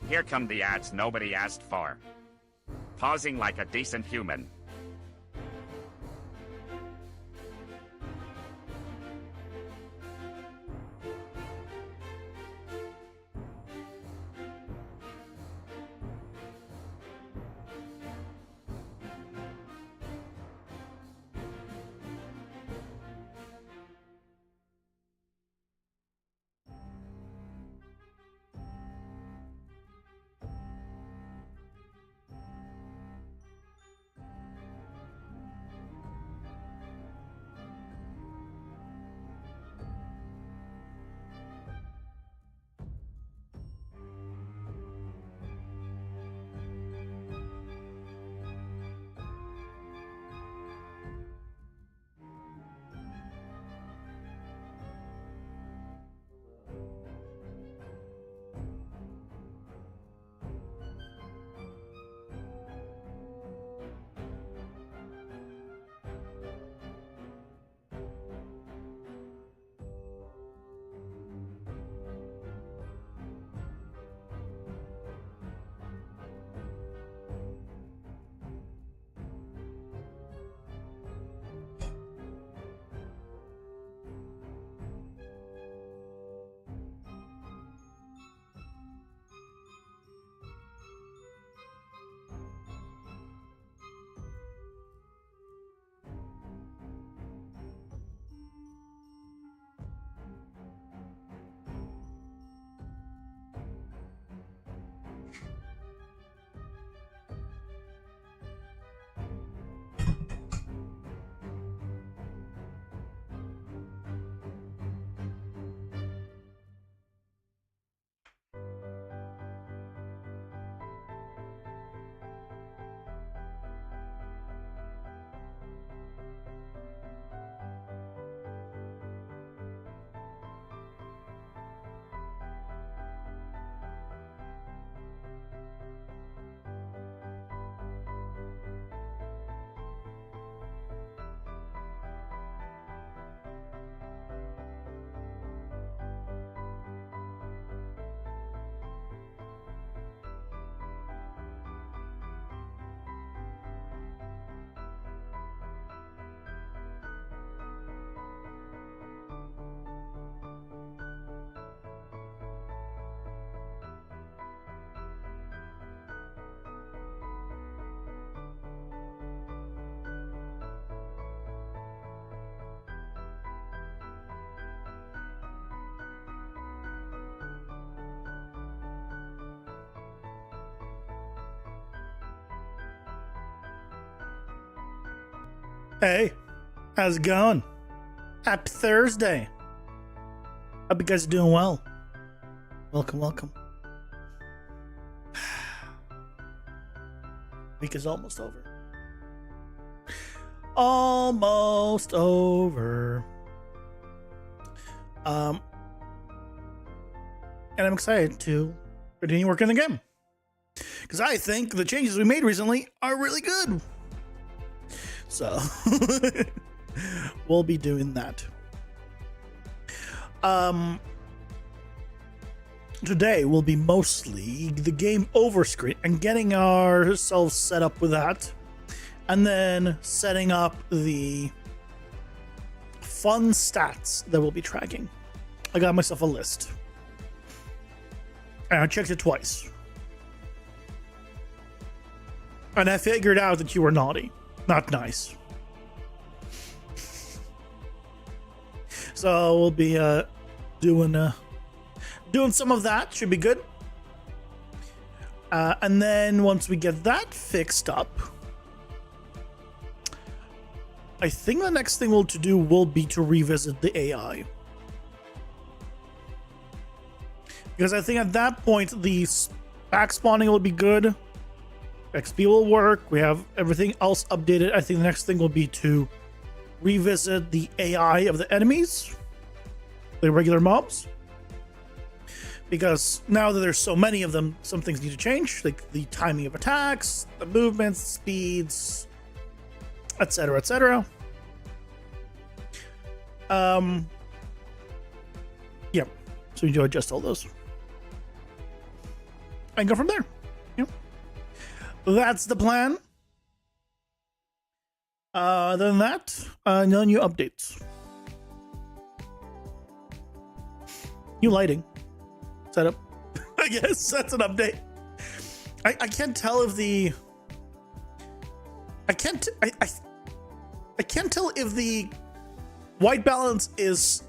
Here come the ads nobody asked for. Pausing like a decent human. Hey, how's it going? Happy Thursday. Hope you guys are doing well. Welcome, welcome. Week is almost over. Almost over. And I'm excited to continue working the game, because I think the changes we made recently are really good. So we'll be doing that. Today will be mostly the game over screen and getting ourselves set up with that, and then setting up the fun stats that we'll be tracking. I got myself a list, and I checked it twice, and I figured out that you were naughty, not nice. So we'll be doing some of that. Should be good. And then once we get that fixed up, I think the next thing we'll to do will be to revisit the AI, because I think at that point the back spawning will be good, XP will work, we have everything else updated. I think the next thing will be to revisit the AI of the enemies, the regular mobs, because now that there's so many of them, some things need to change, like the timing of attacks, the movements, speeds, etc., etc. Yeah, so we need to adjust all those. and go from there. Yeah. That's the plan. Other than that, no new updates. New lighting setup. I guess that's an update. I can't tell if the I can't tell if the white balance is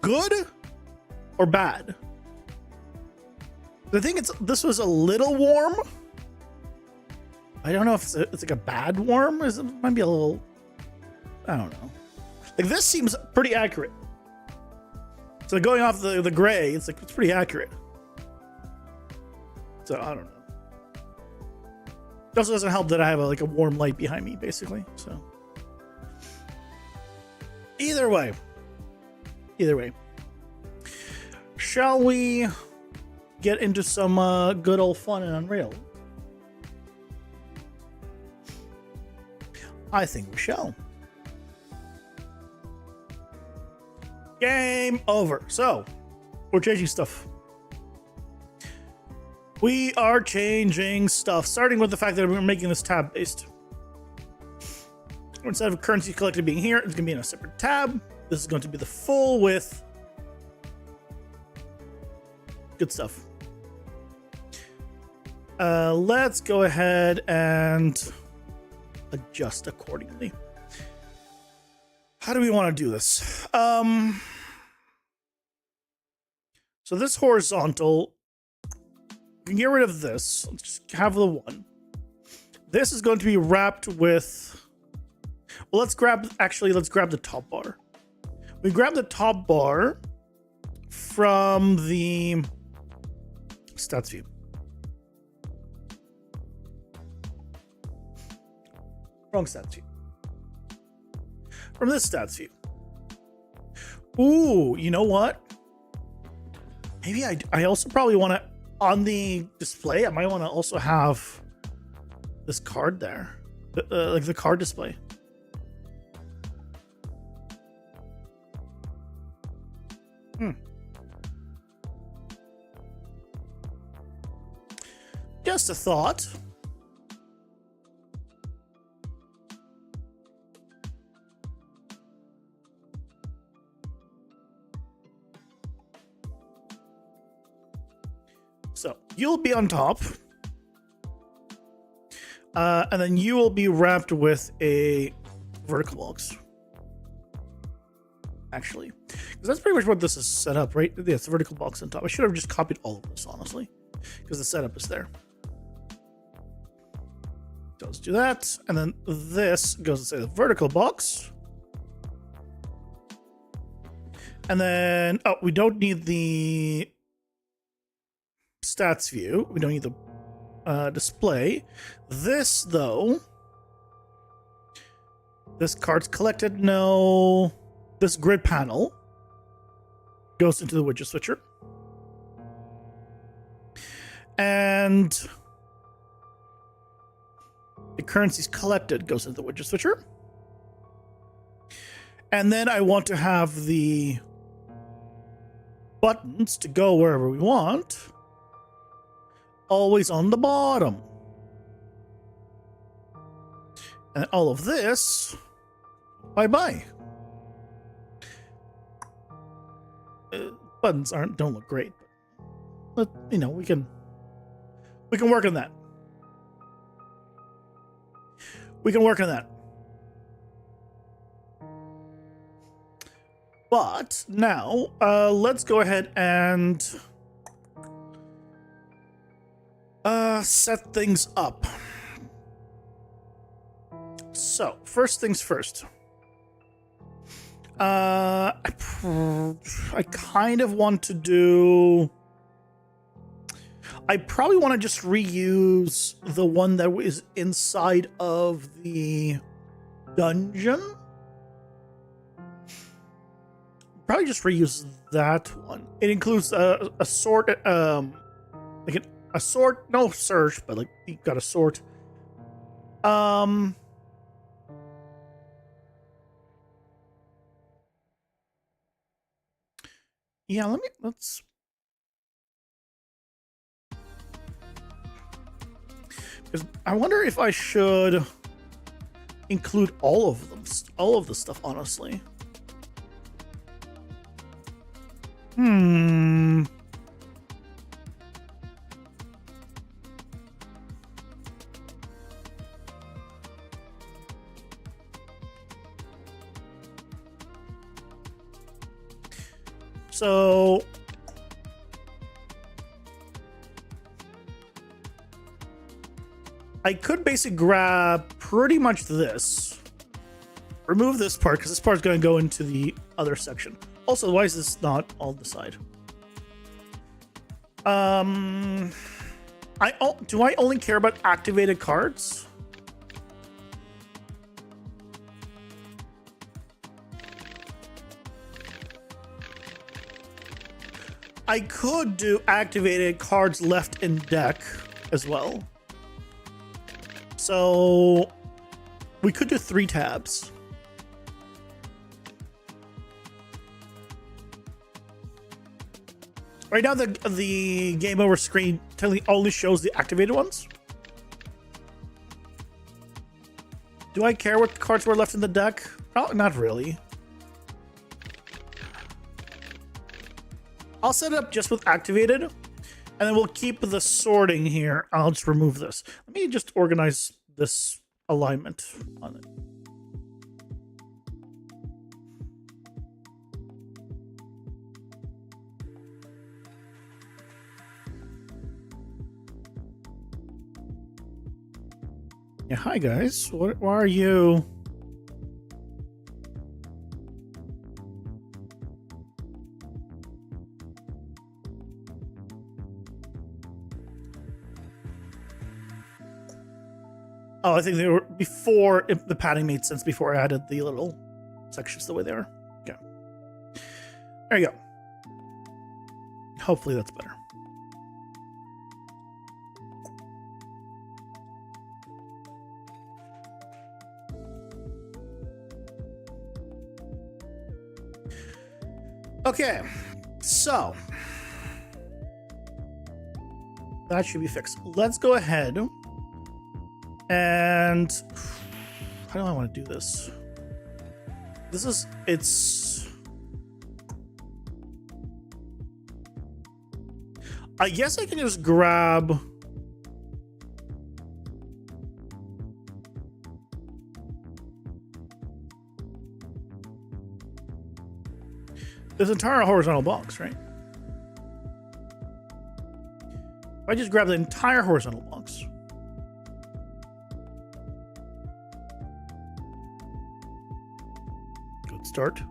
good or bad. I think this was a little warm. I don't know if it's like a bad warm. It might be a little. I don't know. Like this seems pretty accurate. So going off the gray, it's pretty accurate. So I don't know. It also doesn't help that I have a warm light behind me, basically. So either way, shall we get into some good old fun in Unreal? I think we shall. Game over. So we're changing stuff. We are changing stuff, starting with the fact that we're making this tab based. Instead of currency collected being here, it's going to be in a separate tab. This is going to be the full width. Good stuff. Let's go ahead and adjust accordingly. How do we want to do this? So this horizontal, you can get rid of this. Let's just have the one. This is going to be wrapped with, well, let's grab the top bar. We grab the top bar from the stats view. Wrong stats view. From this stats view. Ooh, you know what? Maybe I also probably want to, on the display, I might want to also have this card there. Like the card display. Just a thought. So you'll be on top, and then you will be wrapped with a vertical box. Actually, because that's pretty much what this is set up, right? Yeah, it's a vertical box on top. I should have just copied all of this, honestly, because the setup is there. So let's do that, and then this goes inside the vertical box, and then we don't need the stats view. We don't need the display. This though, this card's collected. No, this grid panel goes into the widget switcher, and the currencies collected goes into the widget switcher. And then I want to have the buttons to go wherever we want always on the bottom. And all of this, bye-bye. Buttons don't look great, but you know, we can work on that. We can work on that. But now, let's go ahead and set things up. So, first things first. I kind of want to do... I probably want to just reuse the one that is inside of the dungeon. Probably just reuse that one. It includes a sort, like a sort, no search, but like you got a sort. Yeah, let's. 'Cause I wonder if I should include all of them, all of the stuff, honestly. So I could basically grab pretty much this, remove this part because this part is going to go into the other section. Also, why is this not on the side? Do I only care about activated cards? I could do activated cards left in deck as well. So we could do 3 tabs. Right now, the game over screen only shows the activated ones. Do I care what cards were left in the deck? Probably not really. I'll set it up just with activated, and then we'll keep the sorting here. I'll just remove this. Let me just organize this alignment on it. Yeah, hi guys. Why are you? Oh, I think they were before the padding made sense before I added the little sections the way they are. Okay. There you go. Hopefully that's better. Okay, so that should be fixed. Let's go ahead and how do I want to do this? I guess I can just grab this entire horizontal box, right? If I just grab the entire horizontal box. Good start.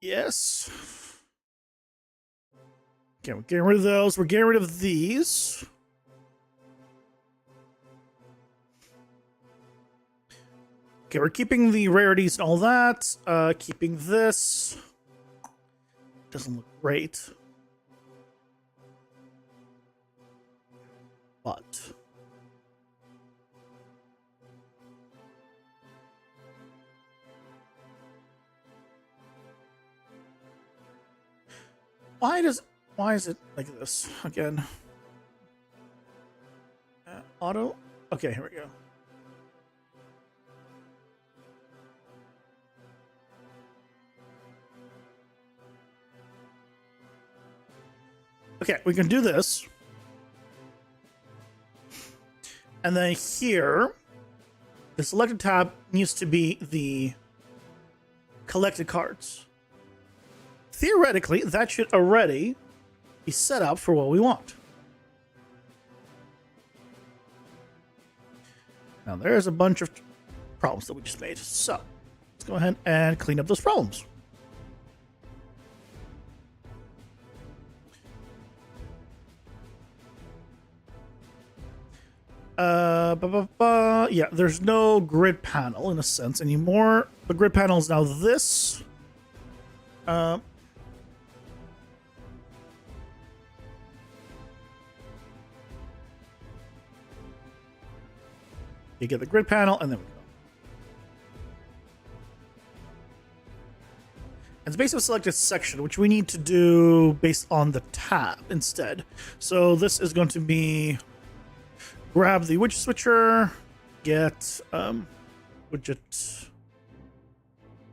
Yes. Okay, we're getting rid of those. We're getting rid of these. Okay, we're keeping the rarities and all that. Keeping this. Doesn't look great. But why is it like this again? Auto. Okay, here we go. Okay, we can do this. And then here, the selected tab needs to be the collected cards. Theoretically, that should already be set up for what we want. Now, there's a bunch of problems that we just made. So, let's go ahead and clean up those problems. Yeah, there's no grid panel in a sense anymore. The grid panel is now this. You get the grid panel, and then we go. And it's based on selected section, which we need to do based on the tab instead. So this is going to be grab the widget switcher, get widget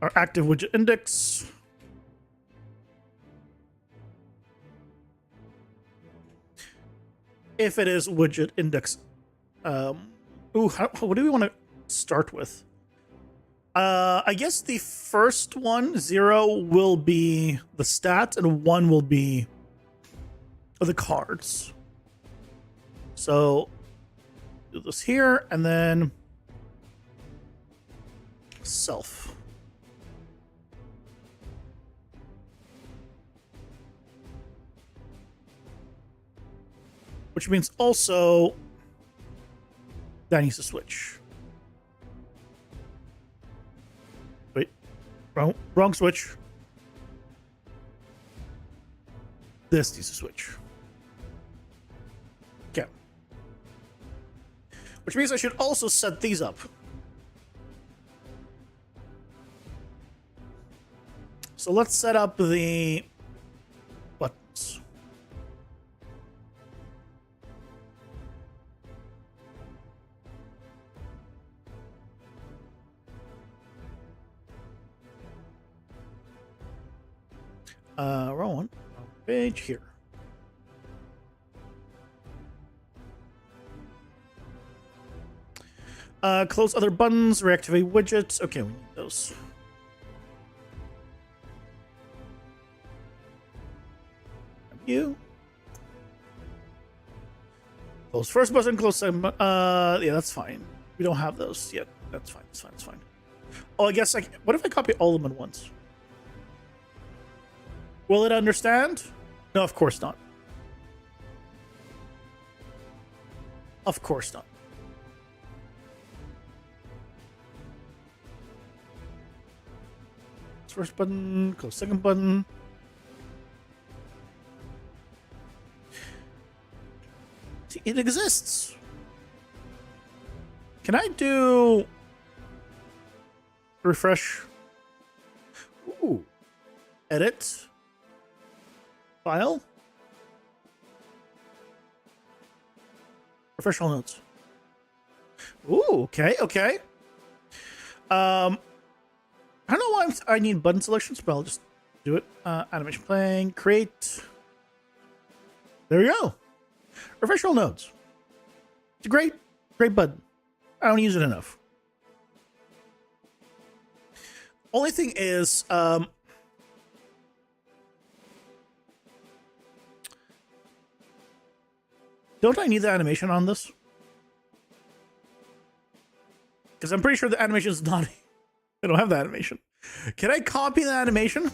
or active widget index. If it is widget index, what do we want to start with? I guess the first one, 0, will be the stats, and 1 will be the cards. So do this here, and then self. Which means also that needs to switch. Wait, wrong switch. This needs to switch. Okay. Which means I should also set these up. So let's set up the buttons. Wrong one. Wrong page here. Close other buttons, reactivate widgets. Okay, we need those. You. Close first button, close second. Yeah, that's fine. We don't have those yet. That's fine. That's fine. That's fine. Oh, I guess what if I copy all of them at once? Will it understand? No, of course not. Of course not. First button, close second button. See, it exists. Can I do refresh? Ooh. Edit. File. Refresh all notes. Ooh, okay, okay. I don't know why I need button selections, but I'll just do it. Animation playing, create. There we go. Refresh all nodes. It's a great button. I don't use it enough. Only thing is, don't I need the animation on this? Because I'm pretty sure the animation is not... I don't have the animation. Can I copy the animation?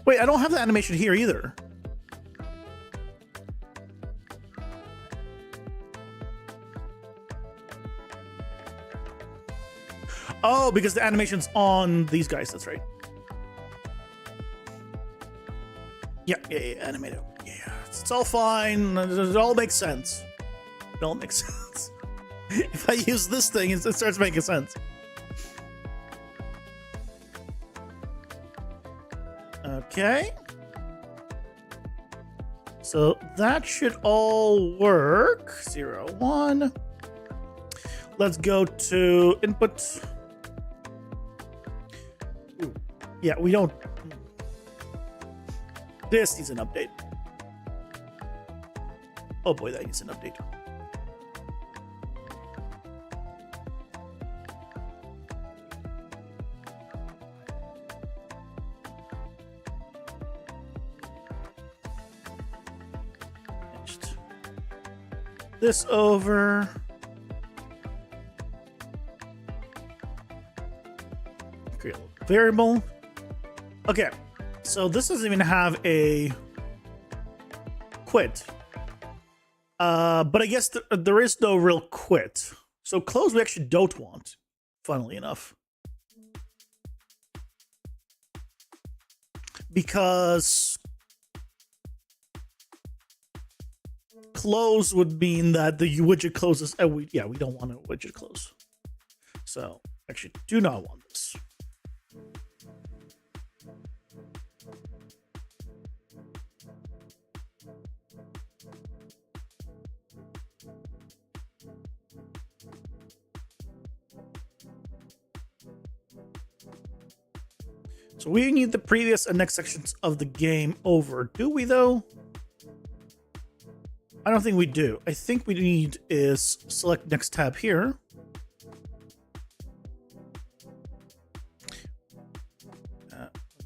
Wait, I don't have the animation here either. Oh, because the animation's on these guys. That's right. Yeah, animated. Yeah, it's all fine. It all makes sense. It all makes sense. If I use this thing, it starts making sense. Okay. So that should all work. 0, 1. Let's go to input. Ooh. Yeah, we don't. This needs an update. Oh boy, that needs an update. Next. This over. Create a variable. Okay. So this doesn't even have a quit. But I guess there is no real quit. So close we actually don't want, funnily enough. Because close would mean that the widget closes. And we don't want a widget close. So actually do not want this. So we need the previous and next sections of the game over. Do we, though? I don't think we do. I think we need is select next tab here.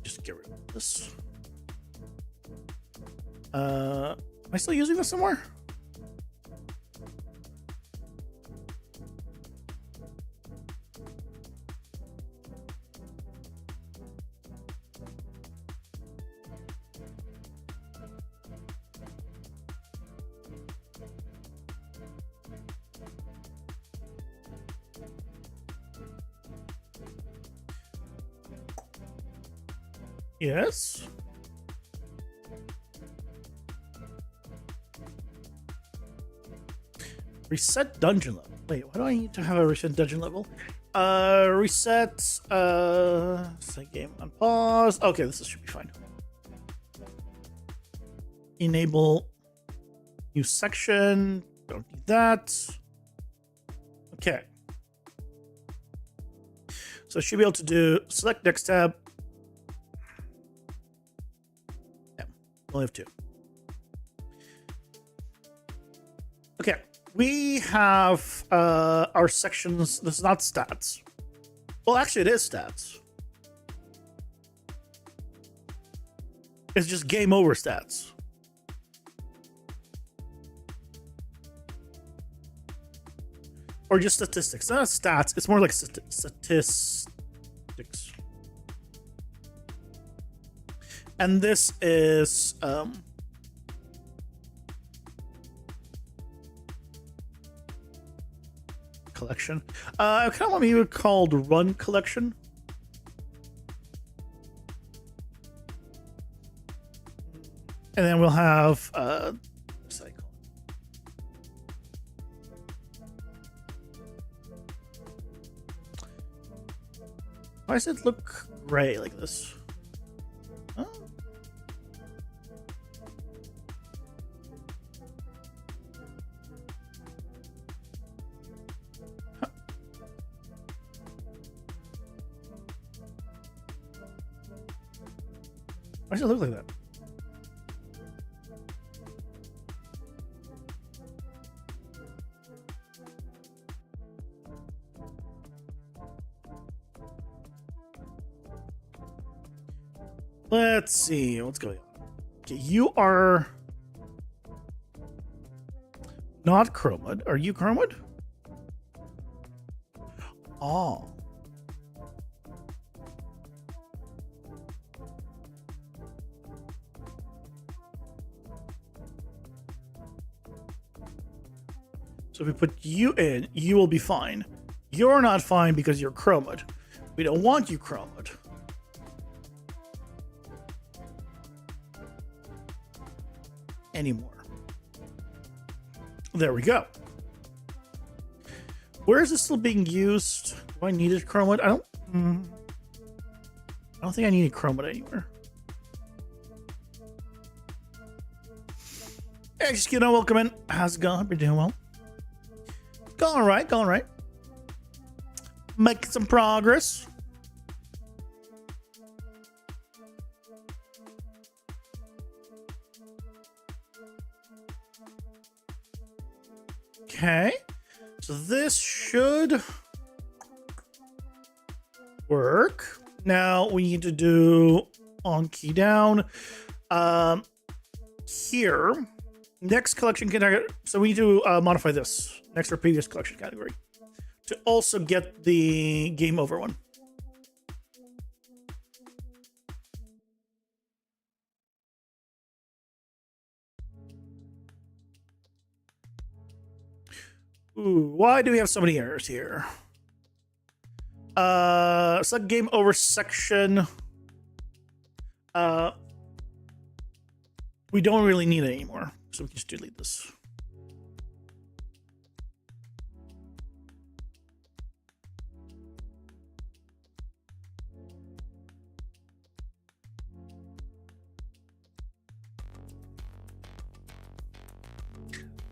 Just get rid of this. Am I still using this somewhere? Yes. Reset dungeon level. Wait, why do I need to have a reset dungeon level? Reset say game on pause. Okay, this should be fine. Enable new section. Don't need that. Okay. So I should be able to do select next tab. Only have two. Okay, we have our sections. This is not stats. Well, actually, it is stats. It's just game over stats. Or just statistics. Not stats. It's more like statistics. And this is collection. I kind of want to be called run collection. And then we'll have cycle. Why does it look gray like this? Oh. Huh. Why does it look like that? Let's see what's going on. Okay, you are not Chromid. Are you Chromid? Oh. So if we put you in, you will be fine. You're not fine because you're Chromid. We don't want you Chromid. Anymore. There we go. Where is this still being used? Do I need a chroma? I don't think I need a chroma anywhere. Hey, just kidding. Welcome in. How's it going? Hope you're doing well. Going right. Going right. Making some progress. Okay, so this should work. Now we need to do on key down here. Next collection category. So we need to modify this next or previous collection category to also get the game over one. Ooh, why do we have so many errors here? Select game over section. We don't really need it anymore, so we can just delete this.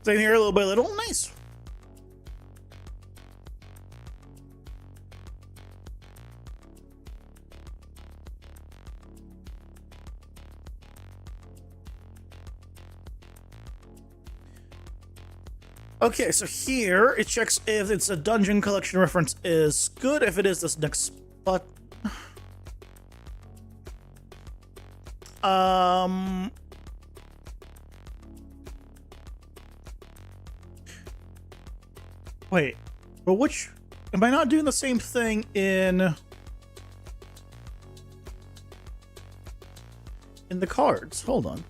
Same here, little by little. Nice. Okay, so here it checks if it's a dungeon collection reference is good. If it is, this next spot. Wait, but which? Am I not doing the same thing in the cards? Hold on.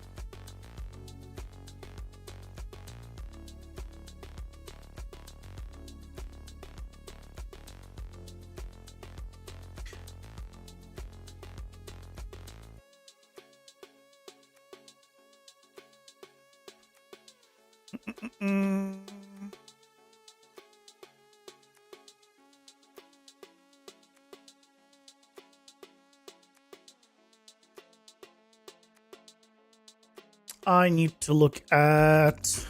I need to look at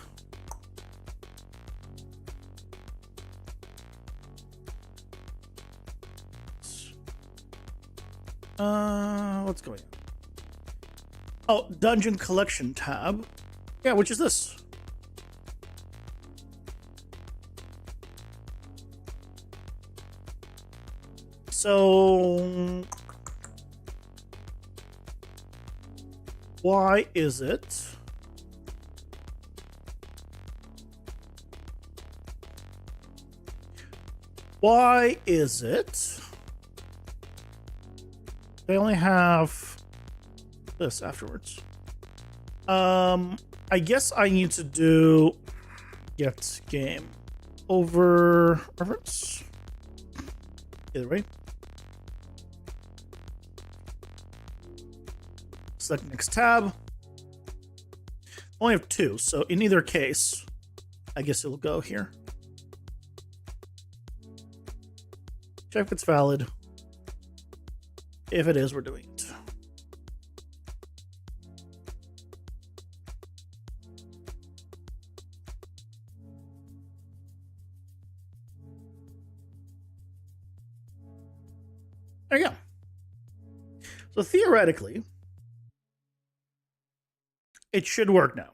what's going on? Oh, dungeon collection tab. Yeah, which is this? So why is it they only have this afterwards? I guess I need to do get game over reference. Either way. Select next tab. Only have two, so in either case, I guess it'll go here. Check if it's valid. If it is, we're doing it. There you go. So theoretically, it should work now.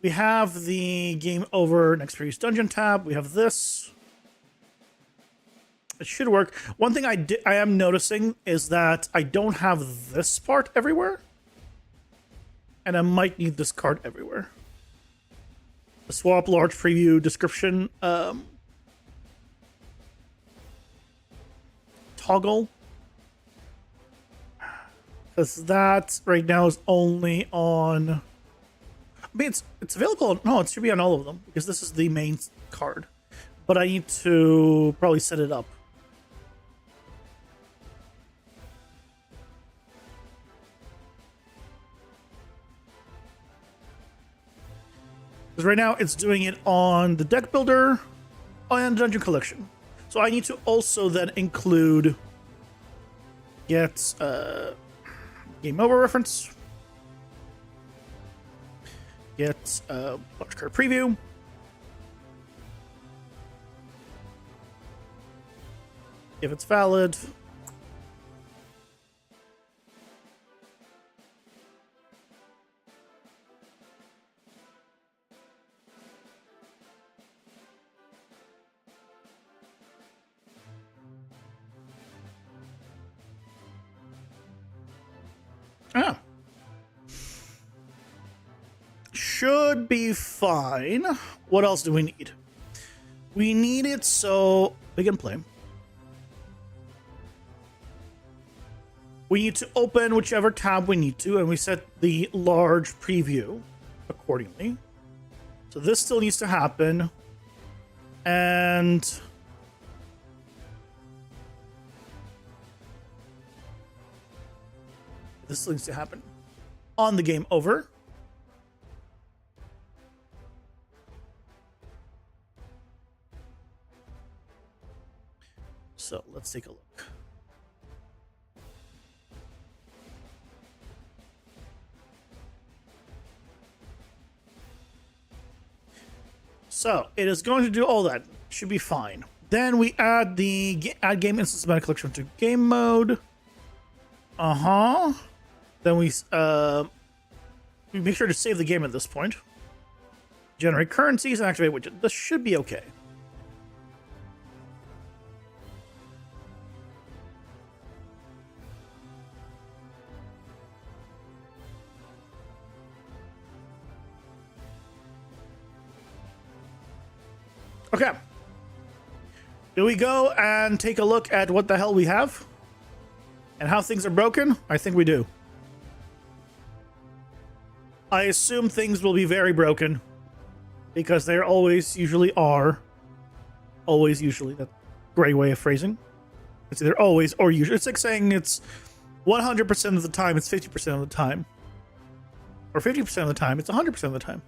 We have the game over next previous dungeon tab. We have this. It should work. One thing I am noticing is that I don't have this part everywhere. And I might need this card everywhere. The swap large preview description toggle. Because that right now is only on... I mean, it's available... No, it should be on all of them. Because this is the main card. But I need to probably set it up. Because right now it's doing it on the deck builder and dungeon collection. So I need to also then include get game over reference, get large card preview, if it's valid. Ah. Should be fine. What else do we need? We need it so we can play. We need to open whichever tab we need to, and we set the large preview accordingly. So this still needs to happen. And this needs to happen on the game over. So let's take a look. So it is going to do all that. Should be fine. Then we add the add game instance meta collection to game mode. Then we make sure to save the game at this point. Generate currencies and activate widget. This should be okay. Okay. Do we go and take a look at what the hell we have? And how things are broken? I think we do. I assume things will be very broken. Because they always usually are. Always usually. That gray way of phrasing. It's either always or usually. It's like saying it's 100% of the time, it's 50% of the time. Or 50% of the time, it's 100% of the time.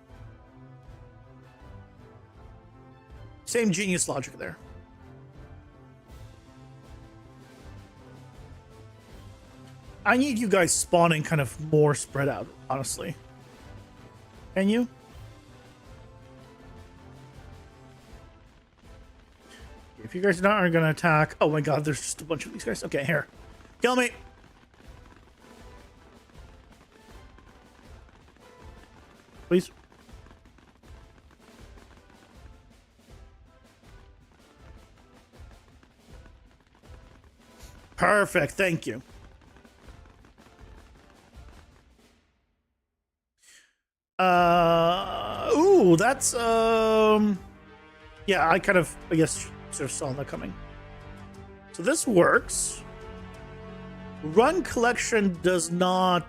Same genius logic there. I need you guys spawning kind of more spread out, honestly. Can you? If you guys aren't going to attack... Oh my god, there's just a bunch of these guys. Okay, here. Kill me! Please. Perfect, thank you. Ooh, that's, yeah, I guess, sort of saw that coming. So this works. Run collection does not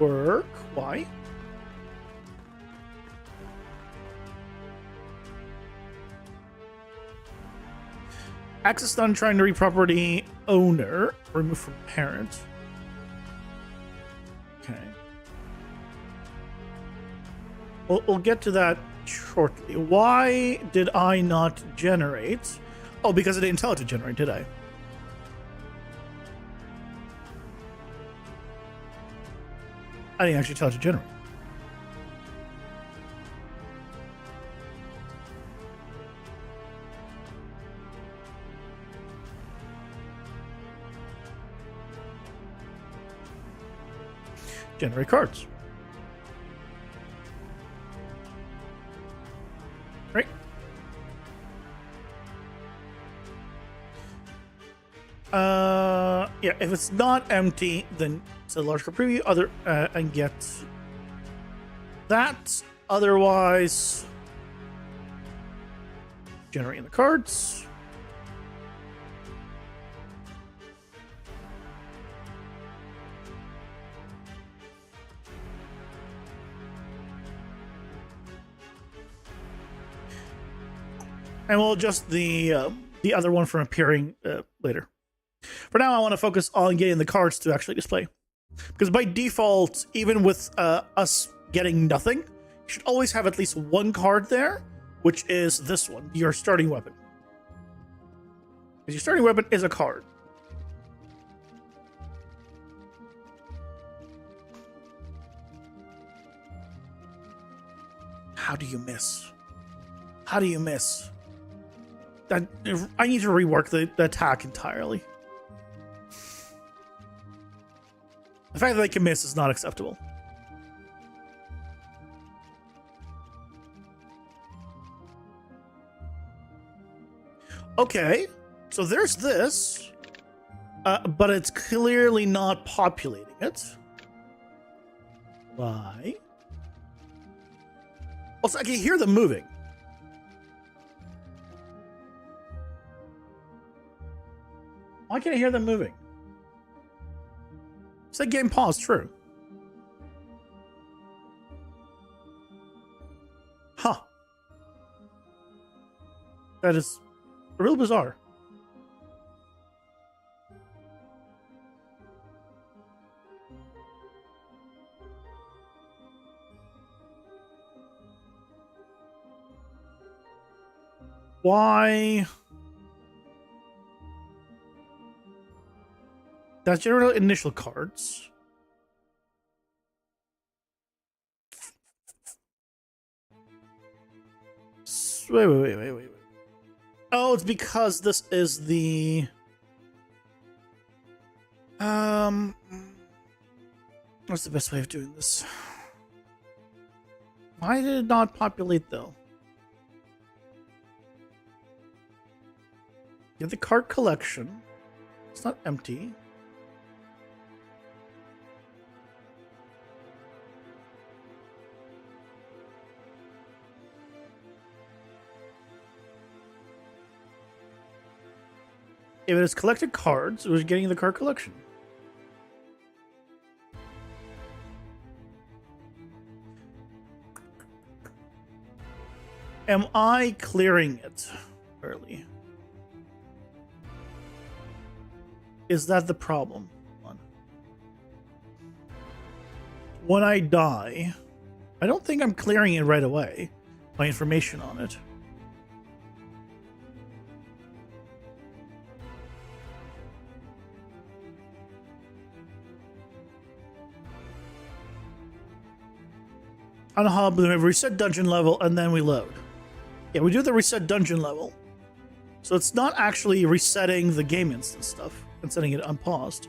work. Why? Access done trying to read property owner. Remove from parent. Okay. We'll get to that shortly. Why did I not generate? Oh, because I didn't tell it to generate, did I? I didn't actually tell it to generate. Generate cards. Right. Yeah, if it's not empty, then it's a large card preview. Other and get that. Otherwise, generating the cards. And we'll adjust the other one from appearing later. For now, I want to focus on getting the cards to actually display. Because by default, even with us getting nothing, you should always have at least one card there, which is this one, your starting weapon. Because your starting weapon is a card. How do you miss? How do you miss? I need to rework the attack entirely. The fact that they can miss is not acceptable. Okay, so there's this, but it's clearly not populating it. Why? Also, I can hear them moving. Why can't I hear them moving? It's like game pause, true. Huh. That is real bizarre. Why? That's general initial cards. Wait. Oh, it's because this is the... What's the best way of doing this? Why did it not populate, though? Get the cart collection. It's not empty. If it is collected cards, it was getting the card collection. Am I clearing it early? Is that the problem? When I die, I don't think I'm clearing it right away. My information on it. On a hub, we reset dungeon level, and then we load. Yeah, we do the reset dungeon level. So it's not actually resetting the game instance stuff and setting it unpaused.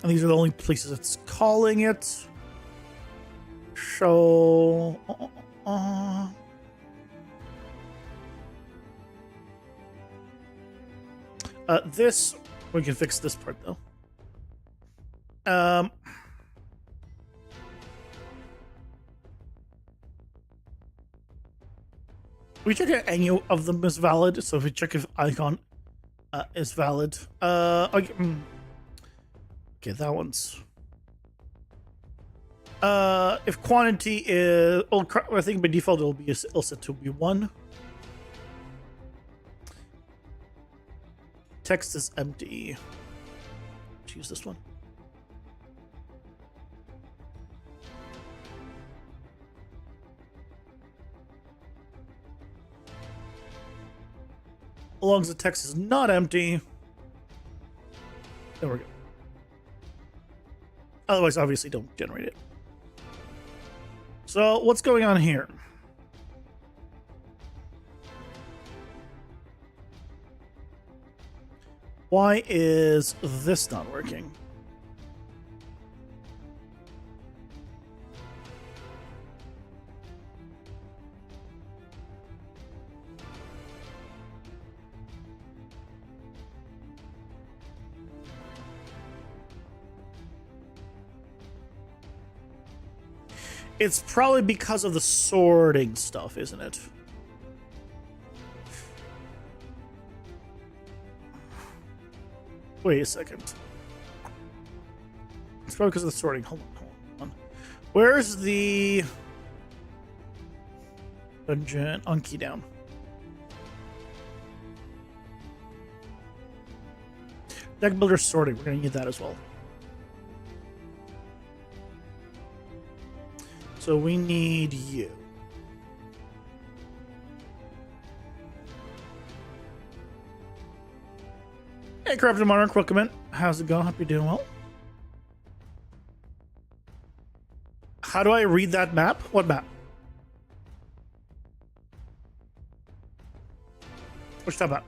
And these are the only places it's calling it. So... this... We can fix this part, though. We check if any of them is valid, so if we check if icon is valid. Okay, that one's. If quantity is, I think by default it'll be set to be 1. Text is empty. Choose this one. As long as the text is not empty. There we go. Otherwise, obviously, don't generate it. So, what's going on here? Why is this not working? It's probably because of the sorting stuff, isn't it? Wait a second. It's probably because of the sorting. Hold on. Where's the dungeon? On key down. Deck builder sorting. We're going to need that as well. So we need you. Hey, Corrupted Monarch, welcome in. How's it going? Hope you're doing well. How do I read that map? What map? Which tab map?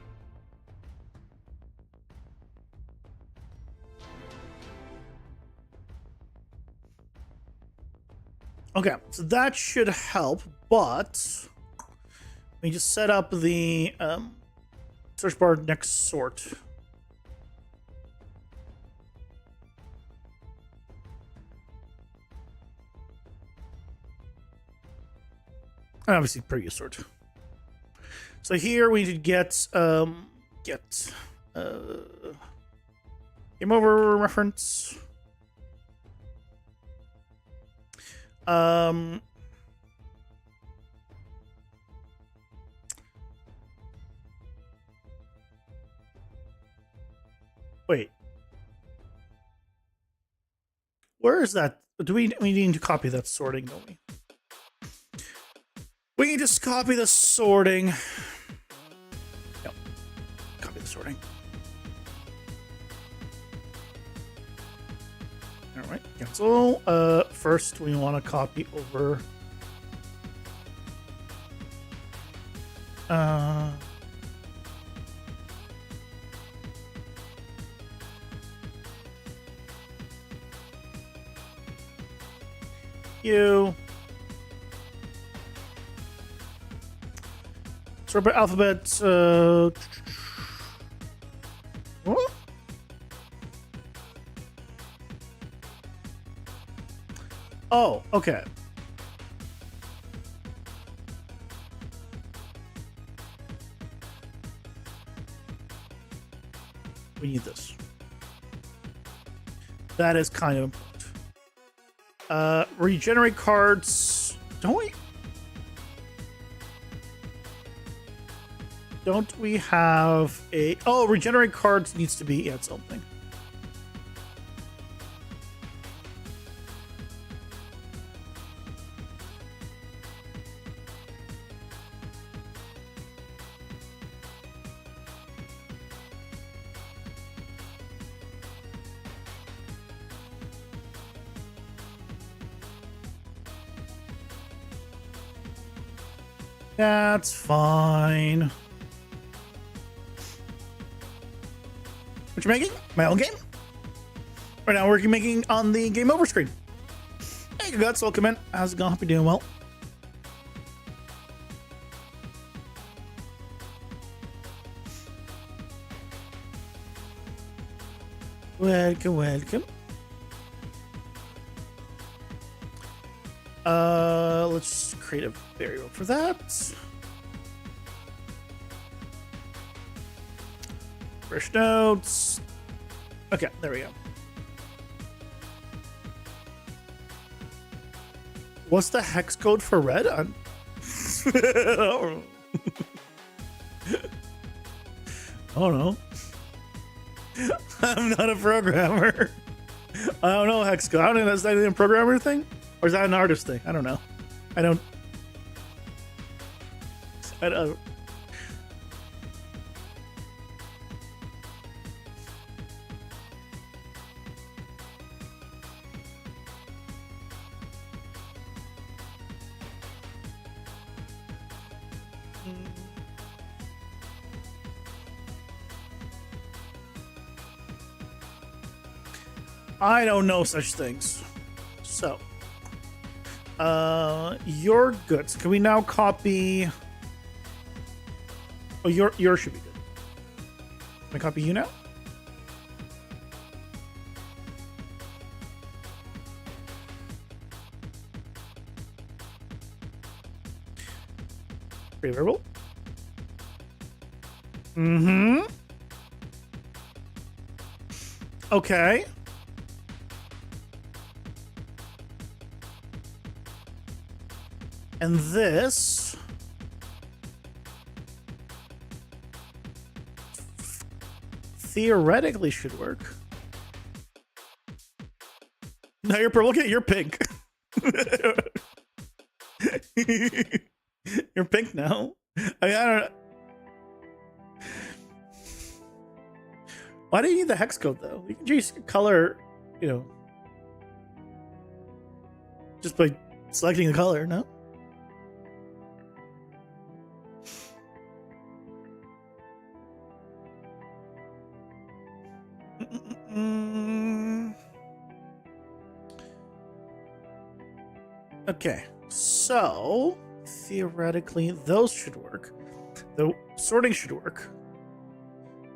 Okay, so that should help, but we just set up the search bar next sort. And obviously previous sort. So here we need to get game over reference. Wait. Where is that? Do we need to copy that sorting, don't we? We can just copy the sorting. Yep. Copy the sorting. All right, cancel. First we want to copy over. You. Sort by alphabet. What? Oh, okay. We need this. That is kind of important. Regenerate cards. Don't we have a... Oh, regenerate cards needs to be at something. That's fine. What you making? My own game? Right now we're making on the game over screen. Hey, Guts, welcome in. How's it going? Hope you're doing well. Welcome, welcome. Let's create a variable for that. Fresh notes. Okay, there we go. What's the hex code for red? I don't know. I'm not a programmer. I don't know hex code. I don't know. Is that a programmer thing? Or is that an artist thing? I don't know. I don't. I don't know such things. So, your goods. Can we now copy? Oh, yours should be good. Can I copy you now? Create variable. Mm-hmm. Okay. And this theoretically should work. Now you're purple. Okay, you're pink. You're pink now. I don't know. Why do you need the hex code though? You can just color, you know, just by selecting the color, no? Okay, so theoretically those should work. The sorting should work.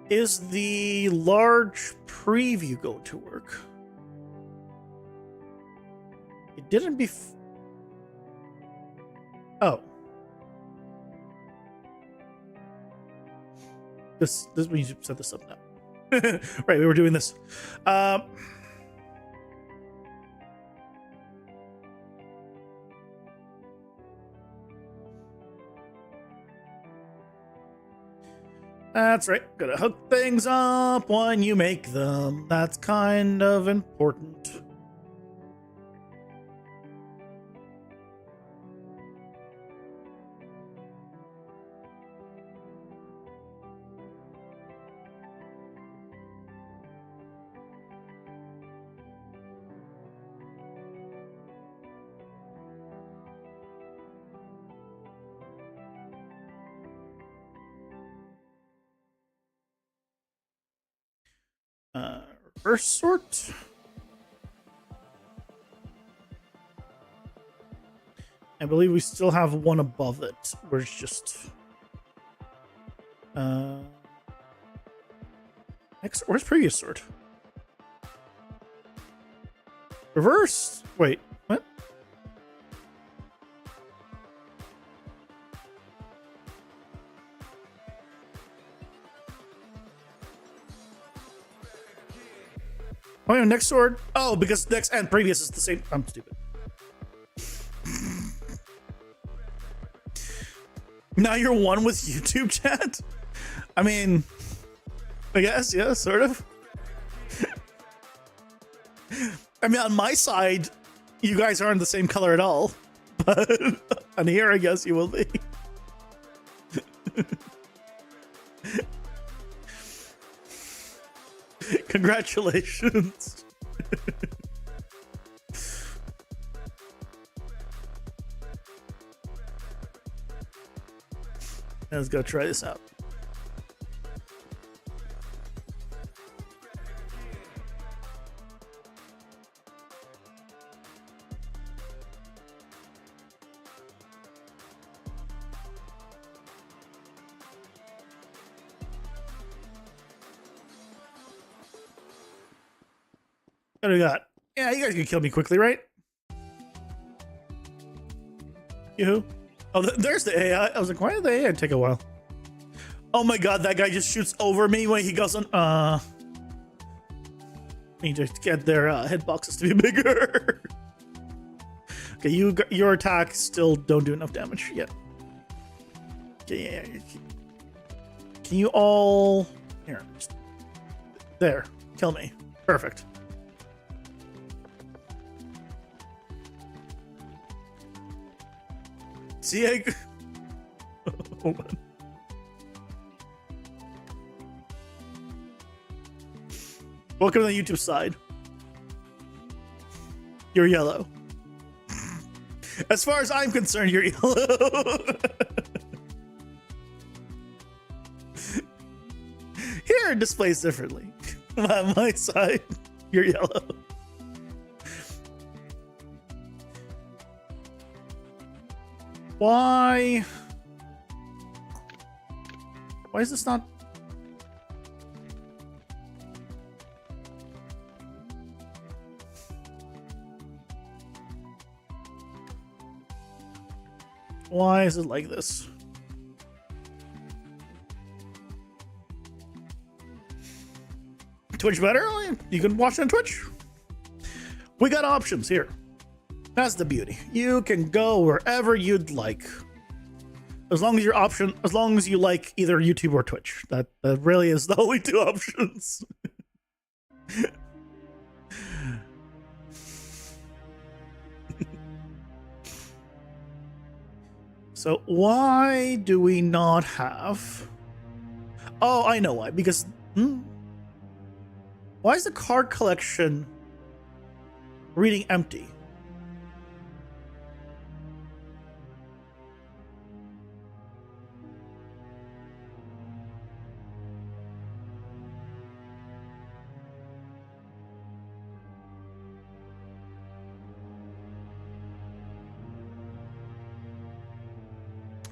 Is the large preview going to work? It didn't oh. This we need to set this up now. Right, we were doing this. That's right. Gotta hook things up when you make them. That's kind of important. First sort. I believe we still have one above it, where it's just next. Where's previous sort? Reverse. Wait, what? Oh, yeah, next sword. Oh, because next and previous is the same. I'm stupid. Now you're one with YouTube chat? I mean, I guess, yeah, sort of. I mean, on my side, you guys aren't the same color at all. But on here, I guess you will be. Congratulations. Let's go try this out. What do we got? Yeah, you guys can kill me quickly, right? Yoo-hoo. Oh, there's the AI. I was like, why did the AI take a while? Oh my god, that guy just shoots over me when he goes on. Need to get their hitboxes to be bigger. Okay, your attacks still don't do enough damage yet. Okay, yeah. Can you all here? There, kill me. Perfect. See, hold on. Welcome to the YouTube side. You're yellow. As far as I'm concerned, you're yellow. Here it displays differently. On my side, you're yellow. Why is this not? Why is it like this? Twitch better? You can watch on Twitch. We got options here. That's the beauty. You can go wherever you'd like. As long as you like either YouTube or Twitch. That really is the only two options. So why do we not have... Oh, I know why. Because... Why is the card collection reading empty?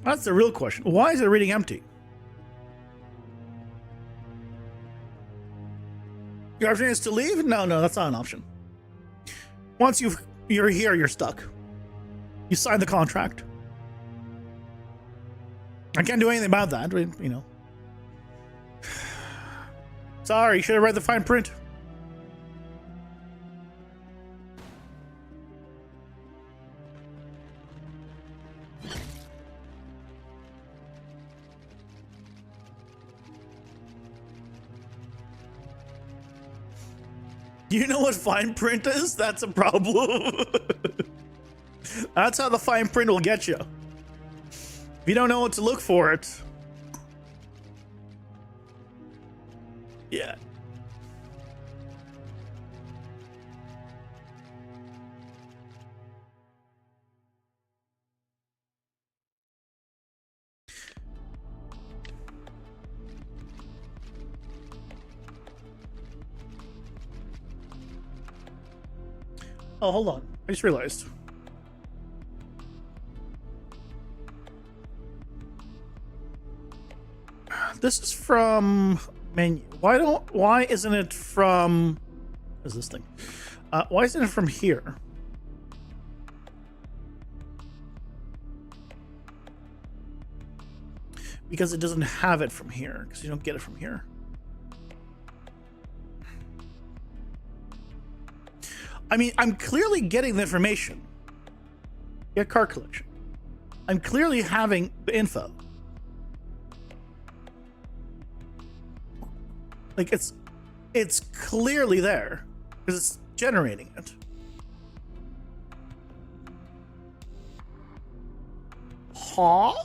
That's the real question. Why is it reading empty? Your option is to leave? No, that's not an option. Once you're here, you're stuck. You signed the contract. I can't do anything about that, you know. Sorry, you should have read the fine print. You know what fine print is? That's a problem. That's how the fine print will get you. If you don't know what to look for it. Yeah. Oh, hold on. I just realized. This is from menu. Why isn't it from, what is this thing? Why isn't it from here? Because it doesn't have it from here, because you don't get it from here. I mean, I'm clearly getting the information. Get card collection. I'm clearly having the info. Like it's clearly there because it's generating it. Huh?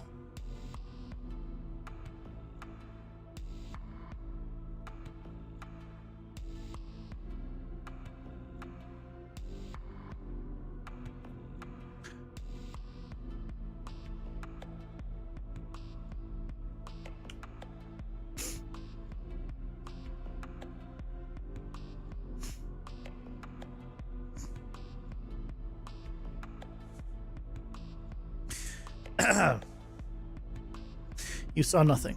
You saw nothing.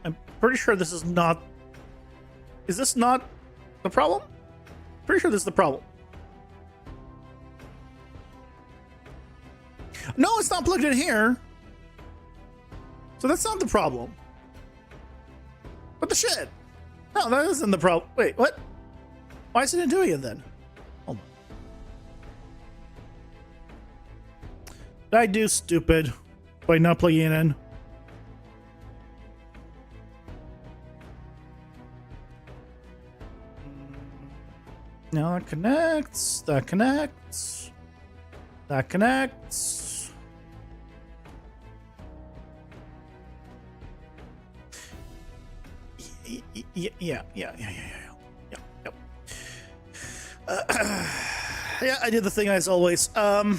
I'm pretty sure this is not... Is this not the problem? Pretty sure this is the problem. No, it's not plugged in here. So that's not the problem. What the shit? No, that isn't the problem. Wait, what? Why isn't it doing it then? Hold on. Did I do stupid by not plugging it in? No, that connects. That connects. That connects. Yeah. Yeah, I did the thing as always. I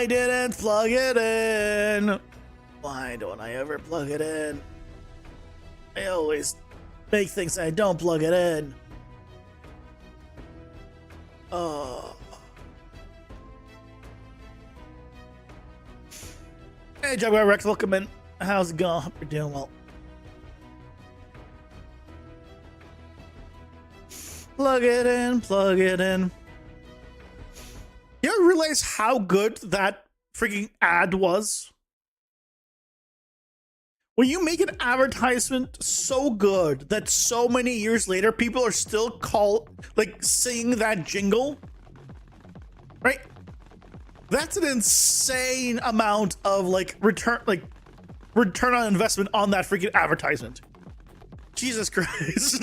didn't plug it in. Why don't I ever plug it in? I always make things I don't plug it in. Oh. Hey, Jaguar Rex, welcome in. How's it going? Hope you're doing well. Plug it in, plug it in. You ever realize how good that freaking ad was? When you make an advertisement so good that so many years later people are still singing that jingle, right? That's an insane amount of return on investment on that freaking advertisement. Jesus Christ.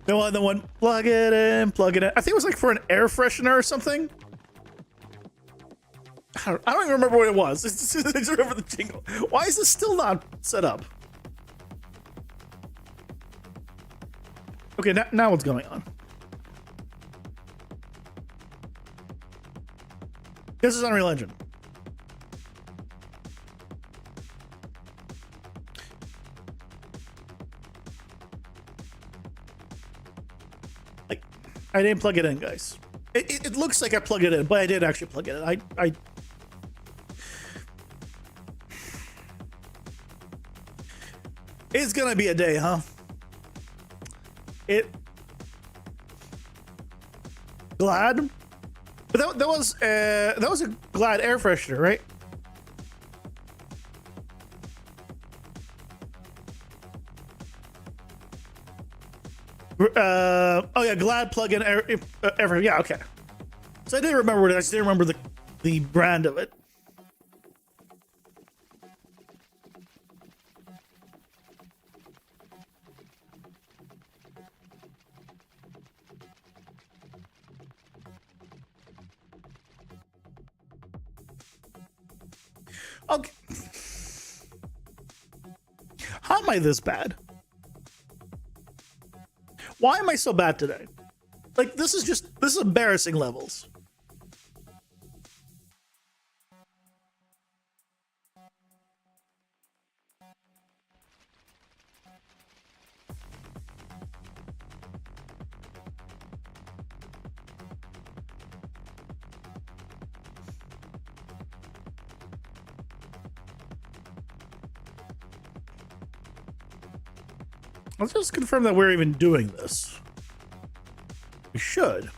The one, plug it in, plug it in. I think it was for an air freshener or something. I don't even remember what it was. I just remember the jingle. Why is this still not set up? Okay, now what's going on? This is Unreal Engine. I didn't plug it in, guys. It looks like I plugged it in, but I did actually plug it in. It's gonna be a day, huh? Glad? But that was a Glad air freshener, right? Oh yeah, Glad plug-in ever. Yeah, okay. So I didn't remember what it. I just didn't remember the brand of it. Okay. am I this bad? Why am I so bad today? Like, this is embarrassing levels. Let's just confirm that we're even doing this. We should.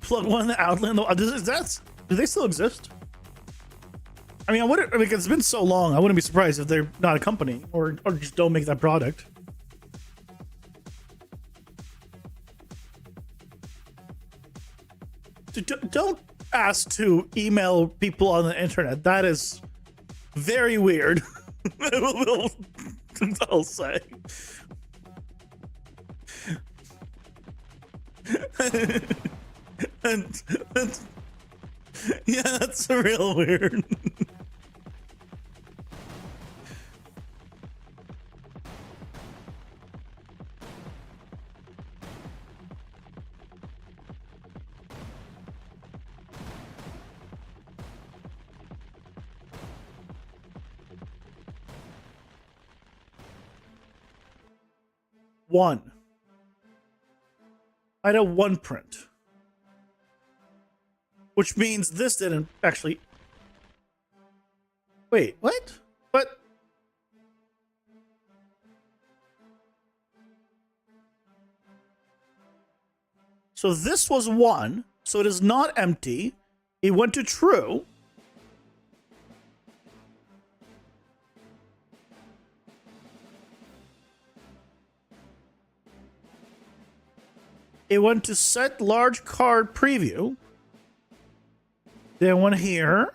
Plug one in the Outland. Do they still exist? I mean, it's been so long. I wouldn't be surprised if they're not a company or just don't make that product. Don't ask to email people on the internet. That is very weird. I'll say. and yeah, that's real weird. One. I had a one print. Which means this didn't actually... Wait, what? What? So this was 1, so it is not empty. It went to true. It went to set large card preview. Then one here.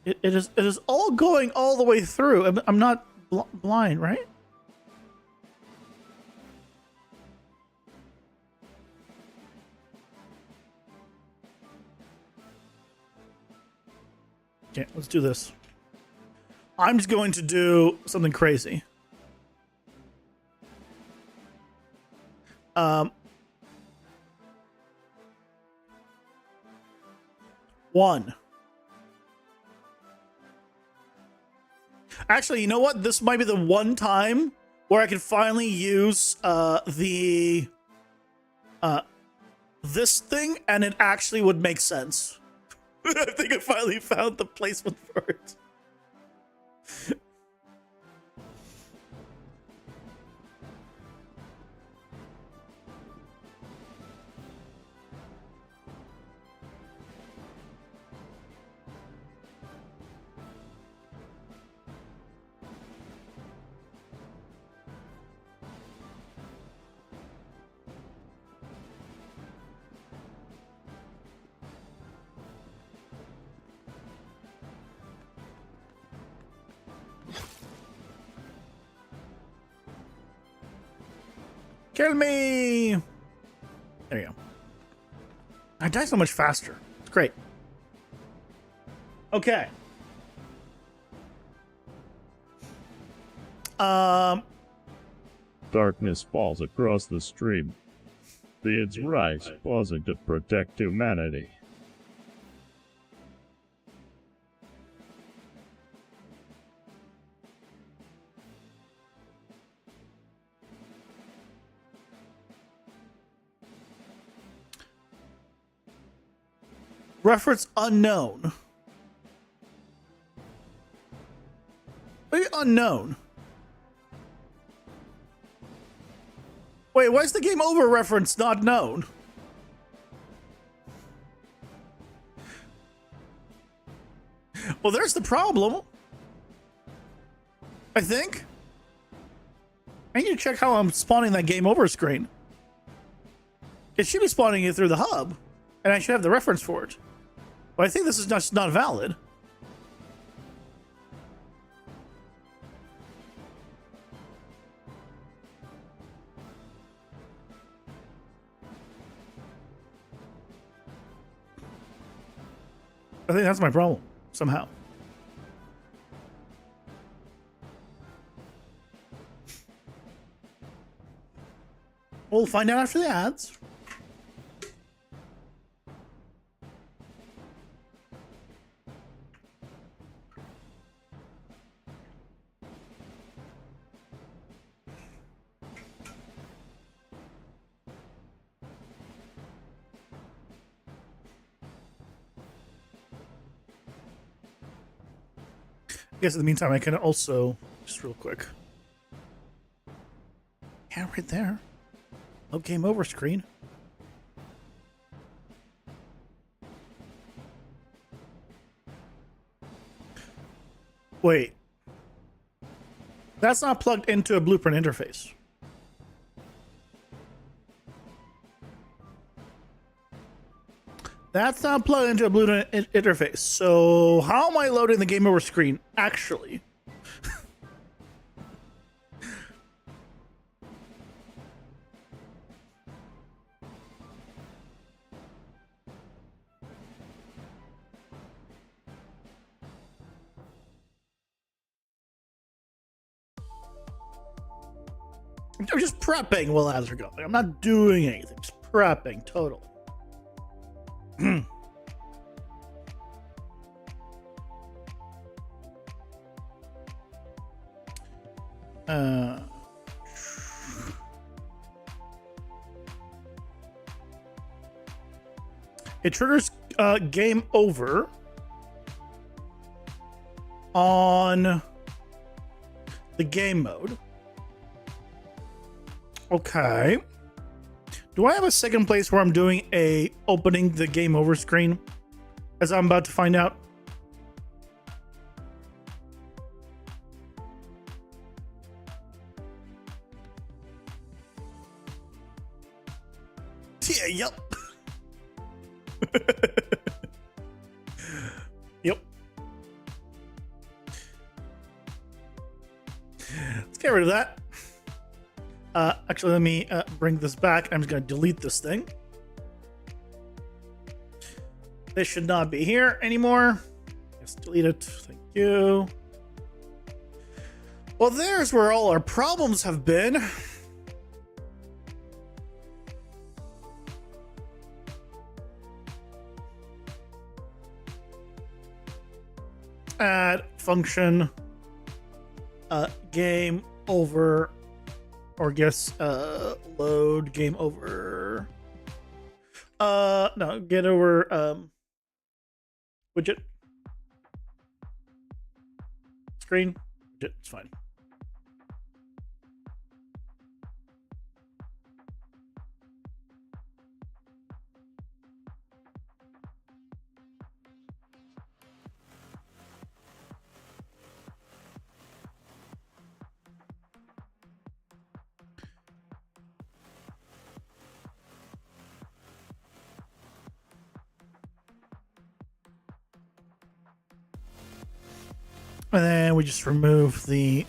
It is all going all the way through. I'm not blind, right? Okay, let's do this. I'm just going to do something crazy. One. Actually, you know what? This might be the one time where I can finally use this thing, and it actually would make sense. I think I finally found the placement for it. Kill me! There you go. I die so much faster. It's great. Okay. Darkness falls across the stream. Beards rise, pausing to protect humanity. Reference unknown. What are you unknown? Wait, why is the game over reference not known? Well, there's the problem. I think. I need to check how I'm spawning that game over screen. It should be spawning it through the hub, and I should have the reference for it. But I think this is just not valid. I think that's my problem, somehow. We'll find out after the ads. I guess in the meantime, I can also, just real quick. Yeah, right there. Oh, game over screen. Wait. That's not plugged into a blueprint interface. That's not plugged into a blueprint interface. So how am I loading the game over screen, actually? I'm just prepping while ads are going. I'm not doing anything. Just prepping, total. It triggers game over on the game mode. Okay. Do I have a second place where I'm doing a opening the game over screen, as I'm about to find out? Yeah, yep. Yep. Let's get rid of that. Actually, let me bring this back. I'm just going to delete this thing. This should not be here anymore. Just delete it. Thank you. Well, there's where all our problems have been. Add function game over, or guess load game over. No, get over widget screen widget. It's fine. And then we just remove the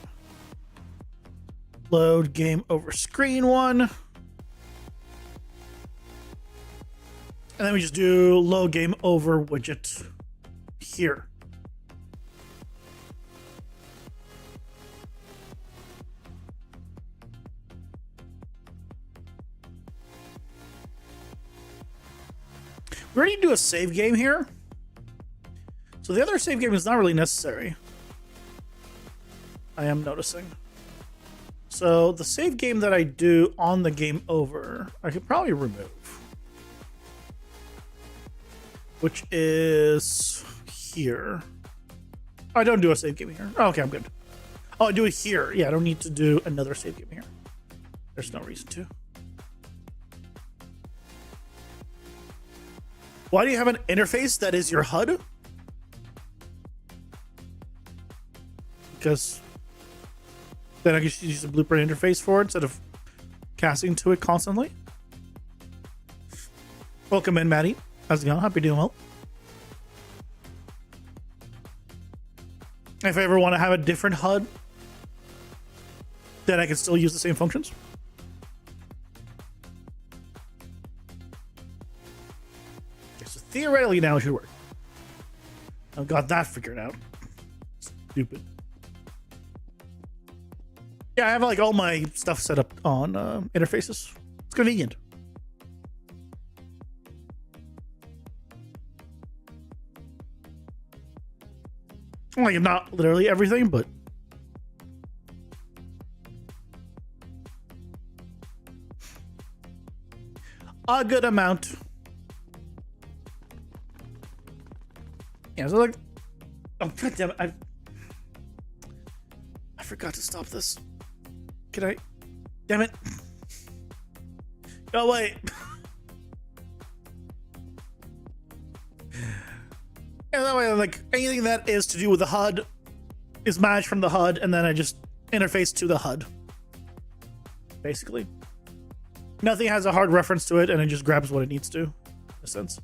load game over screen one. And then we just do load game over widget here. We already do a save game here. So the other save game is not really necessary. I am noticing. So the save game that I do on the game over, I could probably remove. Which is here. Oh, I don't do a save game here. Oh, okay, I'm good. Oh, I do it here. Yeah, I don't need to do another save game here. There's no reason to. Why do you have an interface that is your HUD? because then I can just use the blueprint interface for it instead of casting to it constantly. Welcome in, Maddie. How's it going? Hope you're doing well. If I ever want to have a different HUD, then I can still use the same functions. Okay, so theoretically now it should work. I've got that figured out. Stupid. Yeah, I have like all my stuff set up on interfaces. It's convenient. Like, not literally everything, but a good amount. Yeah, so like, oh god damn it, I forgot to stop this. Can I? Damn it! Oh wait. Yeah, that way, like, anything that is to do with the HUD is managed from the HUD, and then I just interface to the HUD. Basically. Nothing has a hard reference to it, and it just grabs what it needs to, in a sense.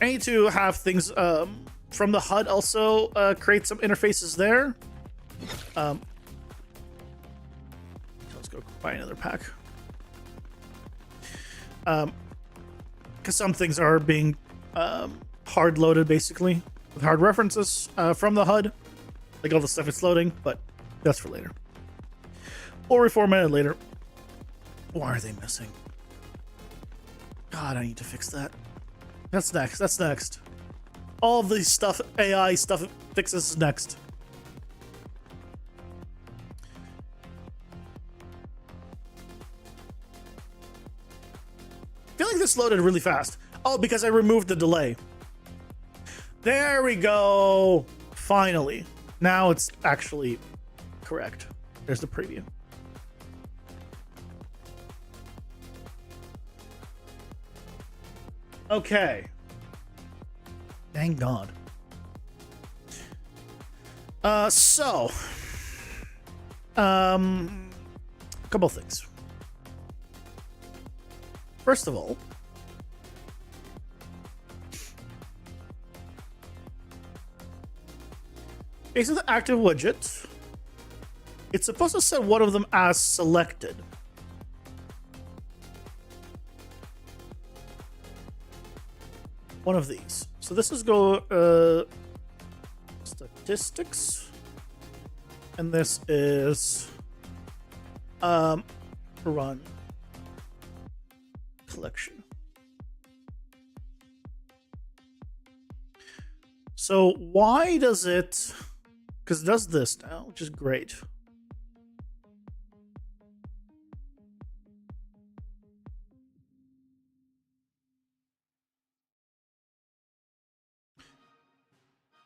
I need to have things from the HUD also create some interfaces there. Let's go buy another pack. Because some things are being hard loaded basically with hard references from the HUD, like all the stuff it's loading, but that's for later or reformatted later. Why are they missing? God, I need to fix that. That's next. That's next. All of these stuff, AI stuff fixes is next. I feel like this loaded really fast. Oh, because I removed the delay. There we go. Finally. Now it's actually correct. There's the preview. Okay. Thank God. A couple things. First of all, based on the active widget, it's supposed to set one of them as selected. One of these. So this is statistics, and this is run collection. So why does it? Because it does this now, which is great.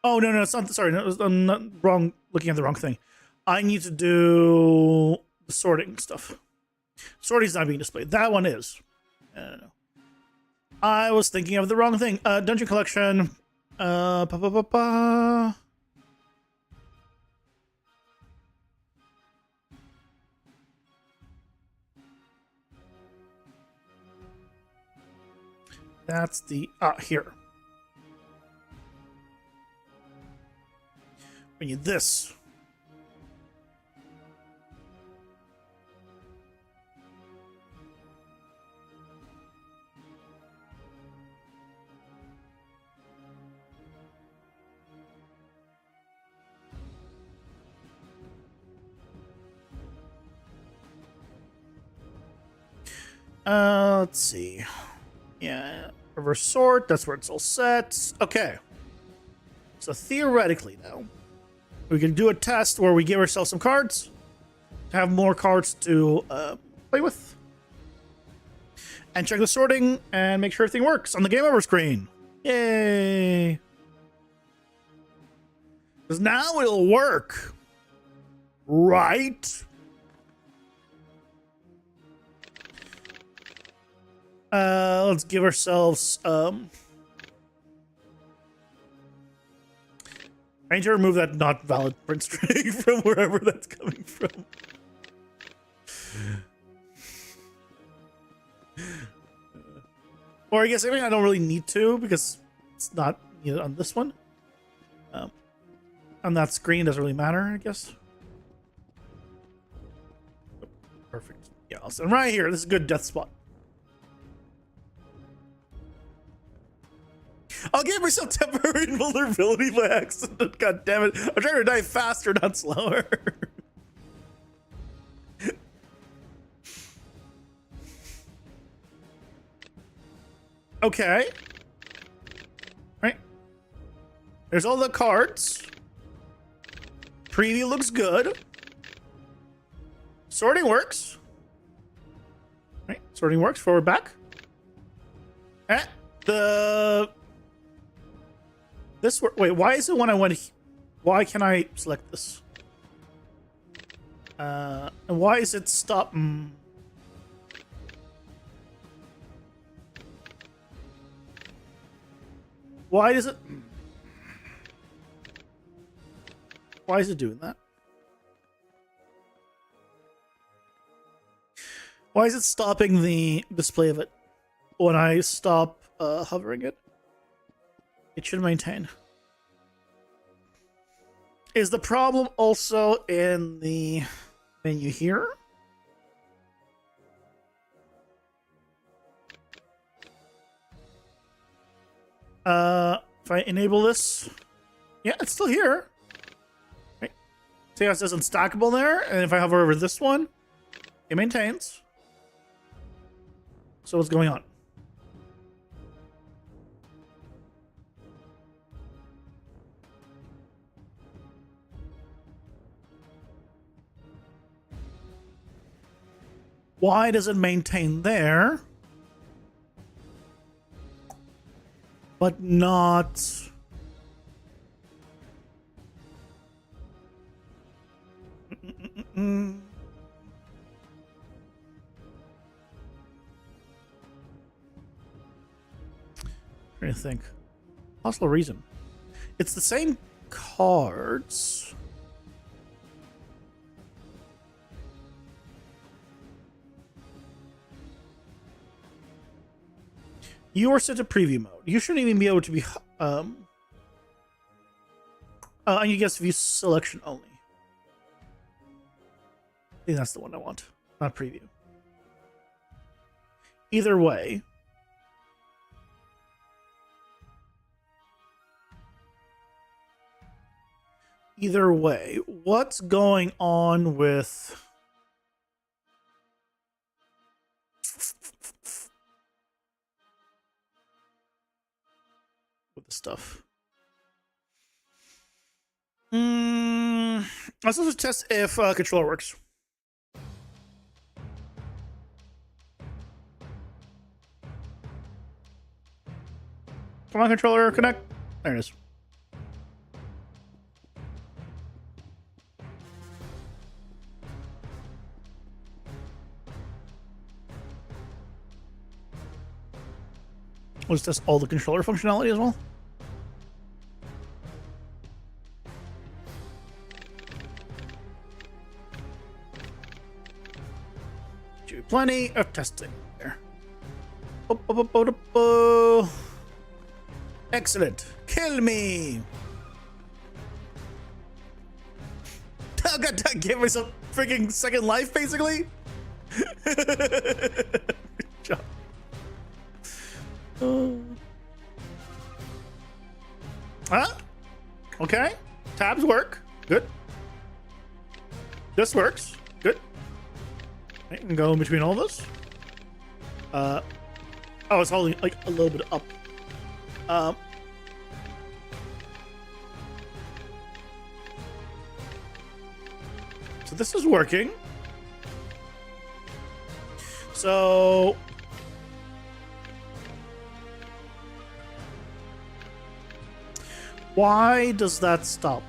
Oh, no, it's not. Sorry, no, I'm not wrong. Looking at the wrong thing. I need to do the sorting stuff. Sorting's not being displayed. That one is. No. I was thinking of the wrong thing. Dungeon collection. That's the here. We need this. Let's see. Yeah, reverse sort. That's where it's all set. Okay. So theoretically now, we can do a test where we give ourselves some cards to have more cards to play with, and check the sorting and make sure everything works on the game over screen. Yay! Because now it'll work, right? Let's give ourselves I need to remove that not valid print string from wherever that's coming from. Or I guess I mean I don't really need to because it's not needed on this one. On that screen doesn't really matter, I guess. Perfect. Yeah, I'll send right here. This is a good death spot. I'll give myself temporary invulnerability by accident. God damn it. I'm trying to die faster, not slower. Okay. Right. There's all the cards. Preview looks good. Sorting works. Right. Sorting works. Forward, back. This work. Wait, why is it when I went? Why can I select this? And why is it stop? Why does it? Why is it doing that? Why is it stopping the display of it when I stop hovering it? It should maintain. Is the problem also in the menu here? If I enable this, yeah, it's still here. Right. See how it says unstackable there? And if I hover over this one, it maintains. So what's going on? Why does it maintain there, but not... Trying to think. Possible reason. It's the same cards. You are set to preview mode. You shouldn't even be able to be and you guess view selection only. I think that's the one I want, not preview. Either way. Either way, what's going on with the stuff? Let's also test if controller works. Come on, controller, connect. There it is. Let's test all the controller functionality as well. Do plenty of testing there. Excellent. Kill me. I got to give myself freaking second life, basically. Good job. Huh? Okay. Tabs work. Good. This works. Good. I can go in between all this. Oh, it's holding like a little bit up. So this is working. So why does that stop?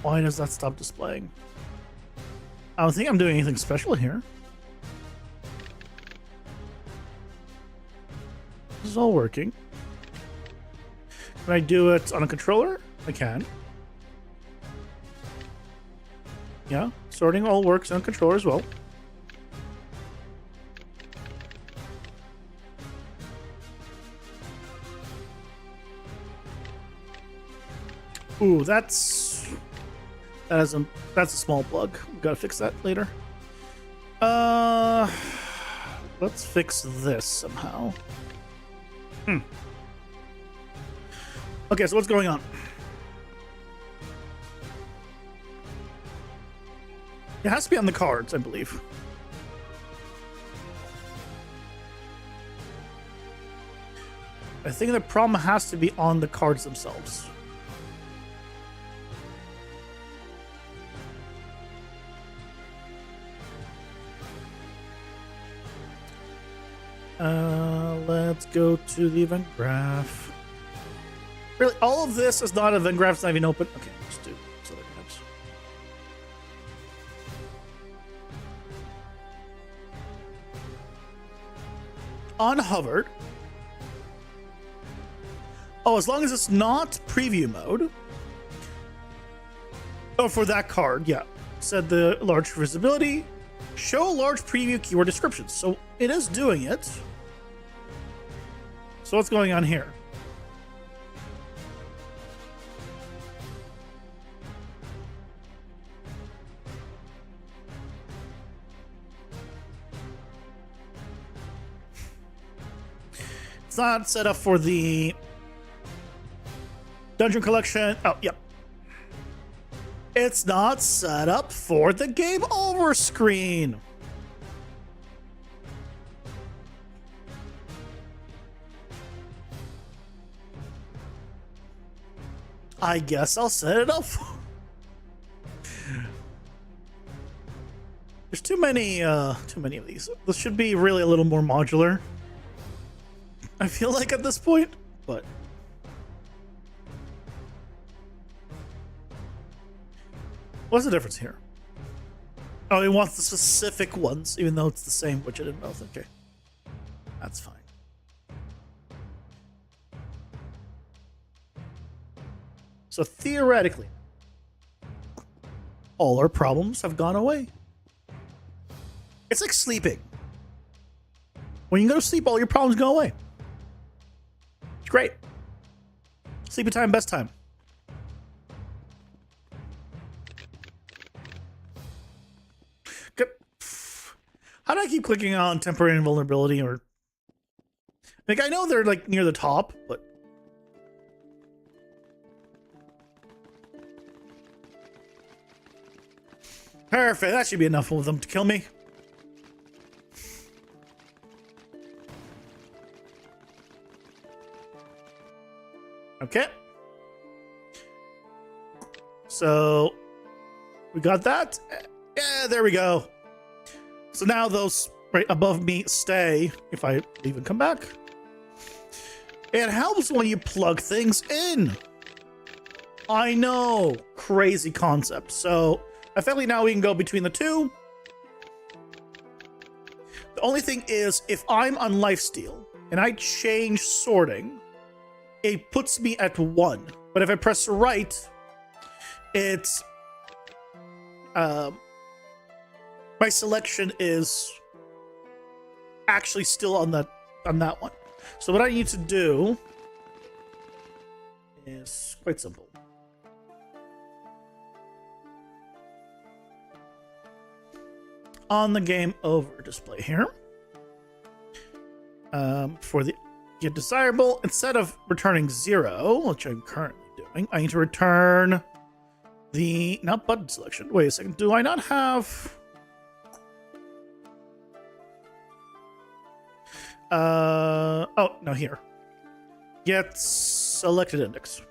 Why does that stop displaying? I don't think I'm doing anything special here. This is all working. Can I do it on a controller? I can. Yeah, sorting all works on a controller as well. Ooh, that's a small bug. We gotta fix that later. Let's fix this somehow. Okay, so what's going on? It has to be on the cards, I believe. I think the problem has to be on the cards themselves. Let's go to the event graph. Really, all of this is not event graph, it's not even open. Okay, let's do other events. On hovered. Oh, as long as it's not preview mode. Oh, for that card, yeah. Said the large visibility. Show large preview keyword descriptions. So it is doing it. So what's going on here? It's not set up for the dungeon collection. Oh, yep. It's not set up for the game over screen. I guess I'll set it up. There's too many of these. This should be really a little more modular, I feel like, at this point, but what's the difference here? Oh, he wants the specific ones, even though it's the same widget in both. Okay, that's fine. So theoretically, all our problems have gone away. It's like sleeping. When you go to sleep, all your problems go away. It's great. Sleepy time, best time. How do I keep clicking on temporary invulnerability? Or like, I know they're like near the top, but perfect. That should be enough of them to kill me. Okay. So we got that. Yeah, there we go. So now those right above me stay if I leave and come back. It helps when you plug things in. I know, crazy concept. So effectively now we can go between the two. The only thing is, if I'm on lifesteal and I change sorting, it puts me at 1. But if I press right, it's my selection is actually still on that one. So what I need to do is quite simple. On the game over display here, for the get desirable, instead of returning 0, which I'm currently doing, I need to return the not button selection. Wait a second. Do I not have? Oh no, here. Get selected index.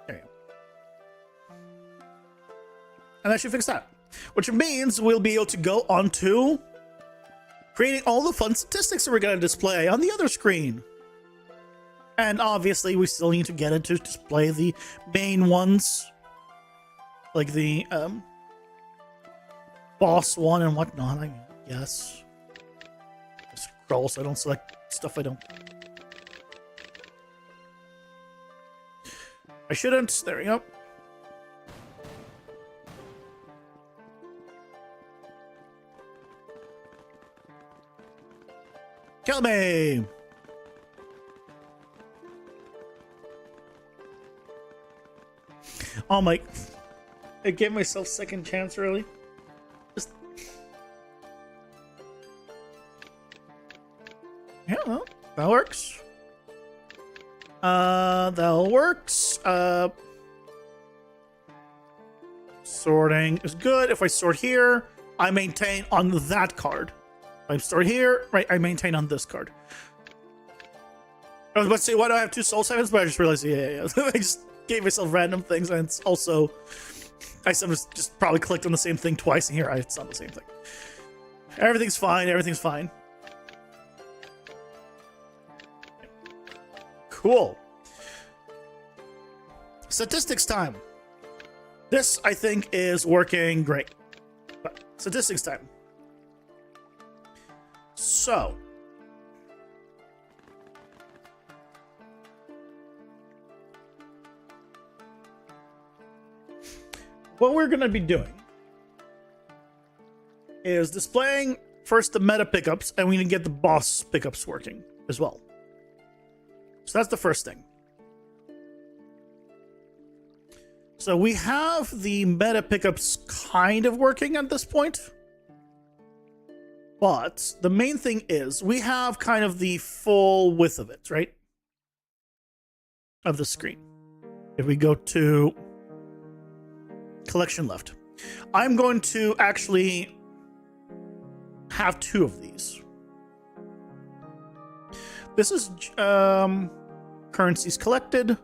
There you go. And that should fix that. Which means we'll be able to go on to creating all the fun statistics that we're going to display on the other screen. And obviously, we still need to get it to display the main ones, like the boss one and whatnot. I guess. Scroll so I don't select stuff I don't. I shouldn't. There we go. Kill me! Oh my... I gave myself second chance, really? Just... Yeah, well, that works. That works. Sorting is good. If I sort here, I maintain on that card. If I sort here, right, I maintain on this card. I was about to say, why do I have two soul sevens? But I just realized, yeah. I just gave myself random things, and it's also... I just probably clicked on the same thing twice, and here it's not the same thing. Everything's fine, everything's fine. Cool. Statistics time. This, I think, is working great. But statistics time. So. What we're going to be doing is displaying first the meta pickups, and we need to get the boss pickups working as well. So that's the first thing. So we have the meta pickups kind of working at this point. But the main thing is we have kind of the full width of it, right? Of the screen. If we go to collection left, I'm going to actually have two of these. This is currencies collected.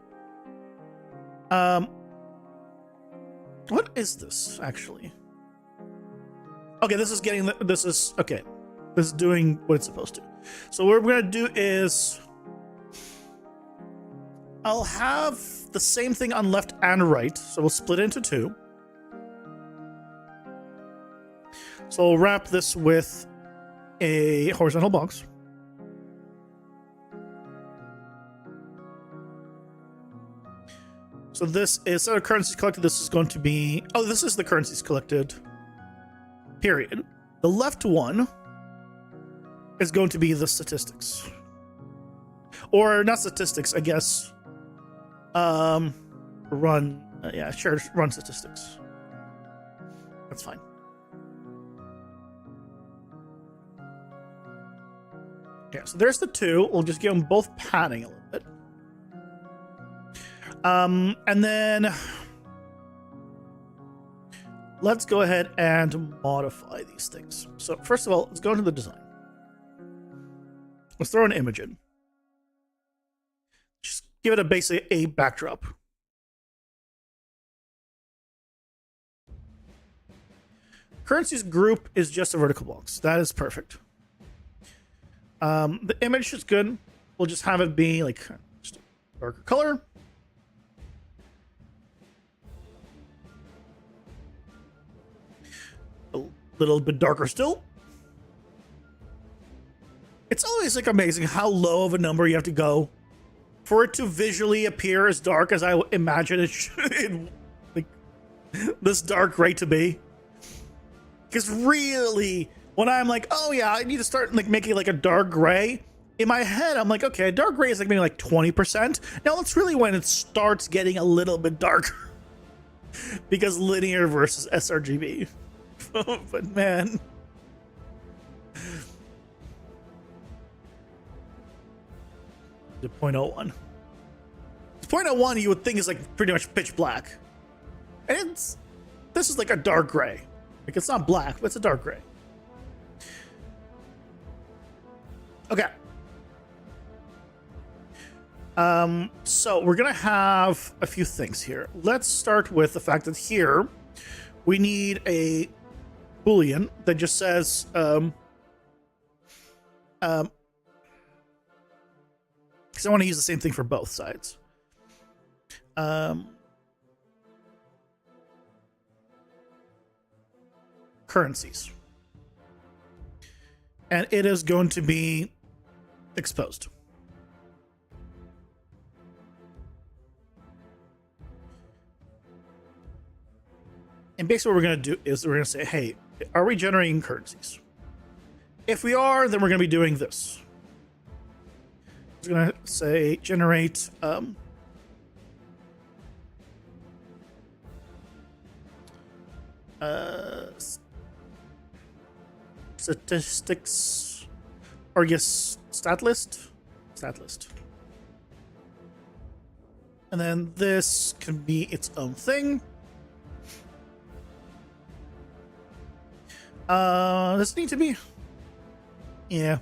What is this actually? Okay, this is getting this is okay. This is doing what it's supposed to. So what we're gonna do is I'll have the same thing on left and right. So we'll split it into two. So we'll wrap this with a horizontal box. So this is set of currencies collected. This is going to be... Oh, this is the currencies collected. Period. The left one is going to be the statistics. Or not statistics, I guess. Run... yeah, sure, run statistics. That's fine. Yeah, so there's the two. We'll just give them both padding a little bit. And then let's go ahead and modify these things. So first of all, let's go into the design. Let's throw an image in. Just give it a backdrop. Currencies group is just a vertical box. That is perfect. The image is good. We'll just have it be like just a darker color. A little bit darker still. It's always like amazing how low of a number you have to go for it to visually appear as dark as I imagine it should, like this dark gray to be. Because really, when I'm like, oh yeah, I need to start like making like a dark gray, in my head I'm like, okay, dark gray is like maybe like 20%. Now that's really when it starts getting a little bit darker. Because linear versus sRGB. But man. The 0.01. The 0.01 you would think is like pretty much pitch black. And this is like a dark gray. Like it's not black, but it's a dark gray. Okay. So we're gonna have a few things here. Let's start with the fact that here we need a Boolean that just says because I want to use the same thing for both sides. Currencies. And it is going to be exposed. And basically what we're going to do is we're going to say, hey, are we generating currencies? If we are, then we're going to be doing this. It's going to say generate statistics, or yes, stat list. And then this can be its own thing. Does it need to be? Yeah.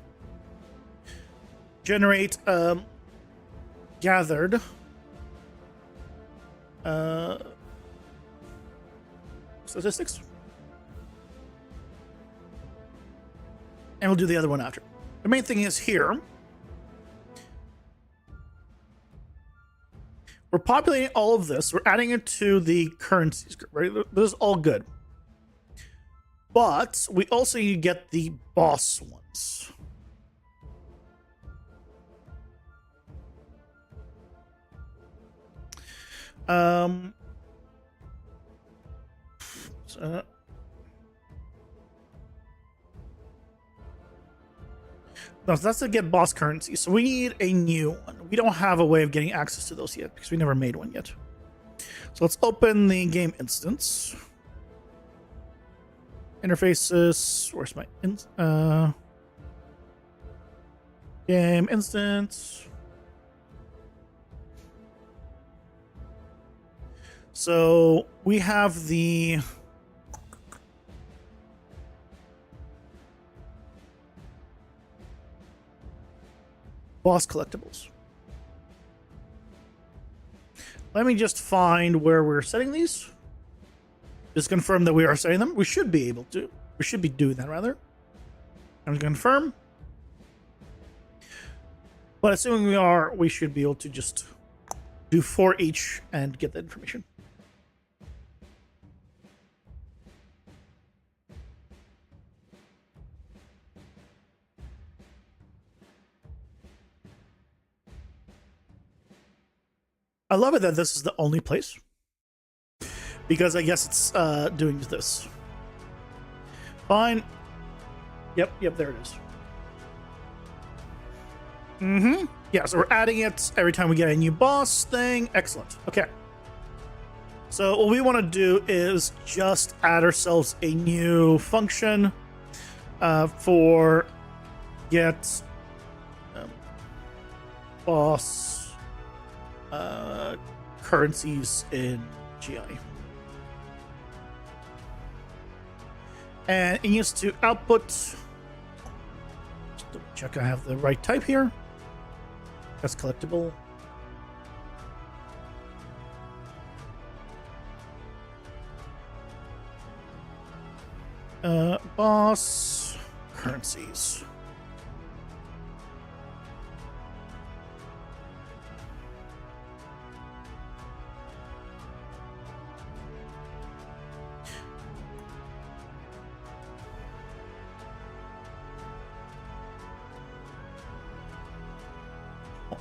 Generate gathered statistics. And we'll do the other one after. The main thing is here, we're populating all of this. We're adding it to the currencies, right? This is all good. But we also need to get the boss ones. No, so that's to get boss currency. So we need a new one. We don't have a way of getting access to those yet because we never made one yet. So let's open the game instance. Interfaces. Where's my game instance? So we have the boss collectibles. Let me just find where we're setting these. Just confirm that we are setting them. We should be able to. We should be doing that, rather. I'm going to confirm. But assuming we are, we should be able to just do 4 each and get that information. I love it that this is the only place, because I guess it's doing this. Fine. Yep, there it is. Yeah, so we're adding it every time we get a new boss thing. Excellent. Okay. So what we want to do is just add ourselves a new function for get boss currencies in GI. And it needs to output. Just double check I have the right type here. That's collectible. Boss currencies.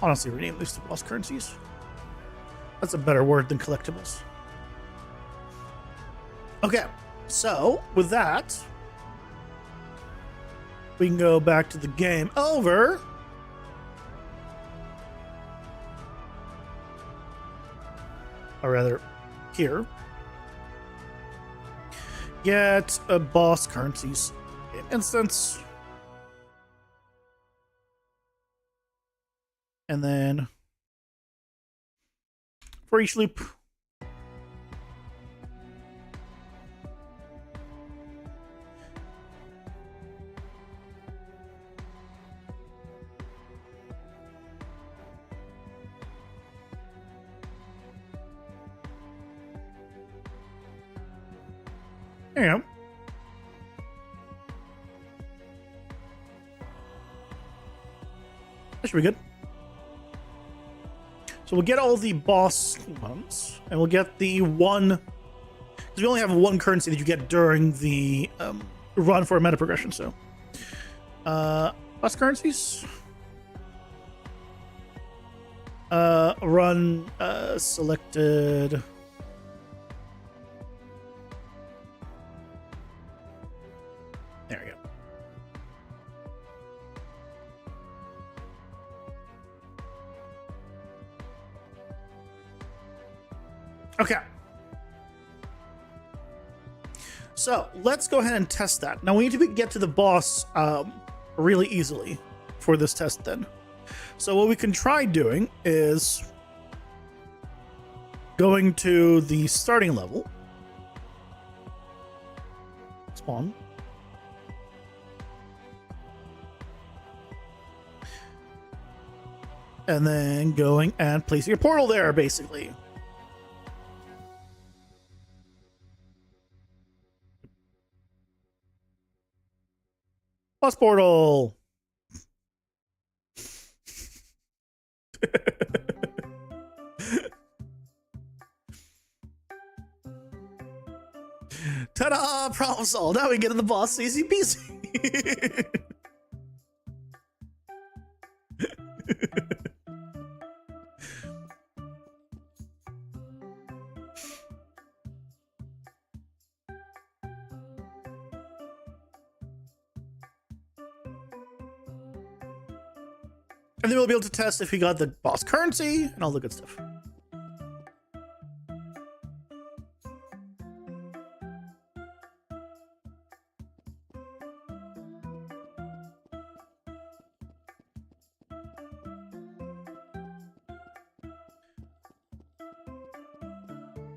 Honestly, rename these to boss currencies. That's a better word than collectibles. Okay, so with that, we can go back to the game over. Or rather, here. Get a boss currencies instance. And then for each loop, there you go. That should be good. So we'll get all the boss ones, and we'll get the one, because we only have one currency that you get during the run for a meta progression. So, boss currencies. Run selected. There we go. Okay. So let's go ahead and test that. Now we need to get to the boss really easily for this test then. So what we can try doing is going to the starting level. Spawn. And then going and placing a portal there, basically. Boss portal. Ta-da! Problem solved. Now we get in the boss easy peasy. And then we'll be able to test if we got the boss currency and all the good stuff.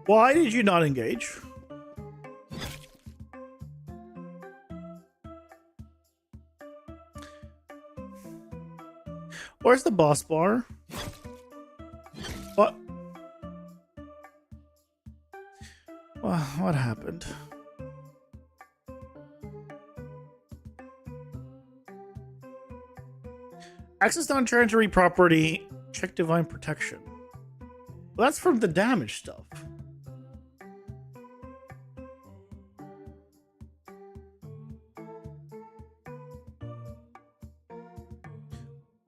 Why did you not engage? Where's the boss bar? What? What happened? Access non-transitory property. Check divine protection. Well, that's from the damage stuff.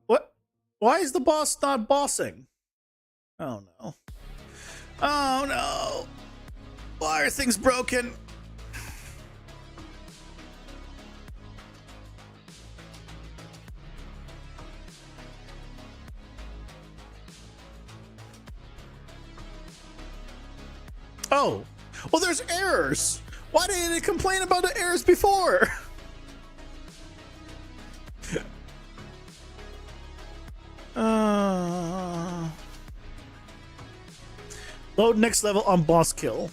What? Why is the boss not bossing? Oh no. Oh no. Why are things broken? Oh, well, there's errors. Why didn't it complain about the errors before? Load next level on boss kill.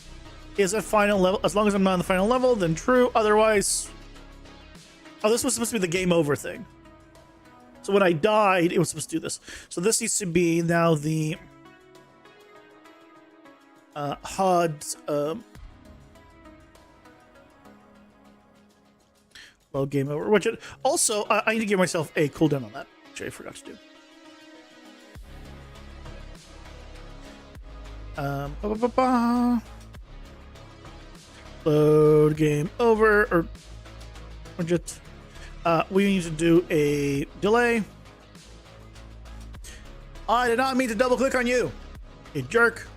Is at final level. As long as I'm not on the final level, then true. Otherwise... Oh, this was supposed to be the game over thing. So when I died, it was supposed to do this. So this needs to be now the... HUD... load game over. Which it, also, I need to give myself a cooldown on that, which I forgot to do. Load game over, or widget. We need to do a delay. I did not mean to double click on you, you jerk.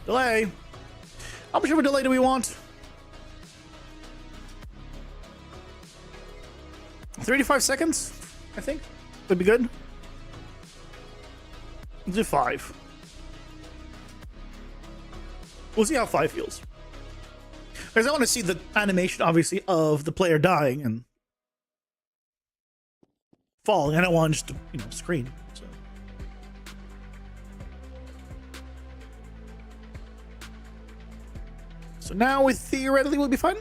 Delay. How much of a delay do we want? 35 seconds, I think would be good. Let's do 5. We'll see how 5 feels. Because I want to see the animation, obviously, of the player dying and falling. I don't want just to, screen. So now we theoretically will be fine.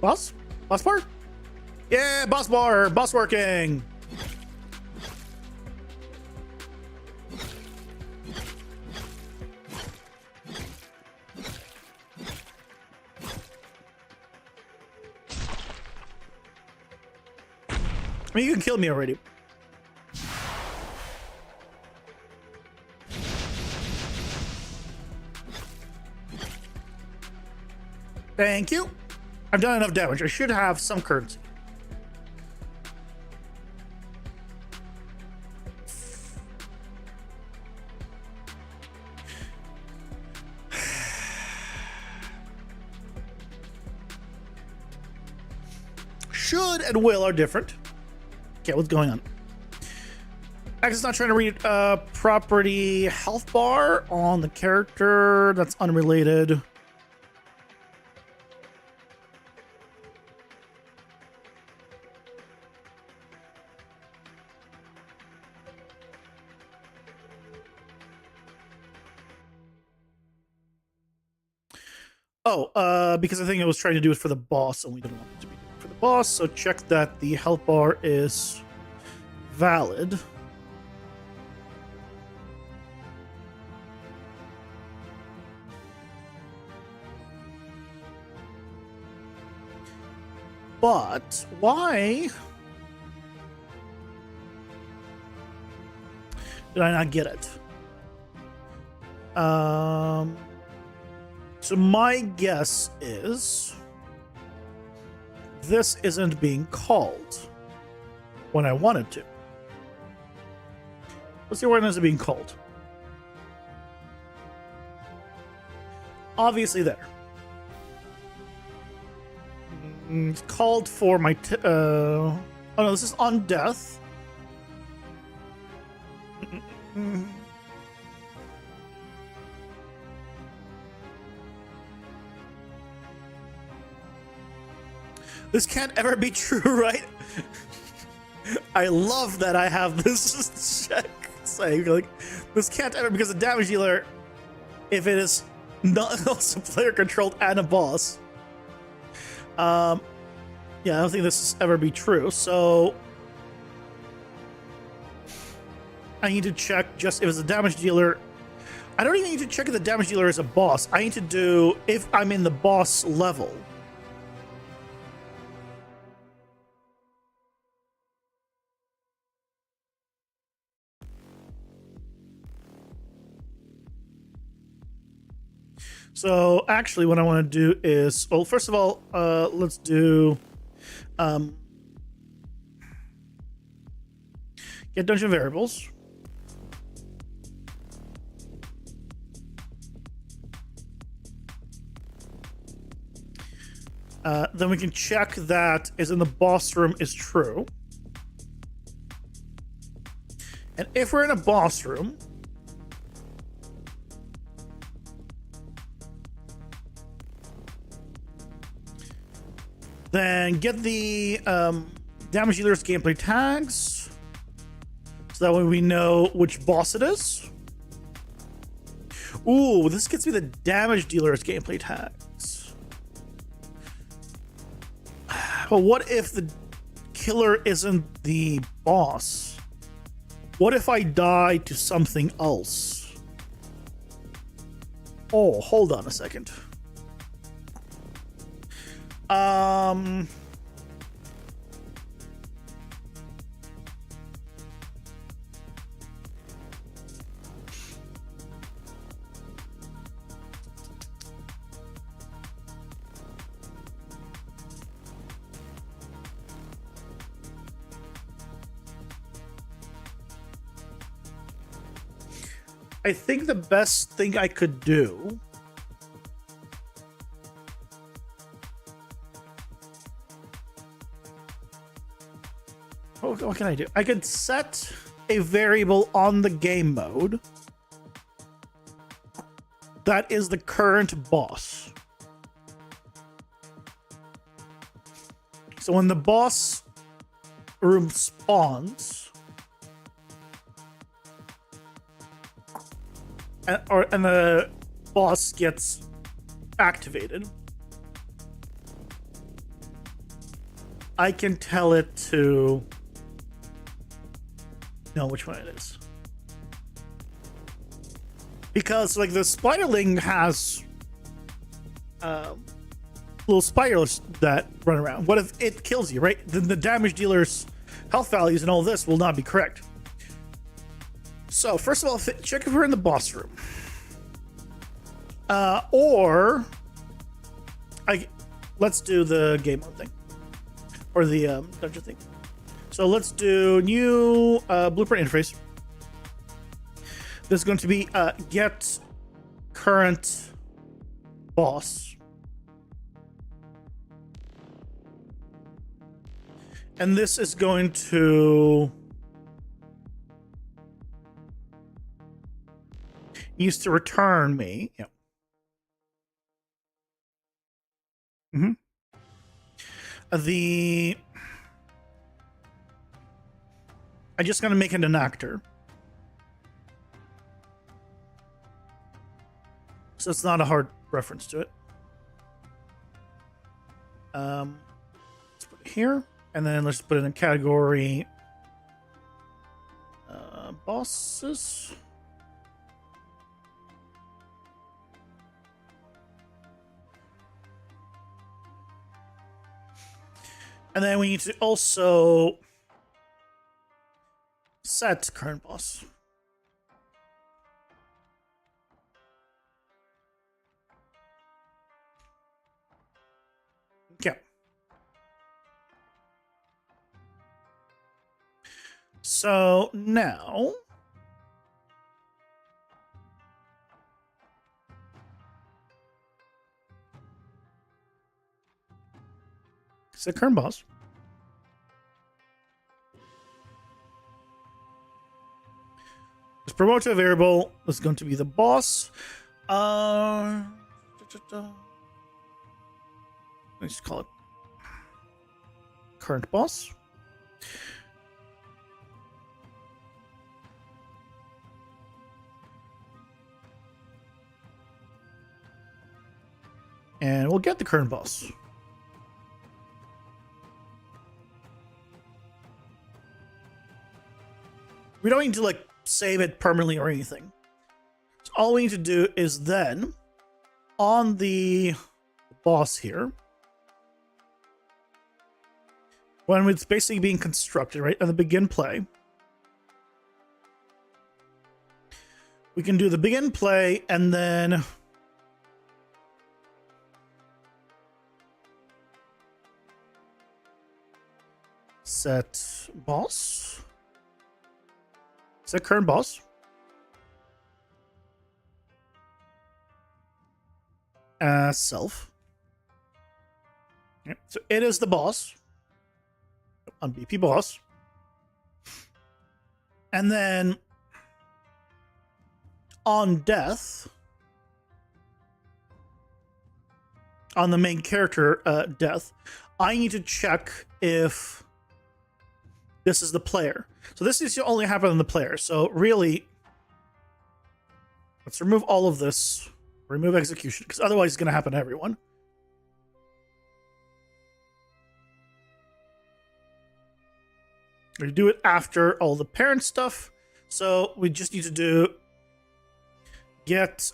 Boss bar? Yeah, boss bar, boss working. mean, you can kill me already. Thank you. I've done enough damage. I should have some currency. Should and will are different. Okay, what's going on? X is not trying to read property health bar on the character. That's unrelated. Oh, because I think it was trying to do it for the boss, and we didn't want it to be for the boss. So check that the health bar is valid. But why did I not get it? So my guess is this isn't being called when I wanted to. Let's see, when is it being called? Obviously there. It's called for my oh no, this is on death. This can't ever be true, right? I love that I have this check saying, like, this can't ever, because the damage dealer, if it is not also player controlled and a boss, yeah, I don't think this will ever be true. So I need to check just if it's a damage dealer. I don't even need to check if the damage dealer is a boss. I need to do if I'm in the boss level. So actually what I want to do is, well, first of all, let's do get dungeon variables. Then we can check that is in the boss room is true. And if we're in a boss room, then get the damage dealer's gameplay tags, so that way we know which boss it is. Ooh, this gets me the damage dealer's gameplay tags. But what if the killer isn't the boss? What if I die to something else? Oh, hold on a second. I think the best thing I could do what can I do? I could set a variable on the game mode that is the current boss. So when the boss room spawns, and the boss gets activated, I can tell it to know which one it is. Because, like, the spiderling has little spiders that run around. What if it kills you, right? Then the damage dealer's health values and all this will not be correct. So first of all, check if we're in the boss room. Let's do the game mode thing. Or the dungeon thing. So let's do new blueprint interface. This is going to be get current boss. And this is going to used to return me. Yeah. Mm-hmm. I just gotta make it an actor. So it's not a hard reference to it. Let's put it here. And then let's put it in category bosses. And then we need to also set current boss. Okay. So now set current boss. Let's promote to a variable. This is going to be the boss. Let's just call it current boss. And we'll get the current boss. We don't need to like save it permanently or anything. So all we need to do is then on the boss here, when it's basically being constructed, right, at the begin play, we can do the begin play and then set boss. Set current boss. Self. Yep. So it is the boss. On BP boss. And then on death, on the main character death, I need to check if this is the player. So this is only happen on the player. So really, let's remove all of this. Remove execution, because otherwise it's going to happen to everyone. We do it after all the parent stuff. So we just need to do get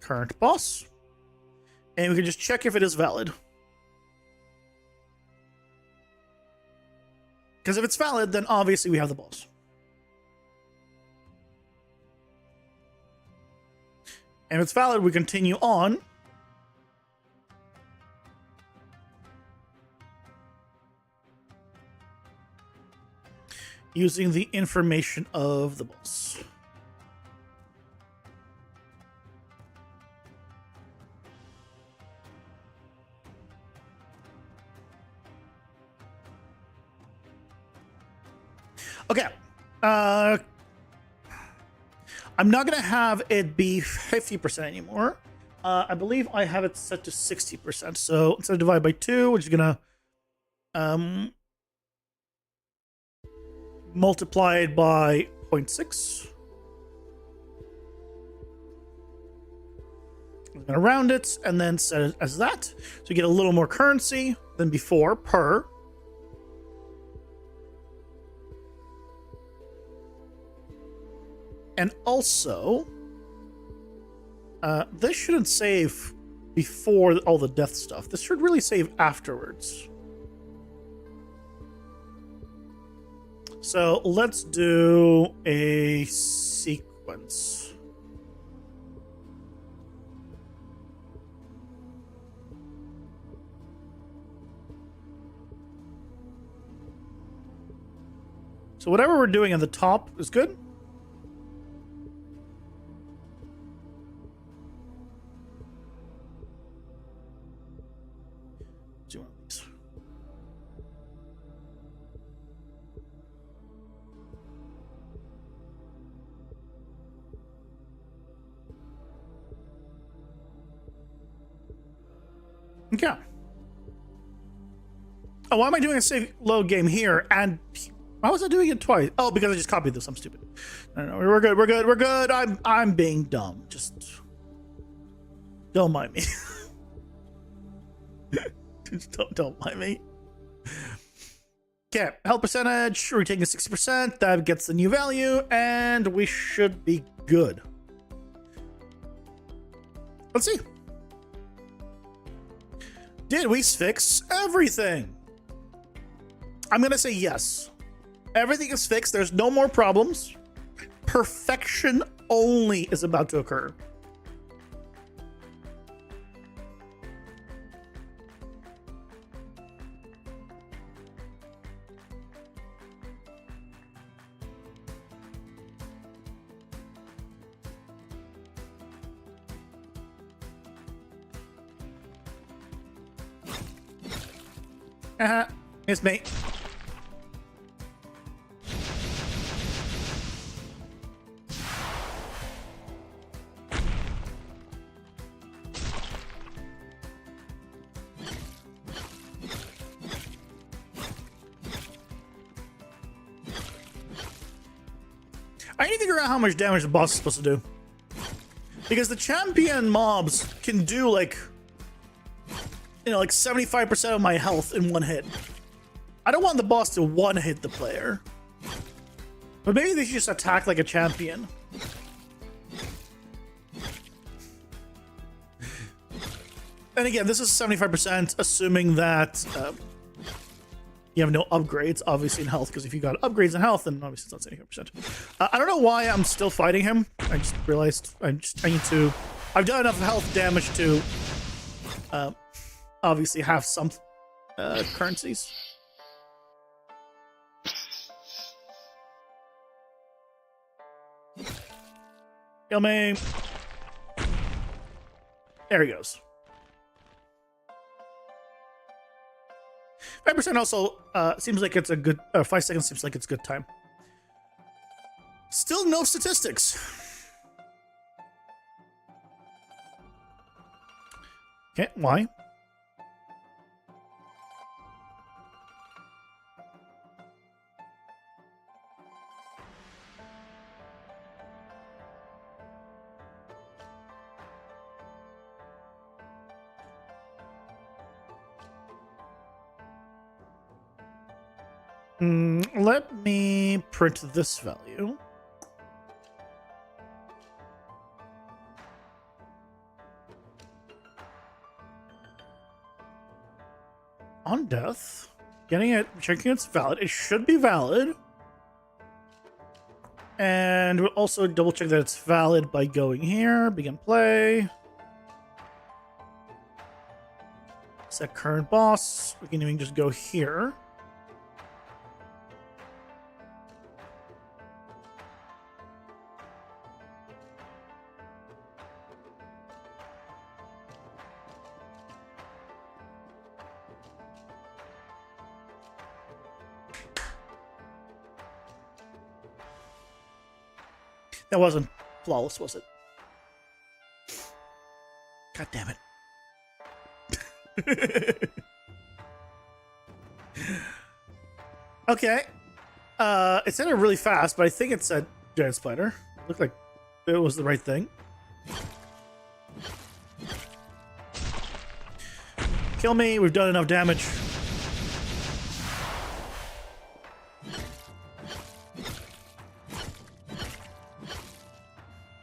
current boss. And we can just check if it is valid. Because if it's valid, then obviously we have the boss. And if it's valid, we continue on. Using the information of the boss. Okay. I'm not going to have it be 50% anymore. I believe I have it set to 60%. So instead of divide by 2, we're just going to multiply it by 0.6. I'm going to round it and then set it as that. So you get a little more currency than before per. And also, this shouldn't save before all the death stuff. This should really save afterwards. So let's do a sequence. So whatever we're doing at the top is good. Do one of these. Okay. Oh, why am I doing a save load game here? And why was I doing it twice? Oh, because I just copied this. I'm stupid. No, we're good. We're good. We're good. I'm being dumb. Just don't mind me. Just don't mind me. Okay, health percentage. We're taking 60%. That gets the new value, and we should be good. Let's see. Did we fix everything? I'm gonna say yes. Everything is fixed. There's no more problems. Perfection only is about to occur. It's me. I need to figure out how much damage the boss is supposed to do. Because the champion mobs can do like, you know, like 75% of my health in one hit. I don't want the boss to one hit the player. But maybe they should just attack like a champion. And again, this is 75%, assuming that you have no upgrades, obviously, in health. Because if you got upgrades in health, then obviously it's not 75%. I don't know why I'm still fighting him. I just realized I need to... I've done enough health damage to obviously have some currencies. Kill me. There he goes. 5% also seems like it's a good... 5 seconds seems like it's a good time. Still no statistics. Okay, why? Let me print this value. On death. Getting it, checking it's valid. It should be valid. And we'll also double check that it's valid by going here, begin play. Set current boss. We can even just go here. That wasn't flawless, was it? God damn it. Okay. It said it really fast, but I think it said giant spider. Looked like it was the right thing. Kill me. We've done enough damage.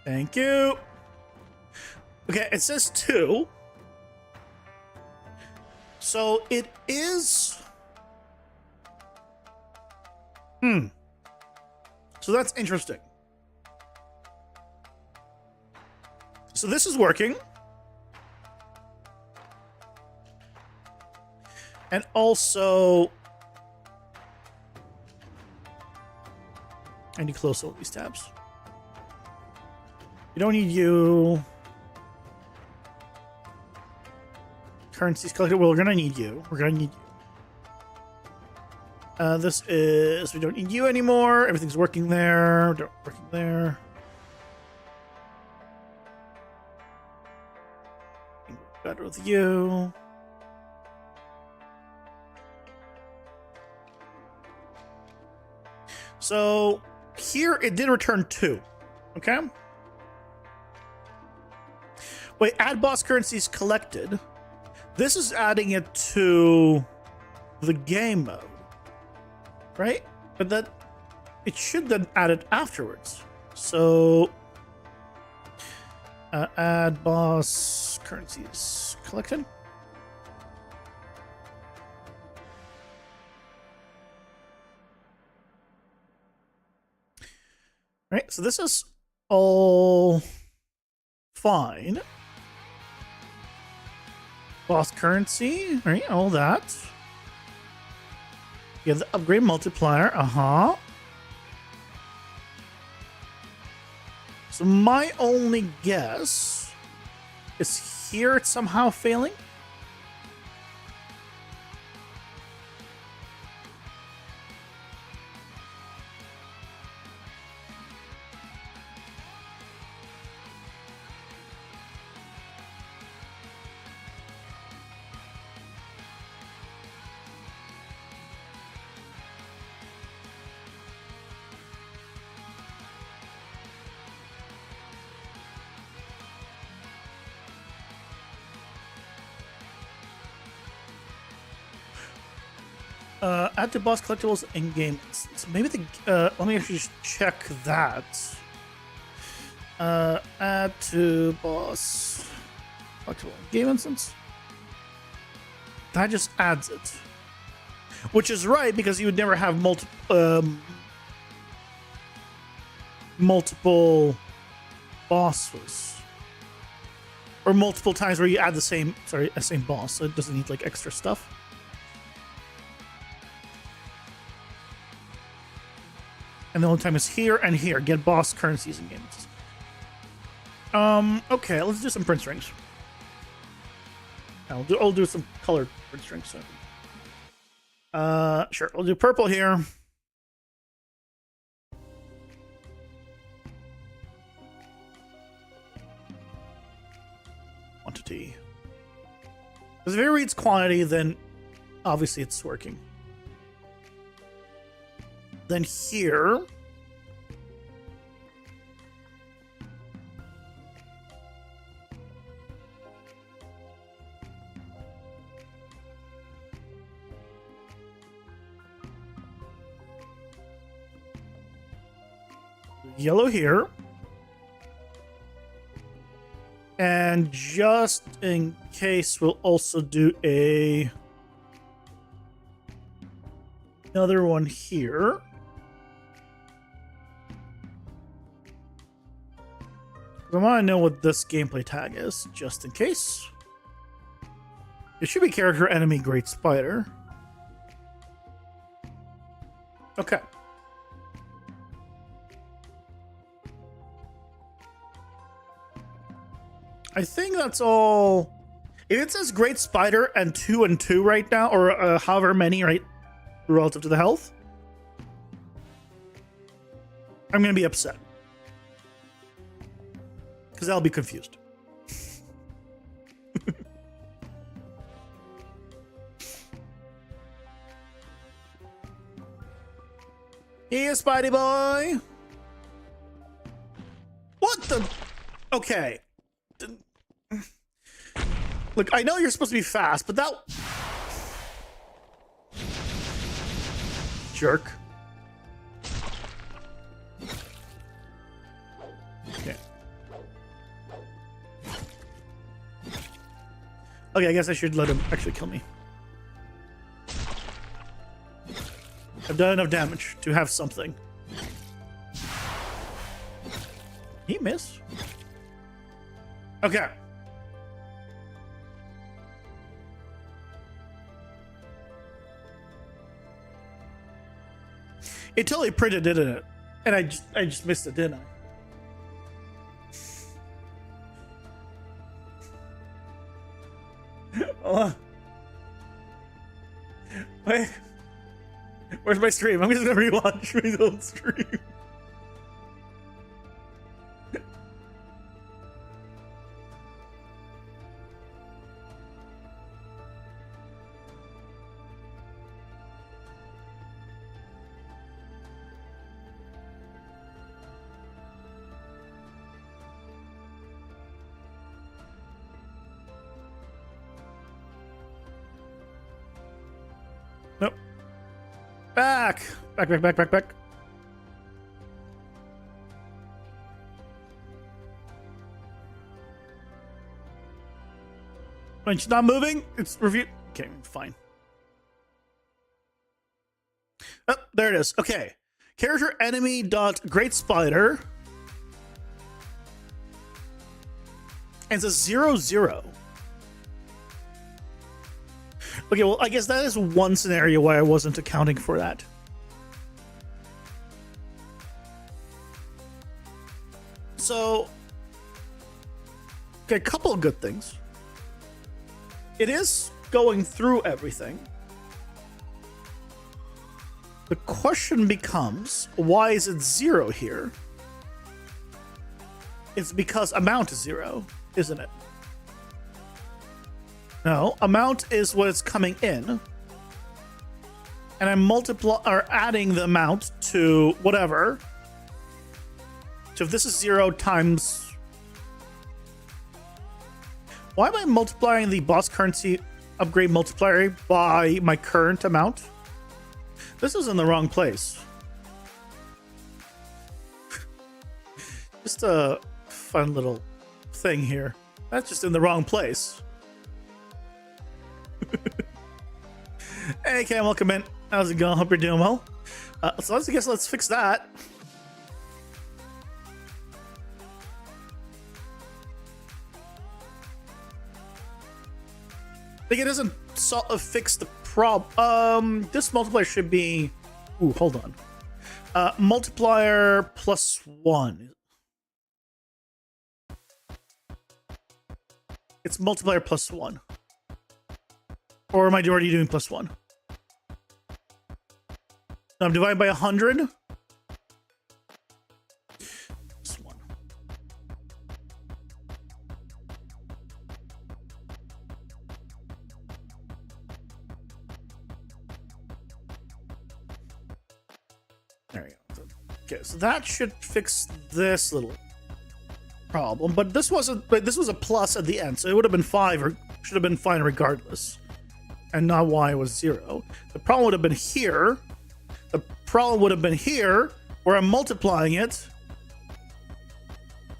Thank you. Okay, it says 2. So it is... So that's interesting. So this is working. And also, I need to close all these tabs. We don't need you. Currencies collected. Well, we're gonna need you. We're gonna need you. This is, we don't need you anymore. Everything's working there. Working there. Better with you. So here it did return 2. Okay. Wait, add boss currencies collected. This is adding it to the game mode. Right? But that it should then add it afterwards. So add boss currencies collected. Right, so this is all fine. Boss currency, right? All that. You have the upgrade multiplier. So my only guess is here it's somehow failing. Add to boss collectibles in game. So maybe the let me actually just check that. Add to boss collectible game instance. That just adds it, which is right because you would never have multiple bosses or multiple times where you add the same boss, so it doesn't need like extra stuff. And the only time is here and here. Get boss currencies in games. Okay, let's do some print strings. I'll do some colored print strings. So. Sure, we'll do purple here. Quantity. If it reads quantity, then obviously it's working. Then here, yellow here, and just in case, we'll also do another one here. I want to know what this gameplay tag is, just in case. It should be character enemy great spider. Okay. I think that's all. If it says great spider and 2 and 2 right now, or however many, right, relative to the health, I'm going to be upset. Because I'll be confused. Here, Spidey boy. What the? Okay. Look, I know you're supposed to be fast, but that... Jerk. Okay, I guess I should let him actually kill me. I've done enough damage to have something. me, miss. Okay. It totally printed, didn't it? And I just missed it, didn't I? Wait. Where's my stream? I'm just gonna rewatch my old stream. Nope. Back! Back. When she's not moving, it's review. Okay, fine. Oh, there it is. Okay. Character enemy dot great spider. And it's a 0-0. Okay, well, I guess that is one scenario why I wasn't accounting for that. So, okay, a couple of good things. It is going through everything. The question becomes, why is it 0 here? It's because amount is 0, isn't it? No, amount is what is coming in. And I'm adding the amount to whatever. So if this is 0 times... Why am I multiplying the boss currency upgrade multiplier by my current amount? This is in the wrong place. Just a fun little thing here. That's just in the wrong place. Hey Cam, welcome in. How's it going? Hope you're doing well. So let's fix that. I think it doesn't fix the problem. This multiplier should be... Ooh, hold on. Multiplier plus 1. It's multiplier plus 1. Or am I already doing plus 1? No, I'm dividing by 100. Plus 1. There we go. Okay, so that should fix this little problem. But this wasn't. But this was a plus at the end, so it would have been 5, or should have been fine regardless. And not why it was 0. The problem would have been here. The problem would have been here, where I'm multiplying it.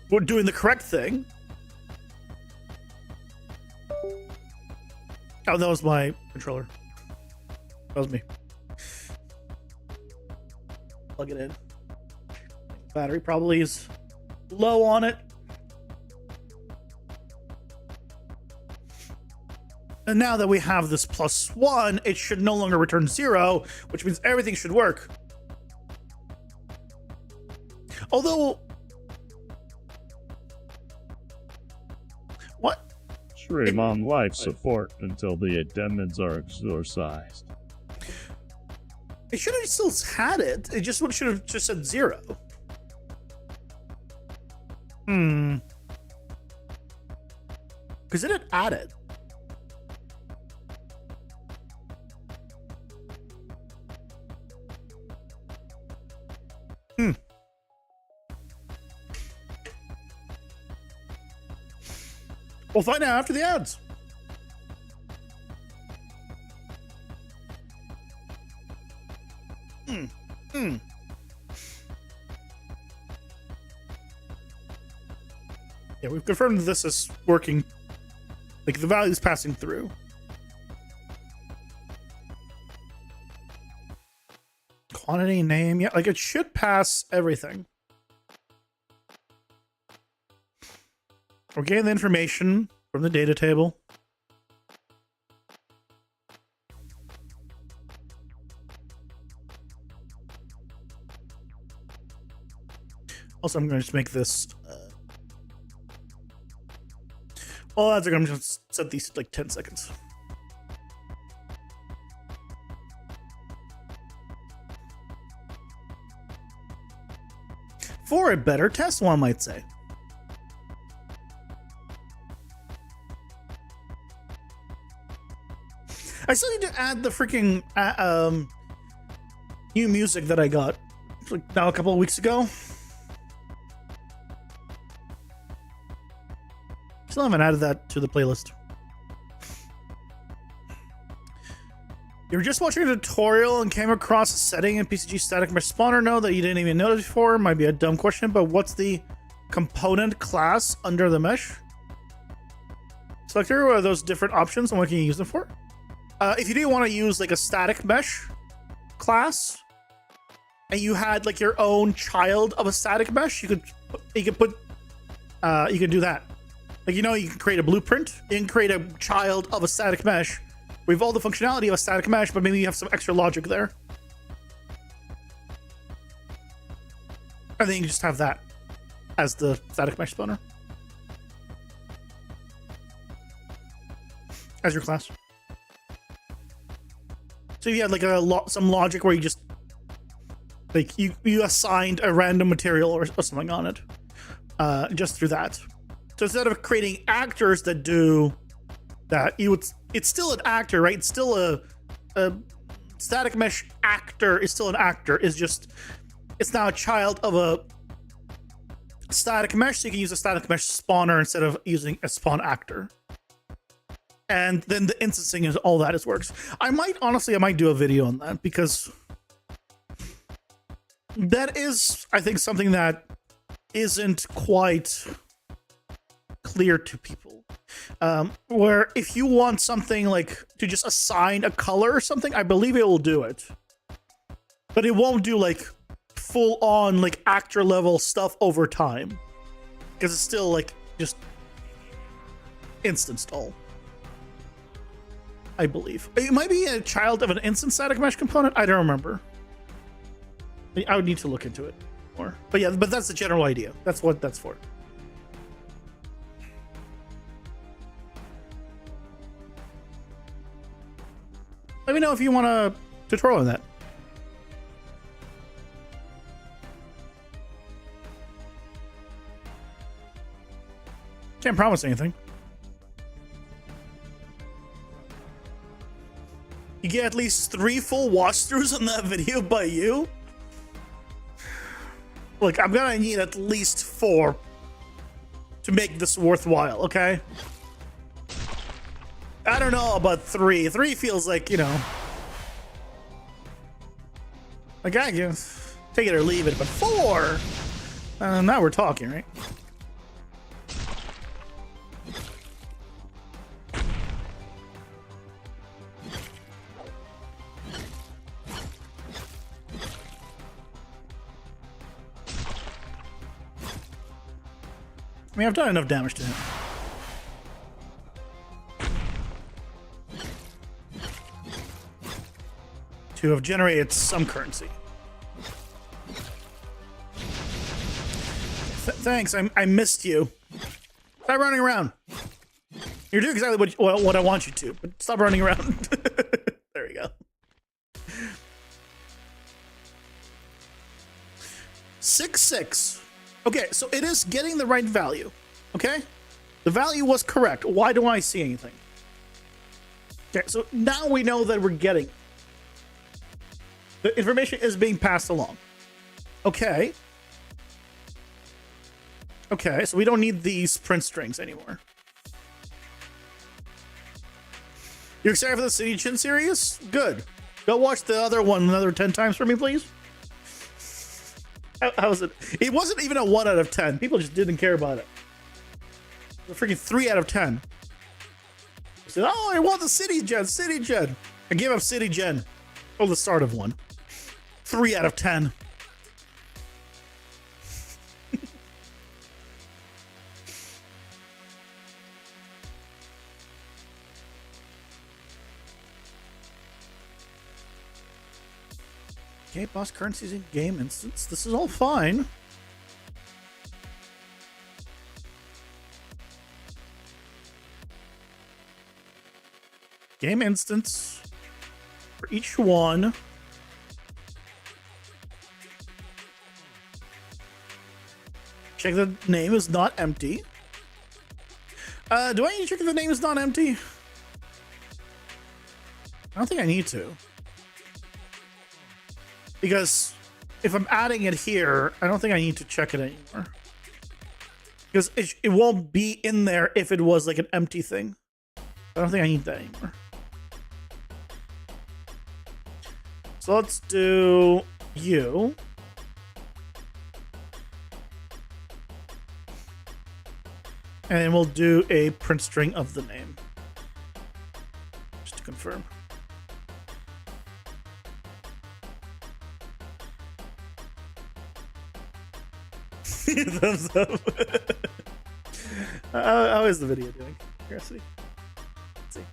We're doing the correct thing. Oh, that was my controller. That was me. Plug it in. Battery probably is low on it. And now that we have this plus 1, it should no longer return 0, which means everything should work. Although... What? Stream on life support until the addendums are exorcised. It should have still had it. It just should have just said 0. Because it had added. We'll find out after the ads. Yeah, we've confirmed this is working. Like, the value is passing through. Quantity, name, yeah, like it should pass everything. We're getting the information from the data table. Also, I'm going to just make this. Well, that's okay. I'm just set these like 10 seconds. For a better test, one might say. I still need to add the freaking new music that I got like now a couple of weeks ago. Still haven't added that to the playlist. You were just watching a tutorial and came across a setting in PCG static mesh spawner node that you didn't even notice before. Might be a dumb question, but what's the component class under the mesh selector? What are those different options and what can you use them for? If you do want to use like a static mesh class and you had like your own child of a static mesh, you could do that. Like, you know, you can create a blueprint, you can create a child of a static mesh. We have all the functionality of a static mesh, but maybe you have some extra logic there. And then you can just have that as the static mesh spawner. As your class. So you had like some logic where you just like you assigned a random material or something on it. Just through that. So instead of creating actors that do that, it's still an actor, right? It's still a static mesh actor is still an actor. It's now a child of a static mesh, so you can use a static mesh spawner instead of using a spawn actor. And then the instancing is all that works. I might do a video on that because that is, I think, something that isn't quite clear to people. Where if you want something like to just assign a color or something, I believe it will do it. But it won't do like full on like actor level stuff over time. Because it's still like just instance all. I believe. It might be a child of an instance static mesh component. I don't remember. I would need to look into it more. But yeah, but that's the general idea. That's what that's for. Let me know if you want a tutorial on that. Can't promise anything. You get at least 3 full watch-throughs on that video by you? Look, I'm gonna need at least 4 to make this worthwhile, okay? I don't know about 3. 3 feels like, you know... Like, I can take it or leave it, but 4? Now we're talking, right? I mean, I've done enough damage to him. To have generated some currency. Thanks, I missed you. Stop running around. You're doing exactly what I want you to, but stop running around. There we go. 6-6. Okay, so it is getting the right value. Okay? The value was correct. Why don't I see anything? Okay, so now we know that we're getting. The information is being passed along. Okay. Okay, so we don't need these print strings anymore. You're excited for the City Chin series? Good. Go watch the other one another 10 times for me, please. How was it? It wasn't even a 1 out of 10. People just didn't care about it. A freaking 3 out of 10. I said, oh, I want the City Gen. I gave up City Gen. Oh, the start of one. 3 out of 10. Okay, boss currencies in game instance. This is all fine. Game instance for each one. Check the name is not empty. Do I need to check if the name is not empty? I don't think I need to. Because if I'm adding it here, I don't think I need to check it anymore. Because it won't be in there if it was like an empty thing. I don't think I need that anymore. So let's do you. And then we'll do a print string of the name. Just to confirm. Thumbs up. How is the video doing? Curiosity. Let's see.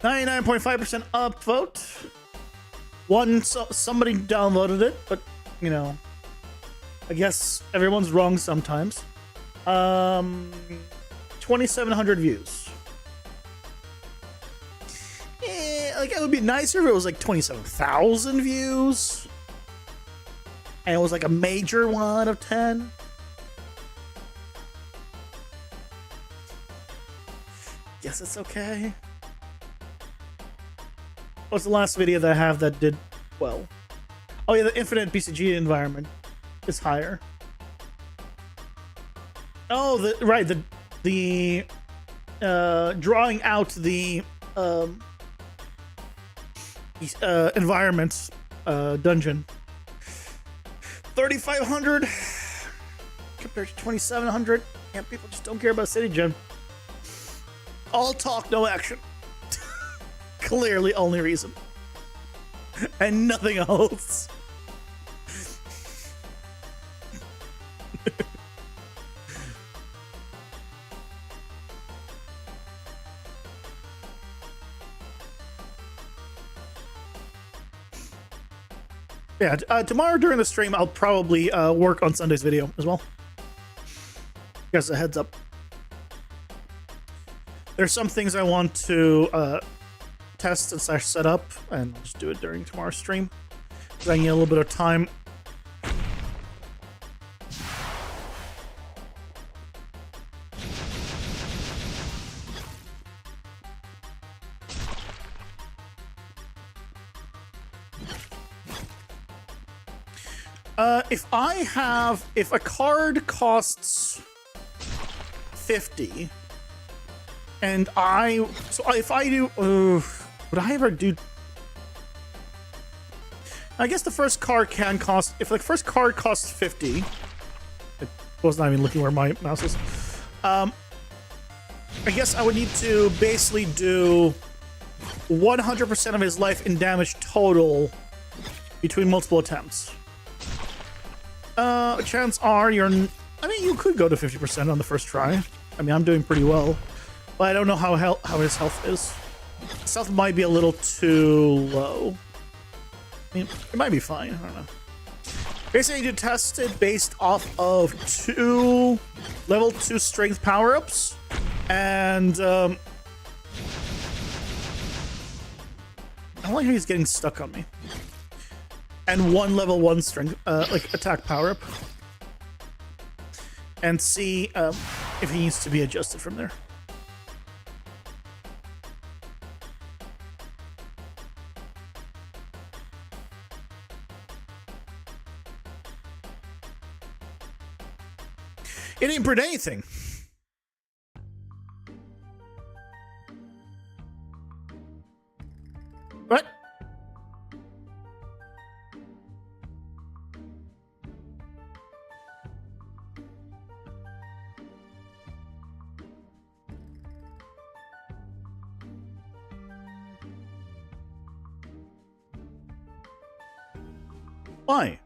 99.5% upvote. Somebody downloaded it, but you know, I guess everyone's wrong sometimes. 2,700 views. Like it would be nicer if it was like 27,000 views. And it was like a major 1 out of 10. Guess it's okay. What's the last video that I have that did well? Oh yeah, the infinite BCG environment is higher. Oh, the drawing out the environments dungeon. 3,500 compared to 2,700. Yeah, people just don't care about City Gen. All talk, no action. Clearly, only reason, and nothing else. Yeah, tomorrow during the stream, I'll probably work on Sunday's video as well. Just a heads up. There's some things I want to test and / set up, and I'll just do it during tomorrow's stream. So I need a little bit of time. If a card costs 50, and if I do, would I ever do? I guess the first card can cost. If the first card costs 50, I was not even looking where my mouse is. I guess I would need to basically do 100% of his life in damage total between multiple attempts. Chance are I mean, you could go to 50% on the first try. I mean, I'm doing pretty well, but I don't know how his health is. His health might be a little too low. I mean, it might be fine. I don't know. Basically, you test it based off of 2 level 2 strength power-ups, and I don't like how he's getting stuck on me. And 1 level 1 strength, like attack power-up, and see if he needs to be adjusted from there. It didn't print anything. What? Why?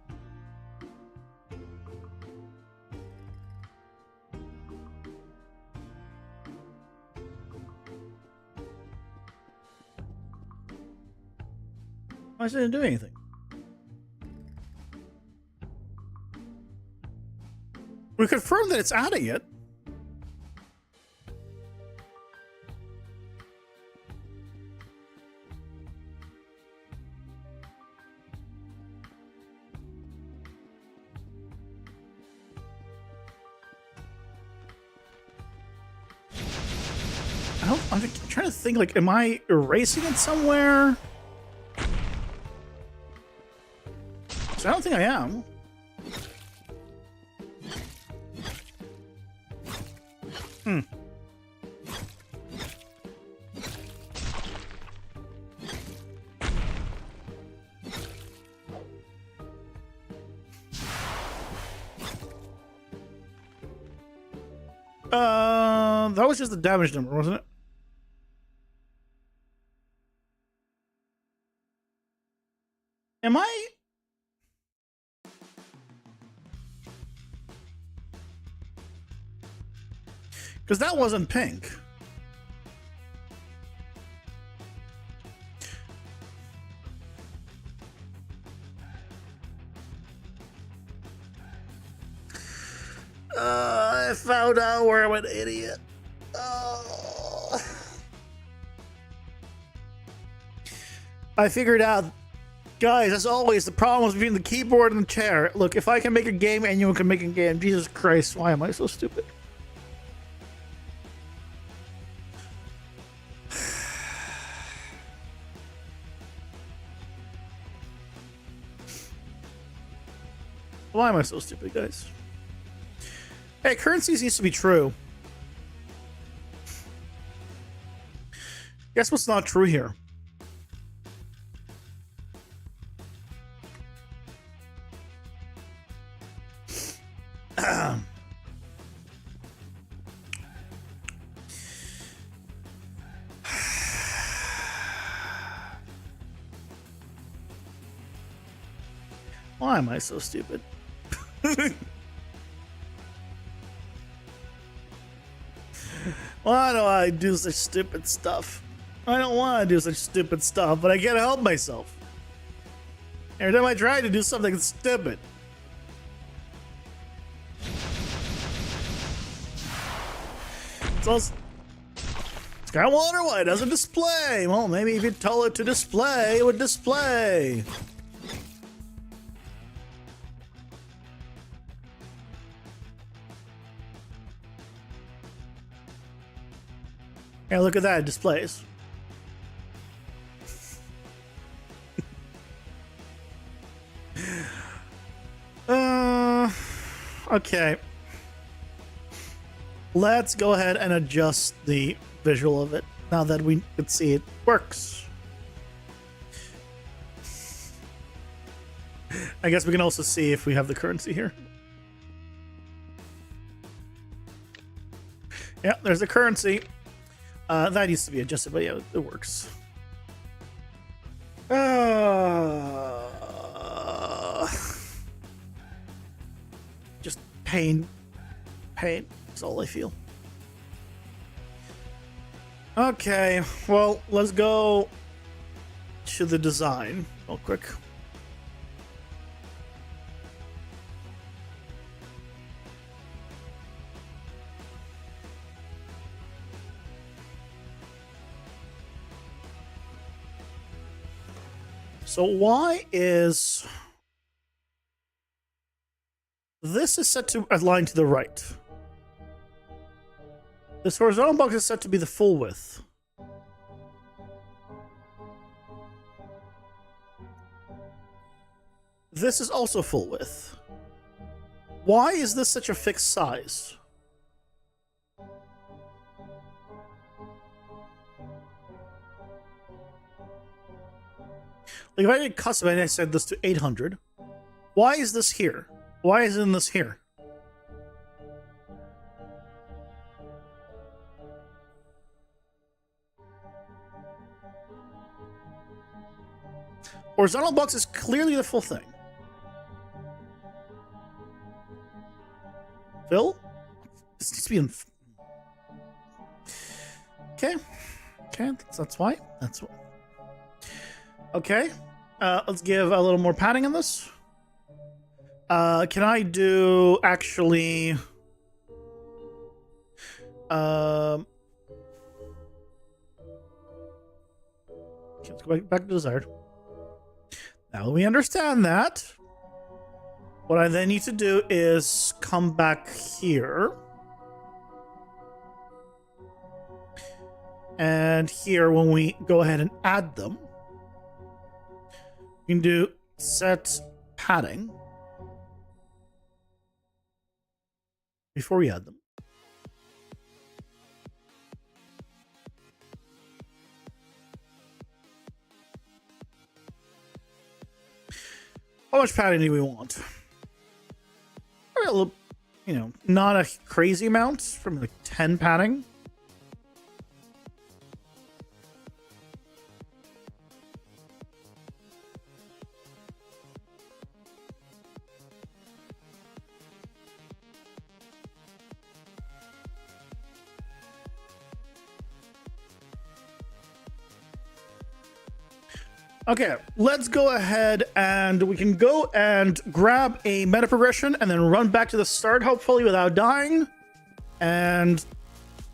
Why is it didn't do anything? We confirmed that it's adding it. I'm trying to think, like, am I erasing it somewhere? So I don't think I am. That was just the damage number, wasn't it? Am I? Because that wasn't pink. I found out where I'm an idiot. I figured out, guys, as always, the problem is between the keyboard and the chair. Look, if I can make a game, anyone can make a game. Jesus Christ, why am I so stupid? Why am I so stupid, guys? Hey, currencies needs to be true. Guess what's not true here? Why am I so stupid? Why do I do such stupid stuff? I don't want to do such stupid stuff, but I can't help myself. Every time I try to do something stupid. So it's kind of wonder why it doesn't display. Well, maybe if you tell it to display, it would display. Yeah, look at that, it displays. Okay. Let's go ahead and adjust the visual of it now that we can see it works. I guess we can also see if we have the currency here. Yeah, there's the currency. That used to be adjusted, but yeah, it works. Just pain. Pain. That's all I feel. Okay, well, let's go to the design real quick. So why is this is set to align to the right? This horizontal box is set to be the full width. This is also full width. Why is this such a fixed size? Like if I did custom and I set this to 800, why is this here? Why isn't this here? Horizontal box is clearly the full thing. Phil? This needs to be in... Okay. Okay, that's why. That's what... Okay. Let's give a little more padding on this. Can I do actually? Let's go back to desired. Now that we understand that, what I then need to do is come back here. And here, when we go ahead and add them, you can do set padding before we add them. How much padding do we want? A little, you know, not a crazy amount, probably like 10 padding. Okay, let's go ahead and we can go and grab a meta progression and then run back to the start, hopefully without dying, and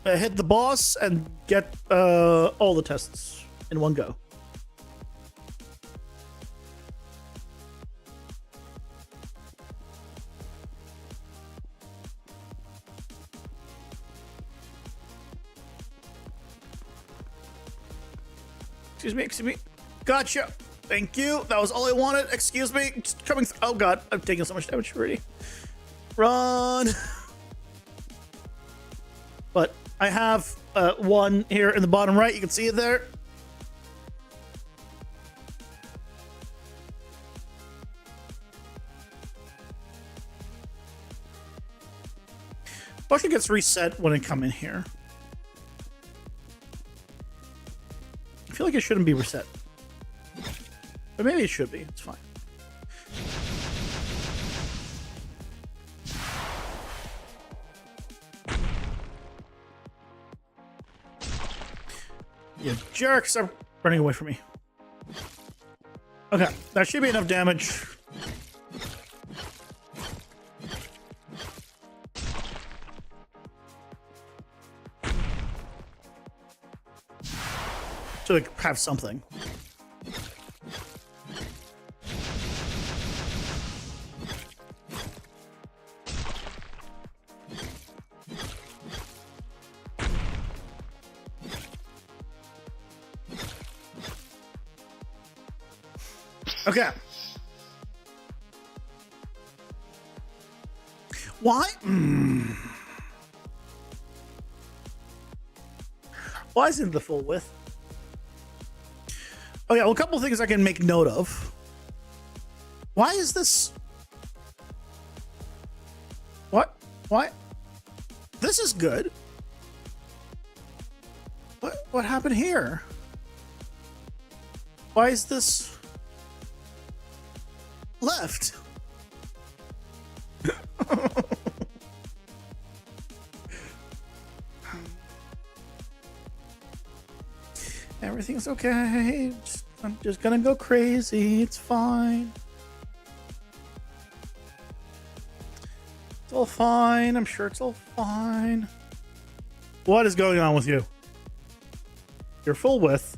hit the boss and get all the tests in one go. Excuse me. Gotcha. Thank you. That was all I wanted. Excuse me. Just coming. Oh god, I'm taking so much damage already. Run. But I have one here in the bottom right. You can see it there. Potion gets reset when I come in here. I feel like it shouldn't be reset. But maybe it should be. It's fine. You jerks are running away from me. Okay, that should be enough damage. So we have something. Okay. Why? Why isn't the full width? Oh yeah, well, a couple things I can make note of. Why is this? What? Why? This is good. What happened here? Why is this left? Everything's okay. I'm just gonna go crazy. It's fine. It's all fine. I'm sure it's all fine. What is going on with you? Your full width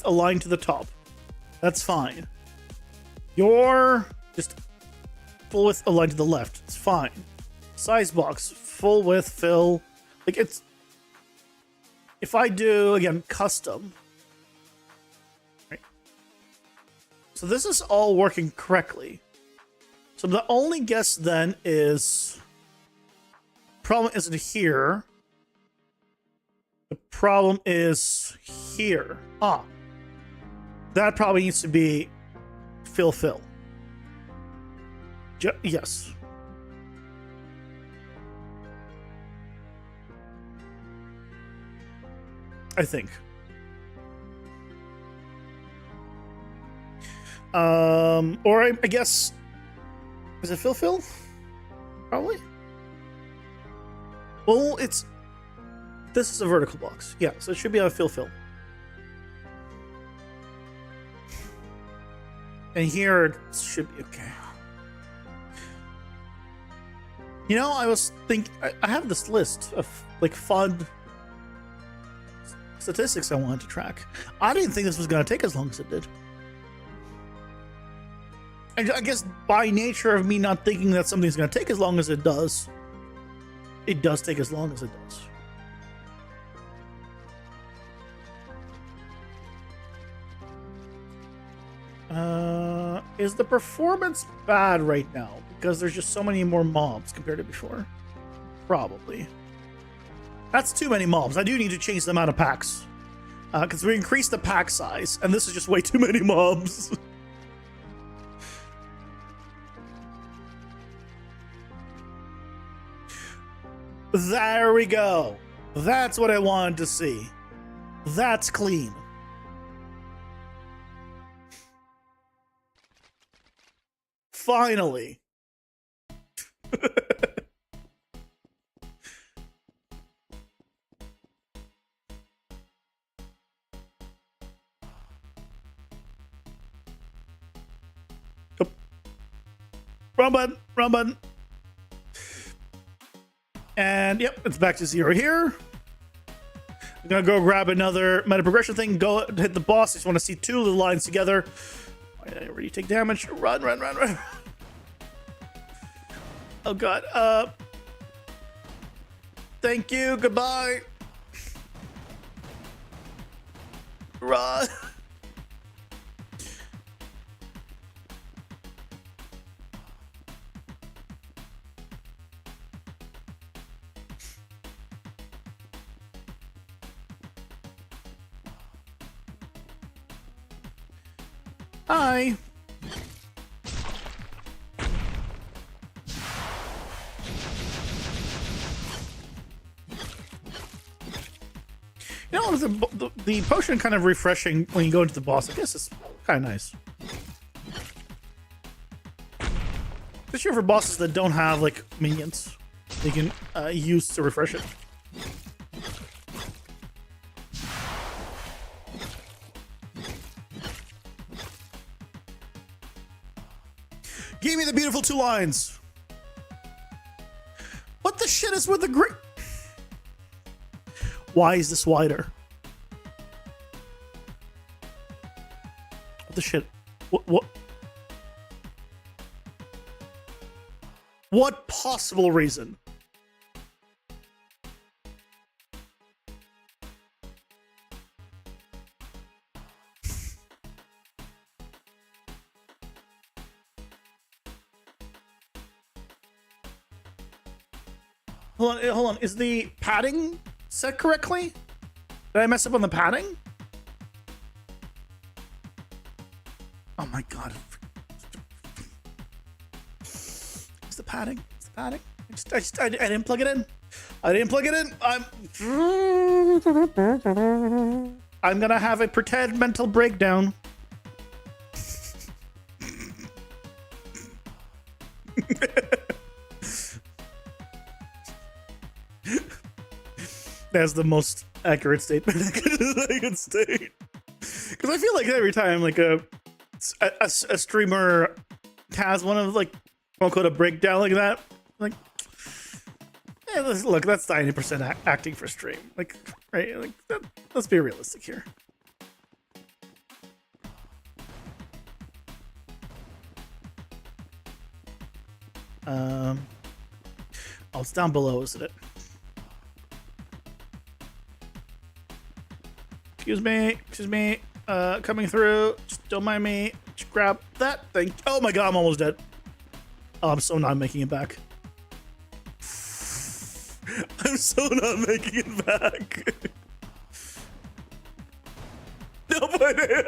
aligned to the top. That's fine. You're just full width aligned to the left. It's fine. Size box, full width fill. Like it's. If I do again custom. So this is all working correctly. So the only guess then is problem isn't here. The problem is here. That probably needs to be fill. Yes. I think. Or I guess, is it fill? Probably. Well, this is a vertical box. Yeah, so it should be a fill. And here it should be okay. You know, I was thinking, I have this list of like fun statistics I wanted to track. I didn't think this was going to take as long as it did. And I guess by nature of me not thinking that something's going to take as long as it does take as long as it does. Is the performance bad right now? Because there's just so many more mobs compared to before. Probably. That's too many mobs. I do need to change the amount of packs. Because we increased the pack size, and this is just way too many mobs. There we go. That's what I wanted to see. That's clean. Finally. Oh. Wrong button. Wrong button. And yep, it's back to 0 here. I'm gonna go grab another meta progression thing, go hit the boss. I just want to see two of the lines together. I already take damage. Run, run, run, run. Oh god. Thank you. Goodbye. Run. Hi. You know, the potion kind of refreshing when you go into the boss. I guess it's kind of nice. Especially for bosses that don't have like minions, they can use to refresh it. Give me the beautiful two lines. What the shit is with the green? Why is this wider? What the shit? What possible reason? Hold on. Is the padding set correctly? Did I mess up on the padding? Oh my god. Is the padding? Is the padding? I didn't plug it in. I didn't plug it in. I'm gonna have a pretend mental breakdown. That's the most accurate statement I could state. Because I feel like every time like a streamer has one of like quote unquote a breakdown like that, like, yeah, look, that's 90% acting for stream. Like, right? Like, let's be realistic here. Oh, it's down below, isn't it? Excuse me, coming through. Just don't mind me. Just grab that thing. Oh my god, I'm almost dead. Oh, I'm so not making it back. I'm so not making it back. Nobody.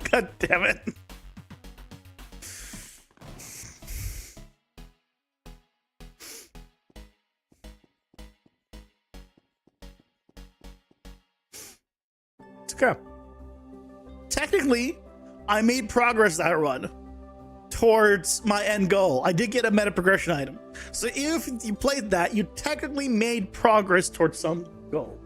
God damn it. Okay. Technically, I made progress that run towards my end goal. I did get a meta progression item. So if you played that, you technically made progress towards some goal.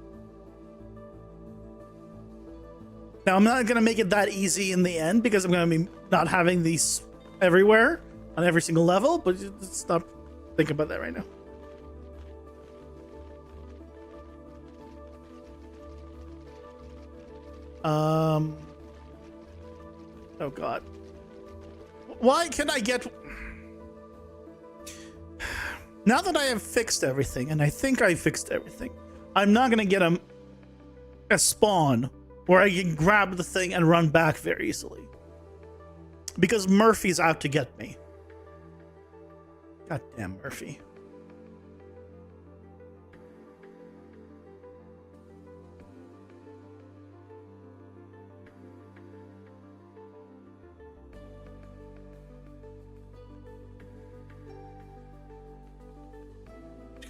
Now, I'm not going to make it that easy in the end because I'm going to be not having these everywhere on every single level, but just stop thinking about that right now. Oh God. Why can I get... Now that I have fixed everything, and I think I fixed everything, I'm not going to get a spawn where I can grab the thing and run back very easily. Because Murphy's out to get me. Goddamn Murphy.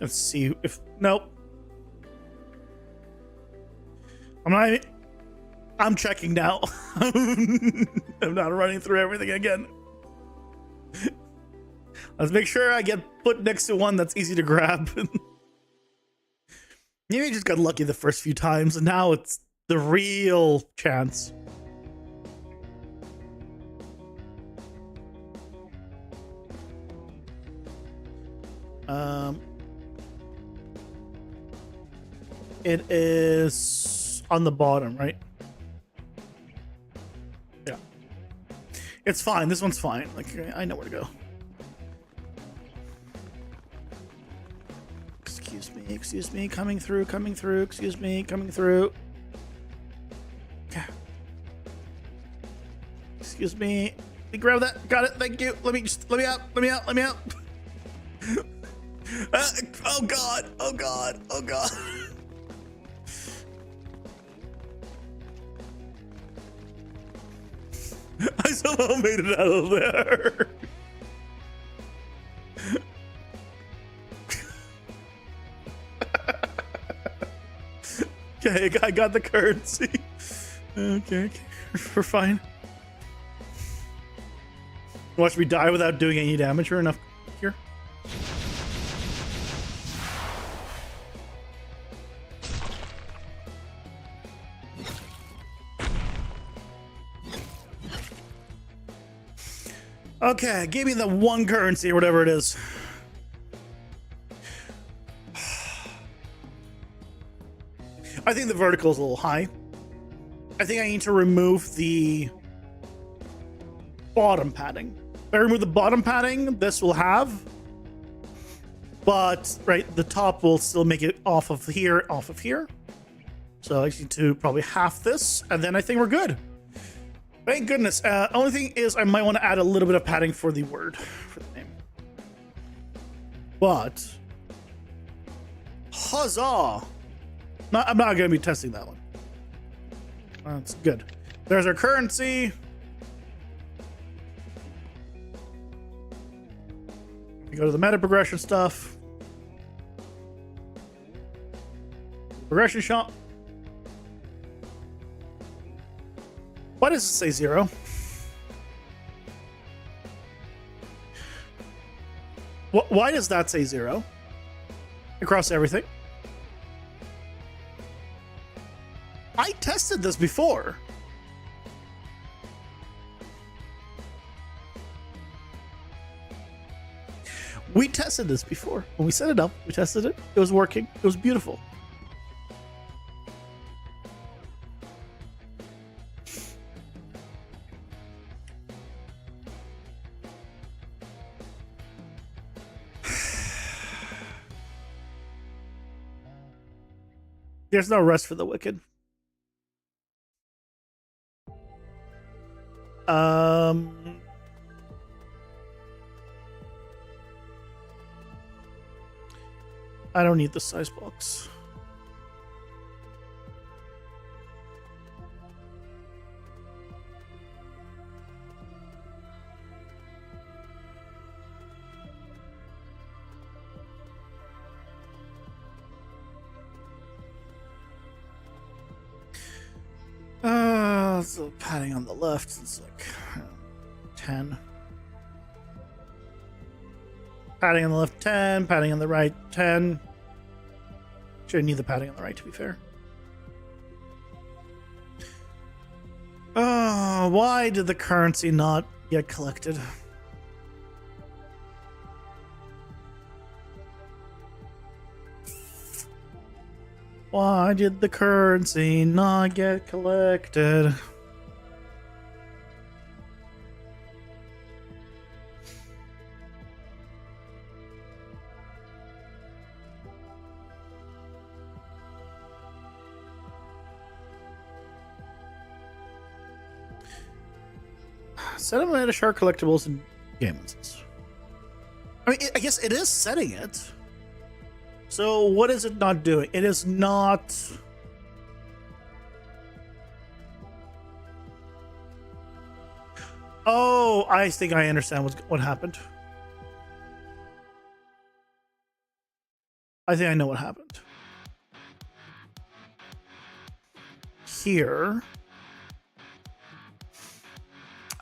Let's see if... Nope. I'm checking now. I'm not running through everything again. Let's make sure I get put next to one that's easy to grab. Maybe I just got lucky the first few times, and now it's the real chance. It is on the bottom, right? Yeah. It's fine. This one's fine. Like, I know where to go. Excuse me. Coming through. Excuse me. Coming through. Okay. Excuse me. Let me grab that. Got it. Thank you. Let me out. Oh God. I somehow made it out of there. Okay, I got the currency. Okay, we're fine. Watch me die without doing any damage or enough here. Okay, give me the one currency or whatever it is. I think the vertical is a little high. I think I need to remove the bottom padding. If I remove the bottom padding, this will have. But, right, the top will still make it off of here. So I need to probably half this, and then I think we're good. Thank goodness. Only thing is I might want to add a little bit of padding for the word, for the name. But, huzzah! I'm not going to be testing that one. That's good. There's our currency. We go to the meta progression stuff. Progression shop. Why does it say 0? Why does that say 0? Across everything? I tested this before. We tested this before. When we set it up, we tested it. It was working. It was beautiful. There's no rest for the wicked. I don't need the size box. So padding on the left, it's like 10. Padding on the left, 10. Padding on the right, 10. Should need the padding on the right, to be fair. Why did the currency not get collected? Why did the currency not get collected? Set up a shark collectibles and game instance. I mean, I guess it is setting it. So what is it not doing? It is not. Oh, I think I understand what happened. I think I know what happened. Here.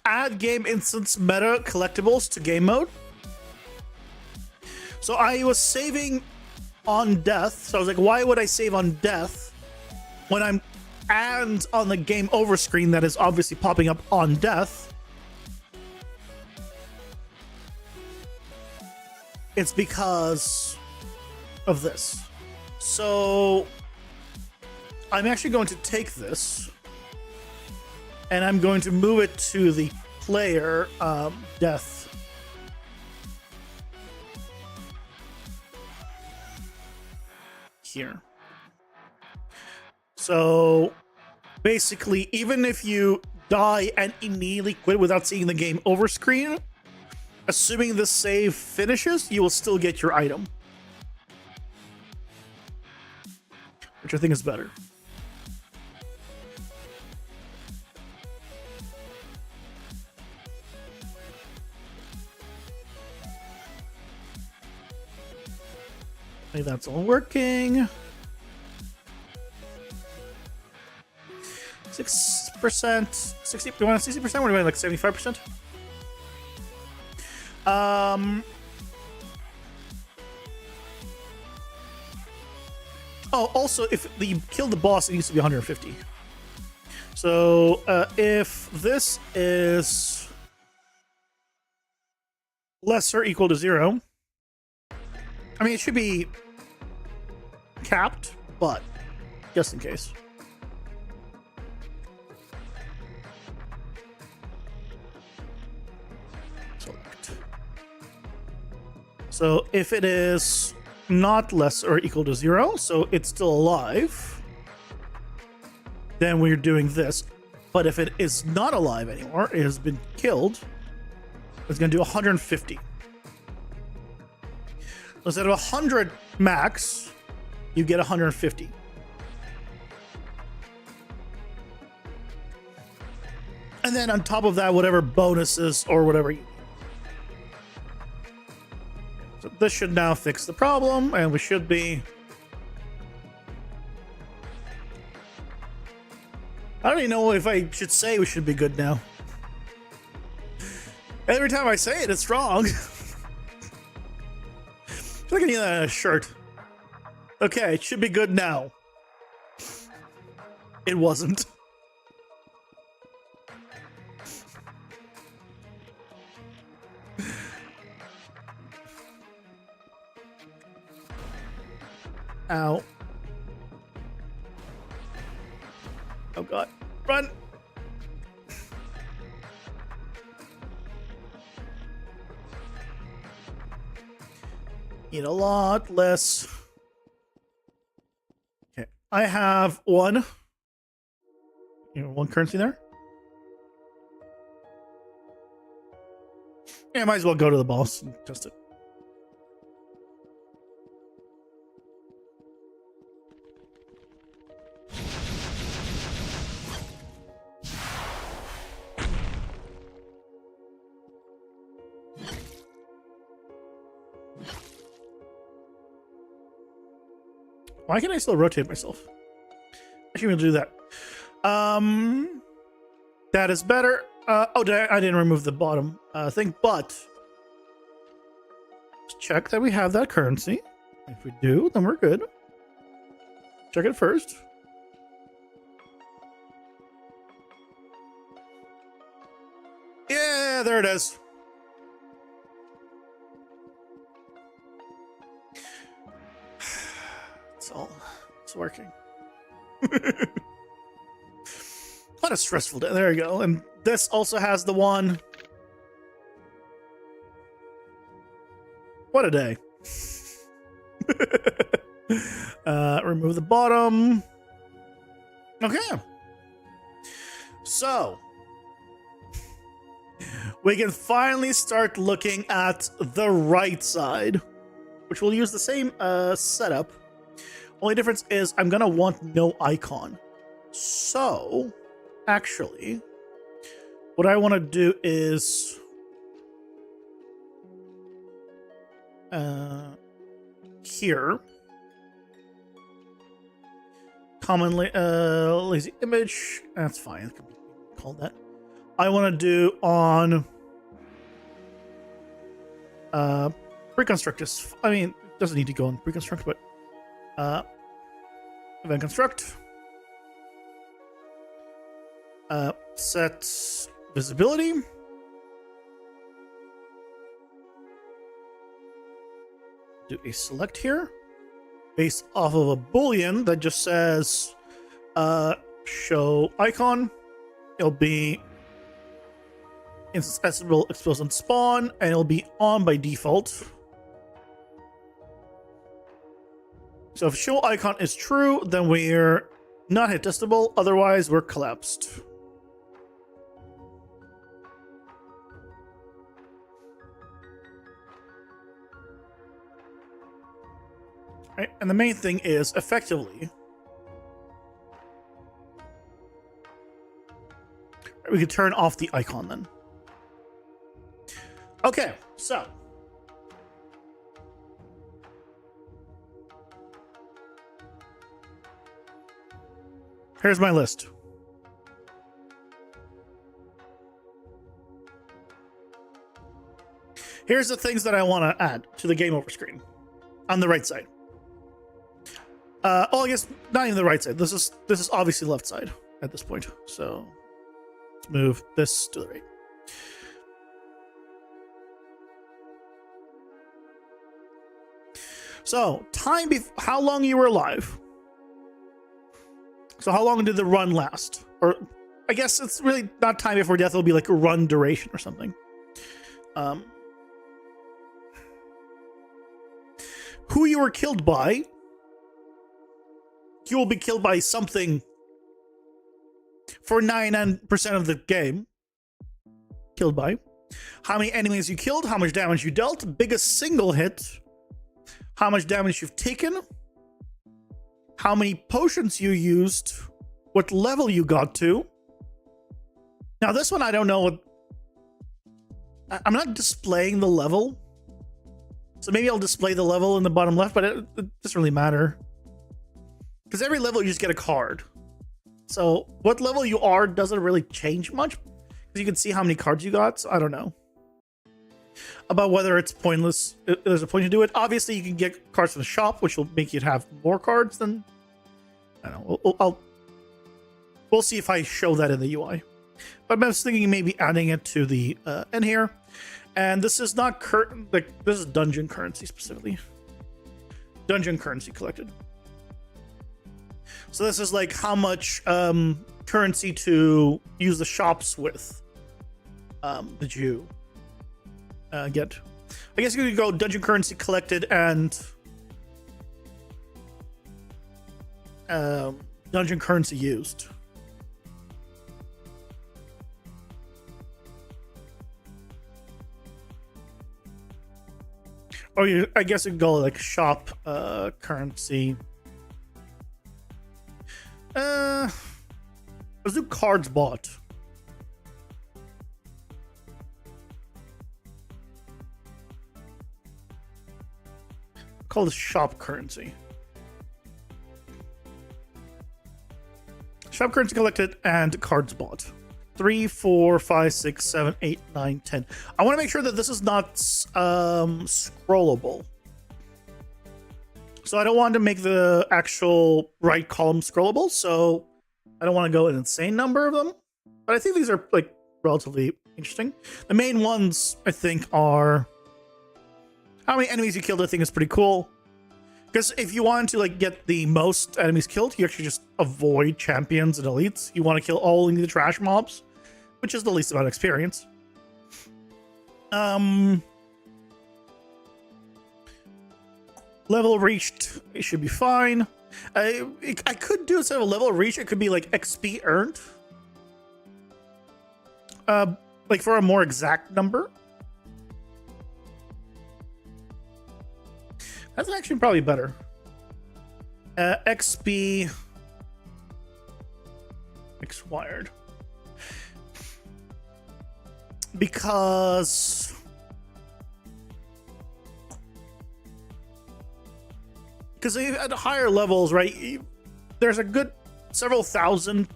Add game instance meta collectibles to game mode. So I was saving on death. So I was like, why would I save on death when I'm and on the game over screen that is obviously popping up on death? It's because of this. So I'm actually going to take this and I'm going to move it to the player death. Here. So basically, even if you die and immediately quit without seeing the game over screen, assuming the save finishes, you will still get your item. Which I think is better. Okay, that's all working. 6%, 60. Do you want 60%? Or do you want like 75%? Oh, also, if you kill the boss, it needs to be 150. So if this is less or equal to 0, I mean, it should be capped, but just in case. Select. So if it is not less or equal to 0, so it's still alive, then we're doing this. But if it is not alive anymore, it has been killed, it's going to do 150. Instead of 100 max, you get 150. And then on top of that, whatever bonuses or whatever you need. So this should now fix the problem, and we should be... I don't even know if I should say we should be good now. Every time I say it, it's wrong. I feel like I need a shirt. Okay, it should be good now. It wasn't. Ow. Oh god. Run! Need a lot less. Okay, I have one. One currency there. Yeah, might as well go to the boss and test it. Why can I still rotate myself? I should be able to do that. That is better. I didn't remove the bottom thing, but let's check that we have that currency. If we do, then we're good. Check it first. Yeah, there it is. It's working. What a stressful day. There you go. And this also has the one. What a day. Remove the bottom. Okay. So we can finally start looking at the right side, which will use the same setup. Only difference is I'm gonna want no icon. So actually, what I want to do is here, commonly lazy image. That's fine. It can be called that. I want to do on preconstruct is. I mean, it doesn't need to go on preconstruct, but event construct. Set visibility. Do a select here based off of a boolean that just says show icon. It'll be accessible, exposed on spawn, and it'll be on by default. So if show icon is true, then we're not hit testable, otherwise we're collapsed. Right, and the main thing is effectively we can turn off the icon then. Okay, so here's my list. Here's the things that I want to add to the game over screen on the right side. I guess not even the right side. This is obviously left side at this point. So let's move this to the right. So how long you were alive. So how long did the run last? Or I guess it's really not time before death. It'll be like a run duration or something. Who you were killed by. You will be killed by something for 99% of the game. Killed by. How many enemies you killed, how much damage you dealt, biggest single hit, how much damage you've taken, how many potions you used, what level you got to. Now this one I don't know what... I'm not displaying the level. So maybe I'll display the level in the bottom left, but it doesn't really matter. Because every level you just get a card. So what level you are doesn't really change much. Because you can see how many cards you got. So I don't know. About whether it's pointless. If there's a point to do it. Obviously you can get cards from the shop, which will make you have more cards than... I don't know. We'll see if I show that in the UI. But I was thinking maybe adding it to the end here. And this is not this is dungeon currency specifically. Dungeon currency collected. So this is like how much currency to use the shops with did you get. I guess you could go dungeon currency collected and dungeon currency used. Or I guess you could go like shop currency. Let's do cards bought. Call this shop currency. Shop currency collected and cards bought. 3, 4, 5, 6, 7, 8, 9, 10. I want to make sure that this is not scrollable. So I don't want to make the actual right column scrollable, so I don't want to go an insane number of them. But I think these are like relatively interesting. The main ones, I think, are how many enemies you killed. I think is pretty cool. Because if you want to like get the most enemies killed, you actually just avoid champions and elites. You want to kill only the trash mobs, which is the least amount of experience. Level reached, it should be fine. I could do instead of a level reached, it could be like XP earned. Like for a more exact number. That's actually probably better. XP expired. Because at higher levels, right, there's a good several thousand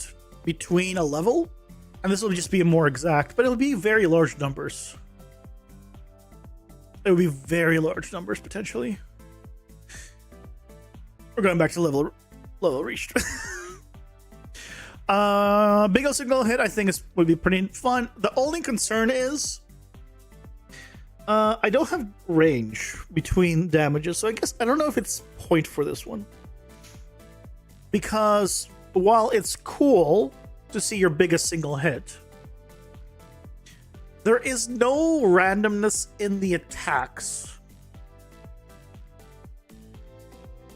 between a level, and this will just be more exact, but it'll be very large numbers. It would be very large numbers potentially. We're going back to level reached. Big O signal hit, I think would be pretty fun. The only concern is I don't have range between damages, so I guess I don't know if it's point for this one. Because while it's cool to see your biggest single hit, there is no randomness in the attacks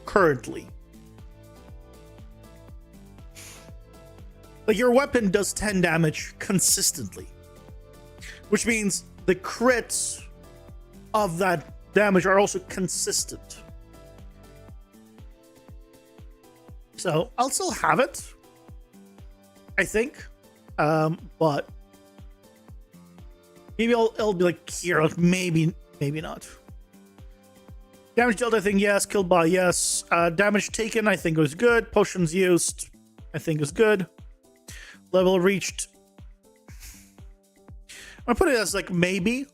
currently. Like your weapon does 10 damage consistently, which means the crits of that damage are also consistent. So I'll still have it, I think, but maybe it'll be like here, maybe not. Damage dealt, I think, yes. Killed by, yes. Damage taken, I think, was good. Potions used, I think, is good. Level reached. I'm gonna put it as like maybe.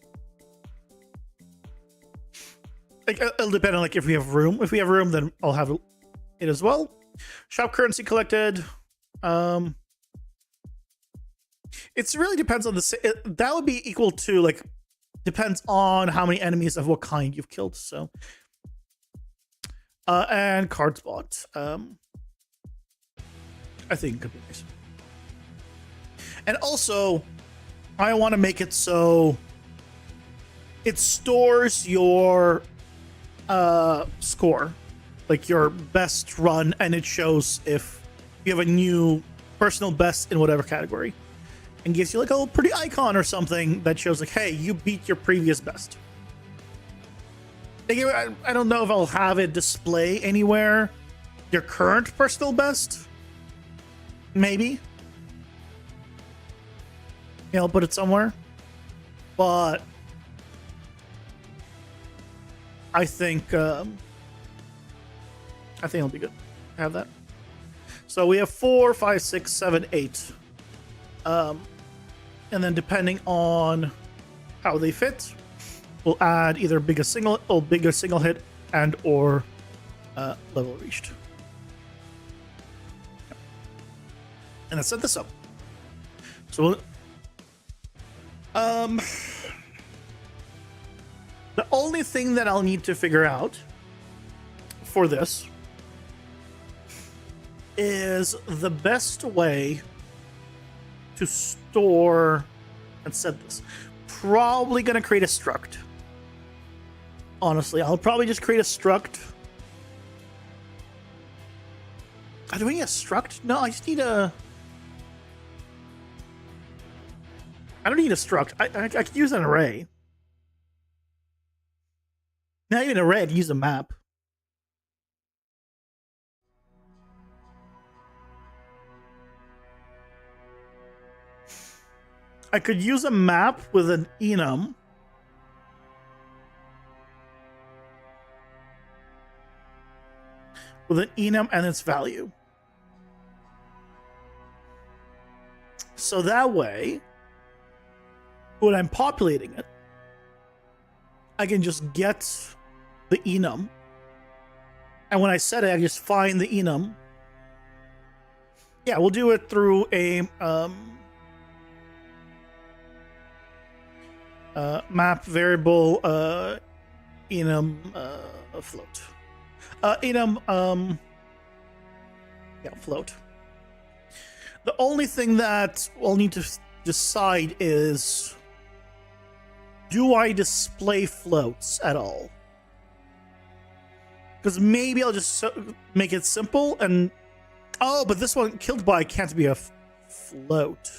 Like it'll depend on like if we have room. If we have room, then I'll have it as well. Shop currency collected. It's really depends on the. That would be equal to like depends on how many enemies of what kind you've killed. So. And cards bought. I think could be nice. And also, I want to make it so it stores your score, like your best run, and it shows if you have a new personal best in whatever category, and gives you like a little pretty icon or something that shows like, hey, you beat your previous best. I don't know if I'll have it display anywhere your current personal best. Maybe. Yeah, I'll put it somewhere. But I think it'll be good. Have that. So we have 4, 5, 6, 7, 8. And then depending on how they fit, we'll add either bigger single hit and or level reached. And let's set this up. So the only thing that I'll need to figure out for this is the best way to store and set this. Probably gonna create a struct. Honestly, I'll probably just create a struct. Do we need a struct? No, I just need a... I don't need a struct. I could use an array. Not even an array, I'd use a map. I could use a map with an enum. With an enum and its value. So that way, when I'm populating it, I can just get the enum. And when I set it, I just find the enum. Yeah, we'll do it through a Map variable enum float. Enum float. The only thing that we'll need to decide is, do I display floats at all? Because maybe I'll just make it simple and... Oh, but this one, killed by, can't be a float.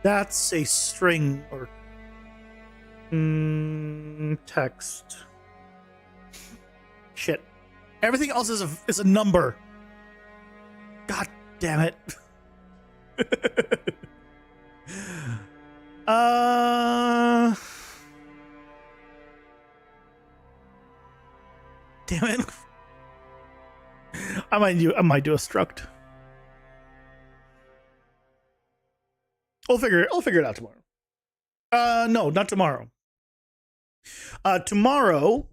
That's a string or text. Shit. Everything else is a number. God damn it. Damn it. I might do a struct. I'll figure it out tomorrow. No, not tomorrow. Tomorrow,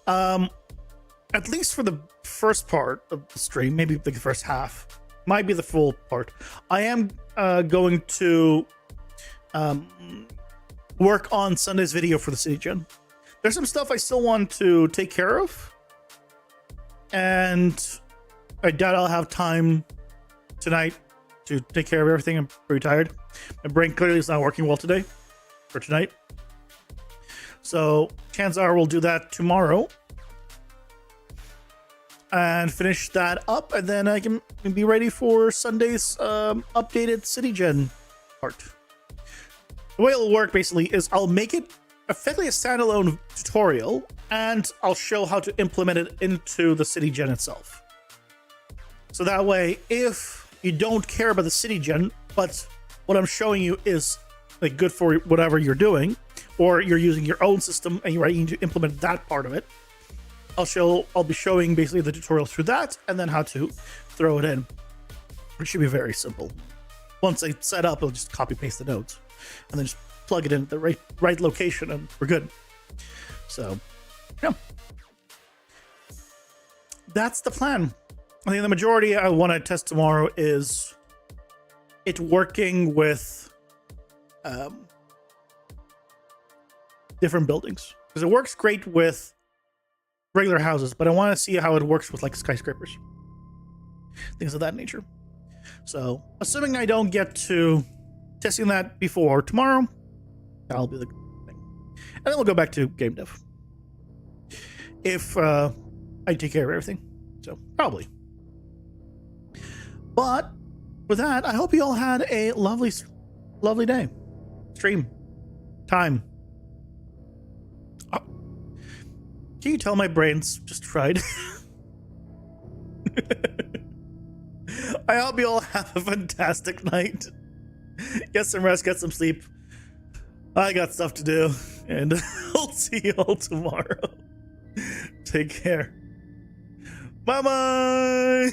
at least for the first part of the stream, maybe the first half, might be the full part, I am going to work on Sunday's video for the City Gen. There's some stuff I still want to take care of, and I doubt I'll have time tonight to take care of everything. I'm pretty tired. My brain clearly is not working well today, or tonight. So chances are we'll do that tomorrow and finish that up, and then I can be ready for Sunday's updated City Gen part. The way it'll work basically is I'll make it effectively a standalone tutorial, and I'll show how to implement it into the City Gen itself. So that way, if you don't care about the City Gen, but what I'm showing you is like good for whatever you're doing, or you're using your own system and you're ready to implement that part of it, I'll be showing basically the tutorial through that, and then how to throw it in. It should be very simple. Once I set up, I'll just copy paste the nodes, and then just plug it in at the right location, and we're good. So, yeah, that's the plan. I think the majority I want to test tomorrow is it working with different buildings, because it works great with regular houses, but I want to see how it works with like skyscrapers, things of that nature. So, assuming I don't get to testing that before tomorrow, that'll be the thing, and then we'll go back to game dev if I take care of everything. So probably. But with that, I hope you all had a lovely day, stream, time. Oh. Can you tell my brain's just fried? I hope you all have a fantastic night. Get some rest, get some sleep. I got stuff to do, and I'll see you all tomorrow. Take care. Bye-bye.